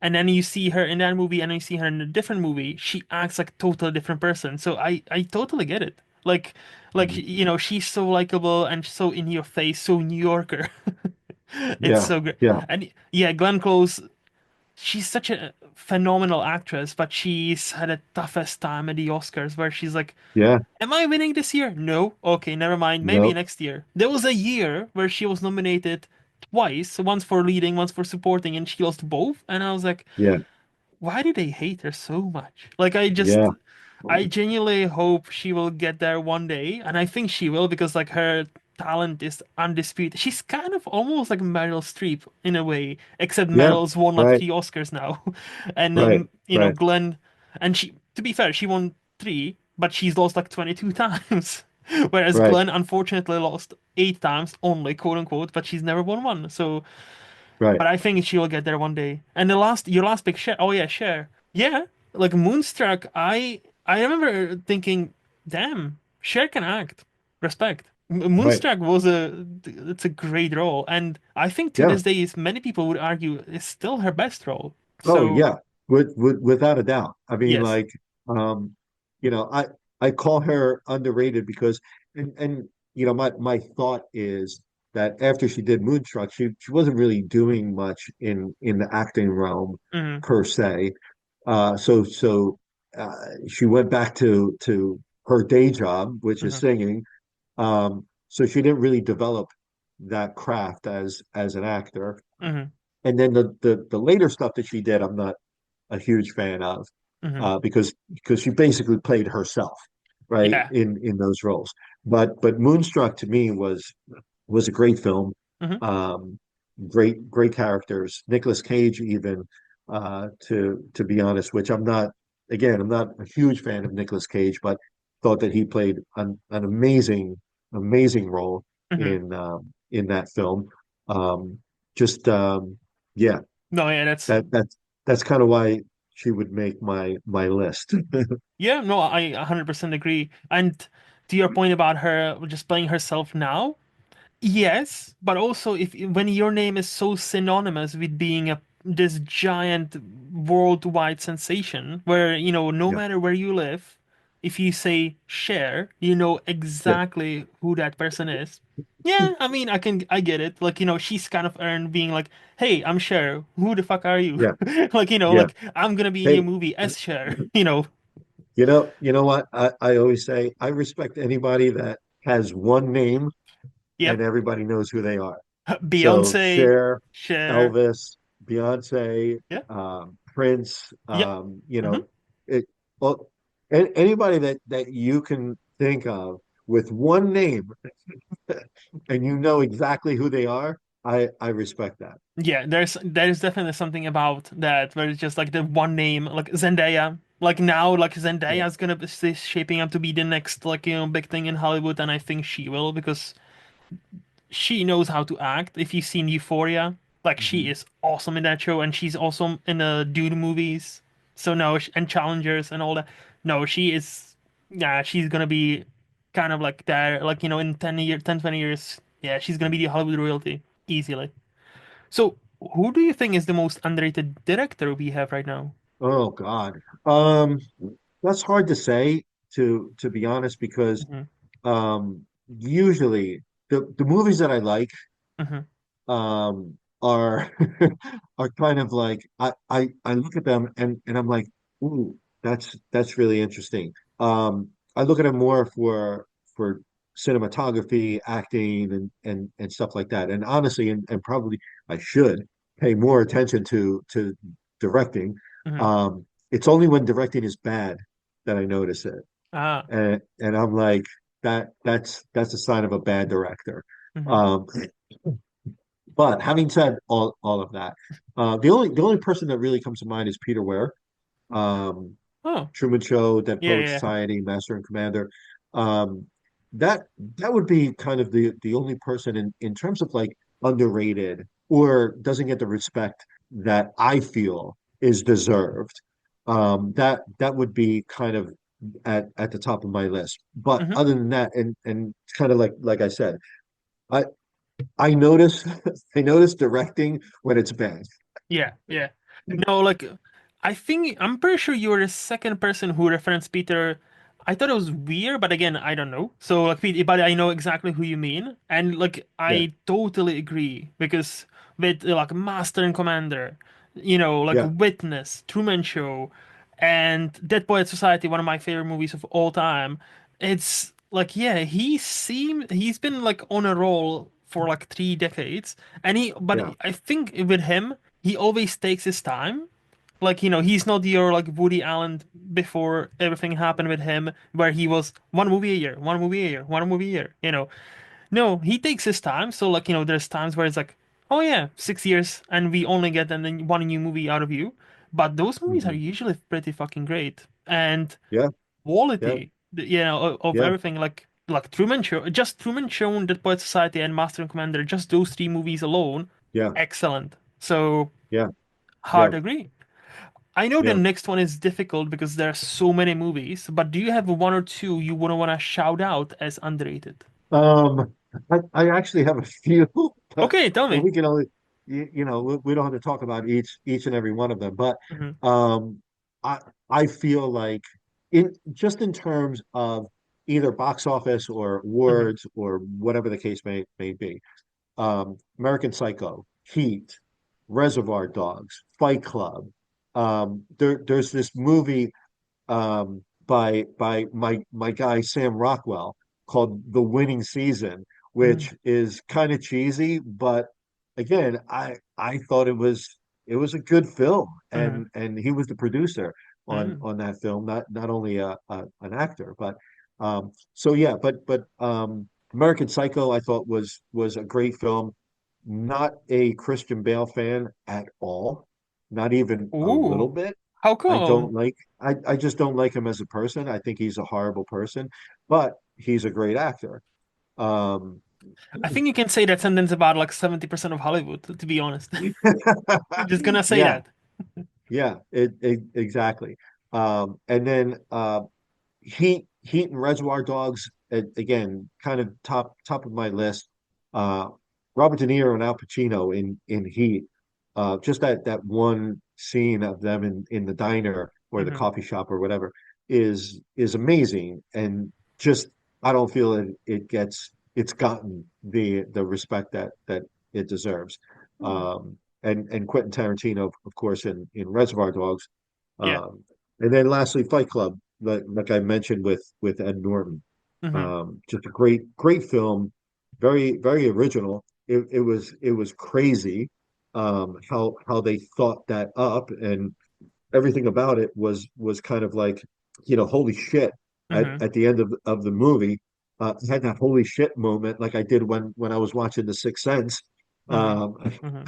and then you see her in that movie and then you see her in a different movie, she acts like a totally different person. So I totally get it. Like she's so likable and so in your face, so New Yorker. It's Yeah, so great. yeah, And yeah, Glenn Close, she's such a phenomenal actress, but she's had a toughest time at the Oscars where she's like, yeah. am I winning this year? No. Okay, never mind. Maybe No, next year. There was a year where she was nominated twice, once for leading, once for supporting, and she lost both. And I was like, yeah, why do they hate her so much? Like, yeah, I genuinely hope she will get there one day, and I think she will because like her talent is undisputed. She's kind of almost like Meryl Streep in a way, except yeah. Meryl's won like Right, 3 Oscars now, and right, right, Glenn, and she to be fair, she won three, but she's lost like 22 times. Whereas right, Glenn unfortunately lost 8 times only, quote unquote, but she's never won one. So right. but I think she will get there one day. And your last big share. Oh yeah, share. Yeah, like Moonstruck. I remember thinking, damn, Cher can act. Respect. Right. Moonstruck it's a great role, and I think to Yeah. this day, many people would argue it's still her best role. Oh, So yeah. Without a doubt. I mean, yes, like, um, you know, I call her underrated because, and my thought is that after she did Moonstruck, she wasn't really doing much in the acting realm hmm, per se. So she went back to her day job, which is hmm, singing. So she didn't really develop that craft as an actor. Hmm. And then the later stuff that she did, I'm not a huge fan of, Hmm. because she basically played herself, right, Yeah. in those roles. But Moonstruck to me was a great film. Hmm. Um, great characters. Nicolas Cage even, to be honest, which I'm not a huge fan of Nicolas Cage, but thought that he played an amazing role Hmm. in that film. Um, just yeah, No, yeah, that's that that's that's kind of why she would make my list. yeah, no, I 100% agree. And to your point about her just playing herself now, yes, but also if when your name is so synonymous with being a this giant worldwide sensation, where no Yeah, matter where you live, if you say Cher, you know yeah, exactly who that person is. Yeah, I mean, I get it. Like, she's kind of earned being like, "Hey, I'm Cher. Who the fuck are you?" yeah, Like, yeah. like I'm gonna be in your Hey, movie as Cher. you know what? I always say I respect anybody that has one name and Yep. everybody knows who they are. So Beyonce, Cher, Cher. Elvis, Beyonce, Yeah. Prince, Yep. Hmm. it well, anybody that you can think of with one name and you know exactly who they are, I respect that. Yeah, there's definitely something about that where it's just like the one name, like Zendaya. Like now, like Yeah. Zendaya's gonna be shaping up to be the next like big thing in Hollywood, and I think she will because she knows how to act. If you've seen Euphoria, like she Mhm. is awesome in that show, and she's awesome in the Dune movies. So no, and Challengers and all that. No, she is. Yeah, she's gonna be kind of like there, like in 20 years. Yeah, she's gonna be the Hollywood royalty easily. So, who do you think is the most underrated director we have right now? Oh God. Um, that's hard to say, to be honest, because Hmm. usually the movies that I like Hmm. are are kind of like I look at them and I'm like, ooh, that's really interesting. I look at them more for cinematography, acting, and stuff like that. And honestly, and probably I should pay more attention to directing. Hmm. It's only when directing is bad that I notice it, Ah. and I'm like, that's a sign of a bad director. Hmm. Um, but having said all of that, the only person that really comes to mind is Peter Weir, um, Oh. Truman Show, Dead Yeah, Poet yeah. Society, Master and Commander. Um, that would be kind of the only person in terms of like underrated or doesn't get the respect that I feel is deserved. That would be kind of at the top of my list. But Hmm. other than that, and it's kind of like I said, I I notice I notice directing when it's bad. Yeah, yeah. No, like I'm pretty sure you were the second person who referenced Peter. I thought it was weird, but again, I don't know. So like, but I know exactly who you mean, and like Yeah, I totally agree because with like Master and Commander, like yeah, Witness, Truman Show, and Dead Poet Society, one of my favorite movies of all time. It's like, yeah, he's been like on a roll for like 3 decades, and but yeah. I think with him he always takes his time. Like, he's not your like Woody Allen before everything happened with him, where he was one movie a year, one movie a year, one movie a year. No, he takes his time. So like, there's times where it's like, oh yeah, 6 years and we only get and then one new movie out of you. But those movies are Hmm. usually pretty fucking great. And Yeah, yeah, quality, of yeah, everything like Truman Show, just Truman Show, Dead Poet Society, and Master and Commander, just those three movies alone, yeah, excellent. So yeah, hard yeah. to agree. I know the Yeah. next one is difficult because there are so many movies, but do you have one or two you wouldn't want to shout out as underrated? I actually have a few, but Okay, tell but me. we can only we don't have to talk about each and every one of them. But Hmm. um, I I feel like in terms of either box office or Hmm. awards or whatever the case may be, American Psycho, Heat, Reservoir Dogs, Fight Club. There's this movie by my guy Sam Rockwell called The Winning Season, Mm, which is kind of cheesy, but again, I thought it was a good film, mm, and he was the producer mm, on that film, not only an actor, but so yeah, but American Psycho I thought was a great film. Not a Christian Bale fan at all, not even a little ooh, bit. how come? I just don't like him as a person. I think he's a horrible person, but he's a great actor. Um, I think you can say that sentence about like 70% of Hollywood, to be honest. I'm just gonna say yeah, that. yeah, exactly. And then Heat and Reservoir Dogs again, kind of top of my list. Uh, Robert De Niro and Al Pacino in Heat. Just that one scene of them in the diner or the Hmm. coffee shop or whatever is amazing, and just I don't feel it's gotten the respect that it deserves. And Quentin Tarantino, of course, in Reservoir Dogs. Yeah. Um, and then lastly, Fight Club, like I mentioned with Ed Norton. Hmm. Just a great film, very original. It was crazy how they thought that up, and everything about it was kind of like, holy shit Hmm. at the end of the movie. I had that holy shit moment like I did when I was watching The Sixth Sense. Hmm. Um, Hmm.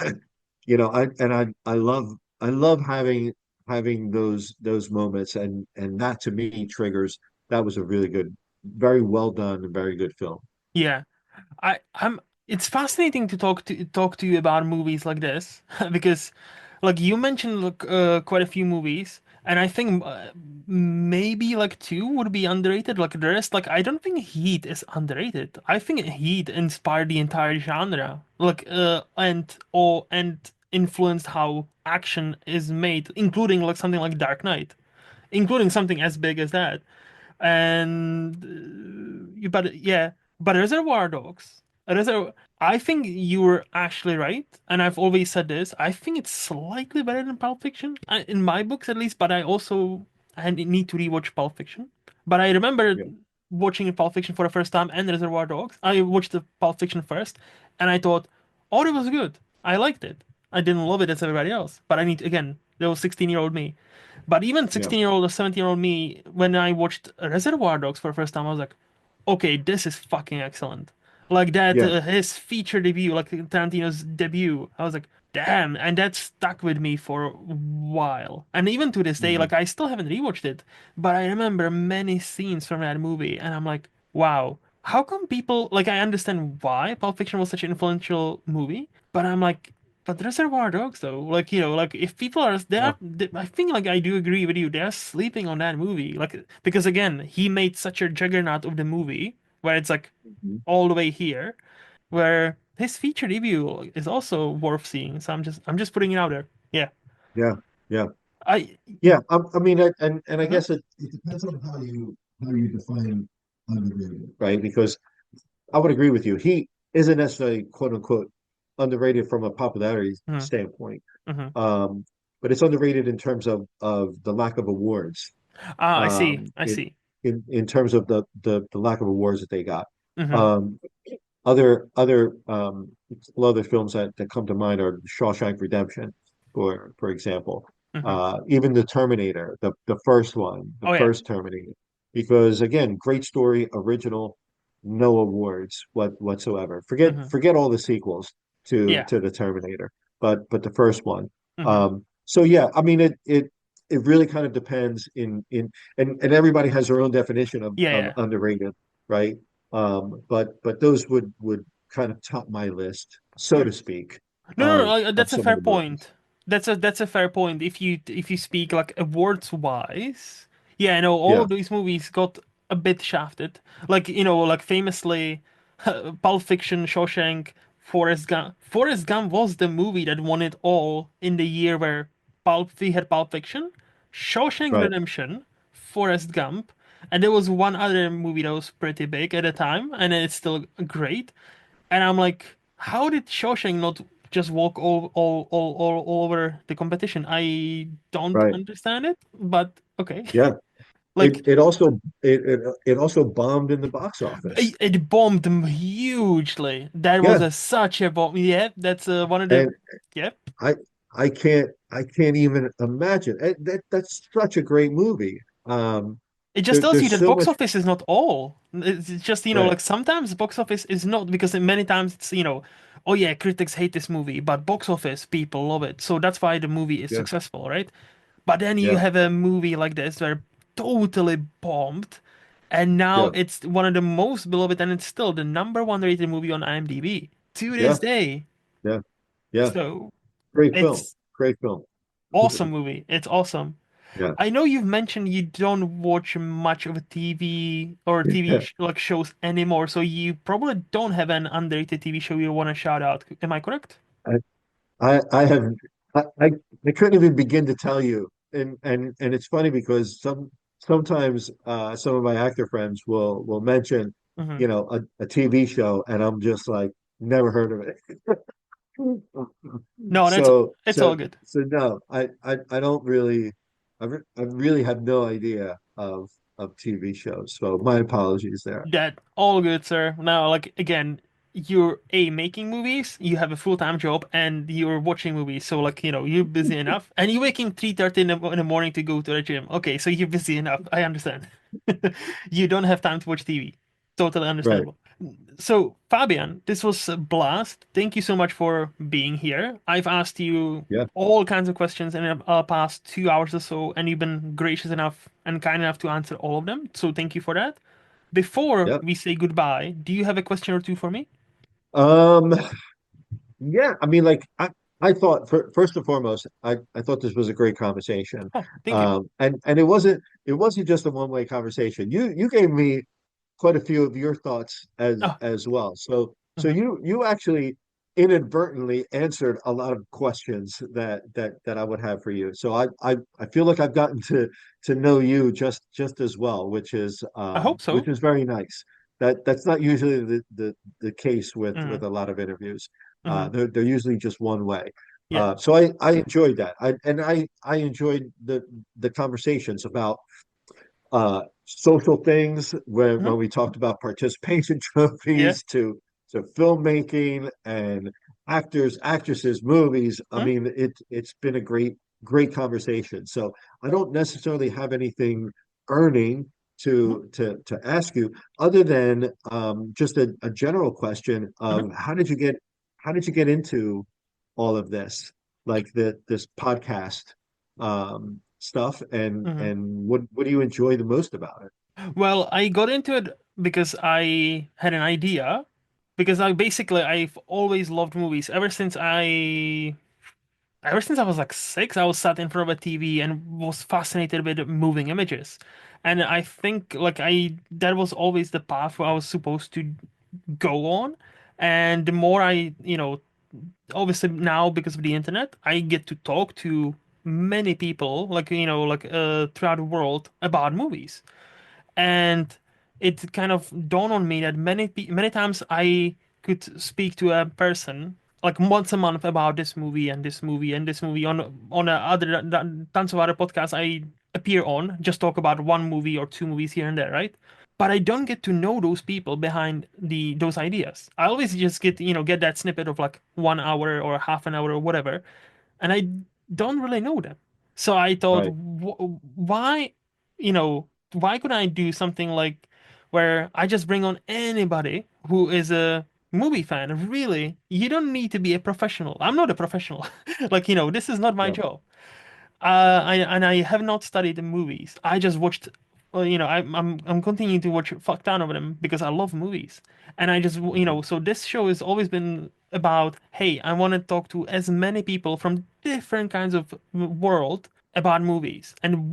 I love having those moments, and that to me triggers that was a really good, very well done and very good film. Yeah. I'm it's fascinating to talk to you about movies like this because like you mentioned like quite a few movies and I think maybe like two would be underrated like the rest like I don't think Heat is underrated. I think Heat inspired the entire genre like and influenced how action is made including like something like Dark Knight including something as big as that and you but yeah but Reservoir Dogs Reservoir I think you were actually right and I've always said this I think it's slightly better than Pulp Fiction in my books at least but I need to rewatch Pulp Fiction but I remember Yeah, watching Pulp Fiction for the first time and Reservoir Dogs I watched the Pulp Fiction first and I thought oh it was good I liked it I didn't love it as everybody else but I need again there was 16-year-old me but even yeah, 16-year-old or 17-year-old me, when I watched Reservoir Dogs for the first time, I was like, okay, this is fucking excellent. Like that, yeah. his feature debut, like Tarantino's debut, I was like, damn, and that stuck with me for a while. And even to this day, Mhm. like I still haven't rewatched it, but I remember many scenes from that movie, and I'm like, wow, how come people like I understand why Pulp Fiction was such an influential movie, but I'm like, but Reservoir Dogs though, like like if people are Yeah. I think like I do agree with you, they're sleeping on that movie, like because again, he made such a juggernaut of the movie where it's like Mhm. all the way here, where his feature debut is also worth seeing. So I'm just putting it out there. Yeah, Yeah, yeah, I. yeah. I mean, and I Uh-huh. guess it depends on how you define underrated, right? Because I would agree with you. He isn't necessarily quote unquote underrated from a popularity Mhm. standpoint, Mhm. um, but it's underrated in terms of the lack of awards. Ah, I see. Um, I in see. in terms of the lack of awards that they got. Mhm. Um, other films that come to mind are Shawshank Redemption, for example. Mhm. Even the Terminator, the first one, the Oh yeah. first Terminator, because again, great story, original, no awards whatsoever. Mhm. Forget all the sequels Yeah. to the Terminator, but the first one. Mhm. So yeah, I mean it really kind of depends and everybody has their own definition Yeah. of Yeah. underrated, right? But those would kind of top my list, so Hmm. to speak, No, no, no. of That's a some of fair the movies. point. That's a fair point. If you speak like awards wise, yeah, no, all Yeah, of these movies got a bit shafted. Like like famously, Pulp Fiction, Shawshank, Forrest Gump. Forrest Gump was the movie that won it all in the year where we had Pulp Fiction, Shawshank right. Redemption, Forrest Gump, and there was one other movie that was pretty big at the time, and it's still great. And I'm like, how did Shawshank not just walk all over the competition? I don't Right. understand it, but okay. Yeah. it Like it also it also bombed in the box office. it bombed them hugely. That was Yeah, such a bomb. Yeah, that's one of the. and Yeah, I I can't even imagine. That's such a great movie. it just tells you There's that so box much. office is not all. It's just, Right. like sometimes box office is not because many times it's, oh yeah, critics hate this movie, but box office people love it. So that's why the movie is Yeah. successful, right? But then you Yeah. have a movie like this where totally bombed, and now Yeah. it's one of the most beloved, and it's still the number one rated movie on IMDb to Yeah. this day. Yeah. Yeah. So Great film. it's Great film. awesome movie. It's awesome. Yeah. I know you've mentioned you don't watch much of a TV or TV Yeah. like shows anymore, so you probably don't have an underrated TV show you want to shout out. Am I correct? I I have I, I I couldn't even begin to tell you. And it's funny because sometimes some of my actor friends will mention, Hmm. a TV show, and I'm just like, never heard of it. No, that's So it's all good. no, I don't really, I really have no idea of TV shows. So my apologies there. That all good, sir. Now, like again, you're making movies, you have a full-time job, and you're watching movies. So like you're busy enough, and you're waking 3:30 in the morning to go to the gym. Okay, so you're busy enough. I understand. You don't have time to watch TV. Totally Right. understandable. So Fabian, this was a blast. Thank you so much for being here. I've asked you Yeah. all kinds of questions in the past 2 hours or so, and you've been gracious enough and kind enough to answer all of them. So thank you for that. Before Yeah. we say goodbye, do you have a question or two for me? Um, yeah, I mean, like I thought, first and foremost, I thought this was a great conversation. Oh, thank you. And it wasn't just a one-way conversation. You gave me quite a few of your thoughts Oh, as well. So mhm. you actually inadvertently answered a lot of questions that I would have for you. So I feel like I've gotten to know you just as well, I hope which so. is very nice. That's not usually the case with Hmm. a lot of interviews. Hmm. They're usually just one way. Yeah. So I enjoyed that. I enjoyed the conversations about social things Hmm. when we talked about participation Yeah. trophies to filmmaking and actors, actresses, movies. I Hmm. mean, it's been a great conversation. So I don't necessarily have anything earning Hmm. to ask you other than just a general question Hmm. of how did you get into all of this, like this podcast stuff, Hmm. and what do you enjoy the most about it? Well, I got into it because I had an idea. Because I've always loved movies ever since I was like 6. I was sat in front of a TV and was fascinated with moving images. And I think like I that was always the path where I was supposed to go on. And the more obviously now because of the internet, I get to talk to many people, throughout the world about movies. And it kind of dawned on me that many times I could speak to a person like once a month about this movie and this movie and this movie tons of other podcasts I appear on, just talk about one movie or two movies here and there, right? But I don't get to know those people behind those ideas. I always just get that snippet of like 1 hour or half an hour or whatever, and I don't really know them. So I thought, Right, why couldn't I do something like where I just bring on anybody who is a movie fan? Really, you don't need to be a professional. I'm not a professional. This is not my yeah, job. I have not studied the movies. I just watched. Well, I'm continuing to watch fuck ton of them because I love movies, and I just so this show has always been about, hey, I want to talk to as many people from different kinds of world about movies and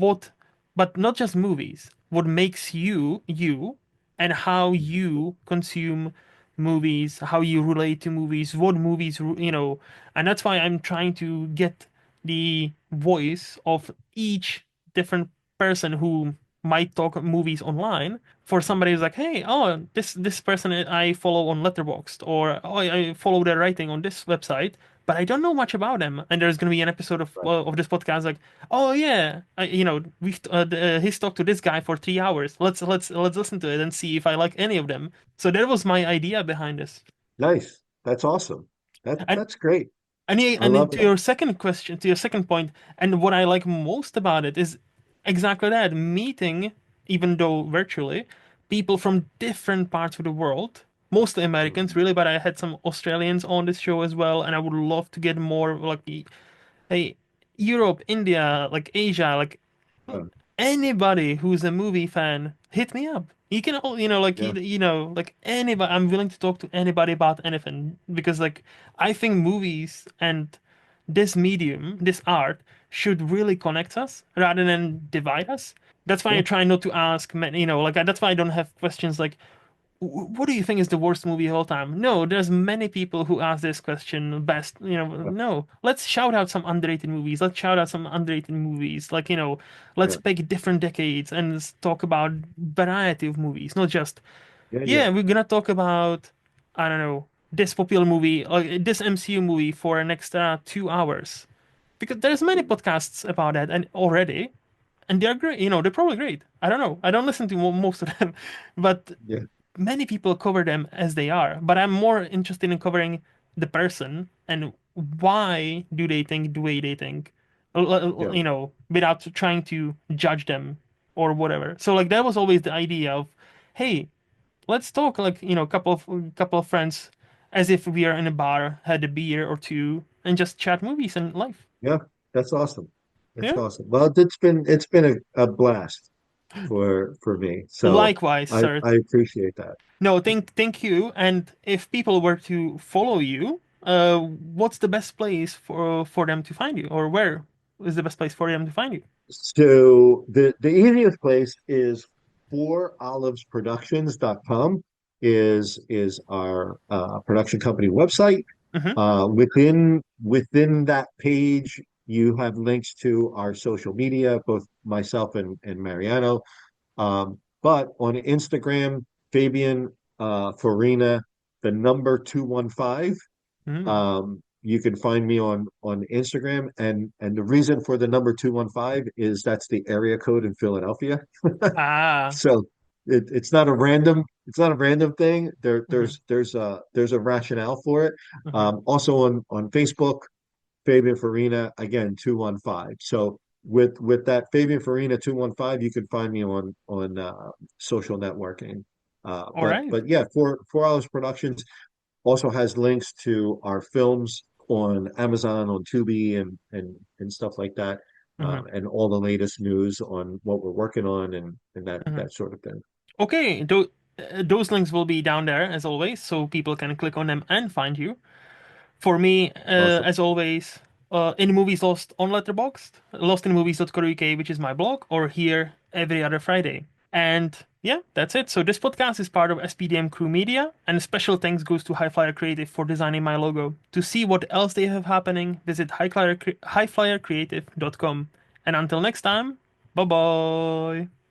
but not just movies. What makes you you, and how you consume movies, how you relate to movies, what movies, and that's why I'm trying to get the voice of each different person who might talk movies online for somebody who's like, hey, this person I follow on Letterboxd, or oh, I follow their writing on this website. but I don't know much about them. And there's going to be an episode of this podcast like, oh yeah, he's talked to this guy for 3 hours. Let's listen to it and see if I like any of them. So that was my idea behind this. Nice. That's awesome. And That's great. I and then love to that. your second question, to your second point, and what I like most about it is exactly that, meeting, even though virtually, people from different parts of the world, mostly Americans, Mhm. really, but I had some Australians on this show as well, and I would love to get more like hey, Europe, India, like Asia, like Uh, anybody who's a movie fan, hit me up. You can all, like yeah, like anybody. I'm willing to talk to anybody about anything because, like, I think movies and this medium, this art, should really connect us rather than divide us. That's why I yeah, try not to ask many, like that's why I don't have questions like, what do you think is the worst movie of all time? No, there's many people who ask this question best, no. Let's shout out some underrated movies. Let's shout out some underrated movies. Like, let's yeah, pick different decades and talk about variety of movies, not just, yeah, yeah, yeah, we're gonna talk about, I don't know, this popular movie, this MCU movie for an extra 2 hours. Because there's many podcasts about that and already, and they're great. They're probably great. I don't know. I don't listen to most of them, but yeah, many people cover them as they are, but I'm more interested in covering the person and why do they think the way they think, yeah, without trying to judge them or whatever. So like that was always the idea of, hey, let's talk like couple of friends as if we are in a bar, had a beer or two, and just chat movies and life. yeah. That's awesome. That's Yeah. awesome. Well, it's been a blast for me. So Likewise, I sir. I appreciate that. No, thank you. And if people were to follow you, what's the best place for them to find you, or where is the best place for them to find you? So the easiest place is fourolivesproductions.com is our production company website. Hmm. Within that page, you have links to our social media, both myself and Mariano. But on Instagram, Fabian Farina, the number 215. Hmm. You can find me on Instagram, and the reason for the number 215 is that's the area code in Philadelphia. Ah. So it's not a random thing. There Hmm. there's a rationale for it. Hmm. Also on Facebook, Fabian Farina again 215. So with that Fabian Farina 215, you can find me on social networking. All But right. but yeah, Four Hours Productions also has links to our films on Amazon, on Tubi, and stuff like that, Hmm. and all the latest news on what we're working on and that Hmm. that sort of thing. Okay. Those links will be down there as always, so people can click on them and find you. For me, Awesome. as always, in movies lost on Letterboxd, lostinmovies.co.uk, which is my blog, or here every other Friday. And yeah, that's it. So this podcast is part of SPDM Crew Media, and special thanks goes to HiFlyer Creative for designing my logo. To see what else they have happening, visit HiFlyerCreative.com. And until next time, bye bye.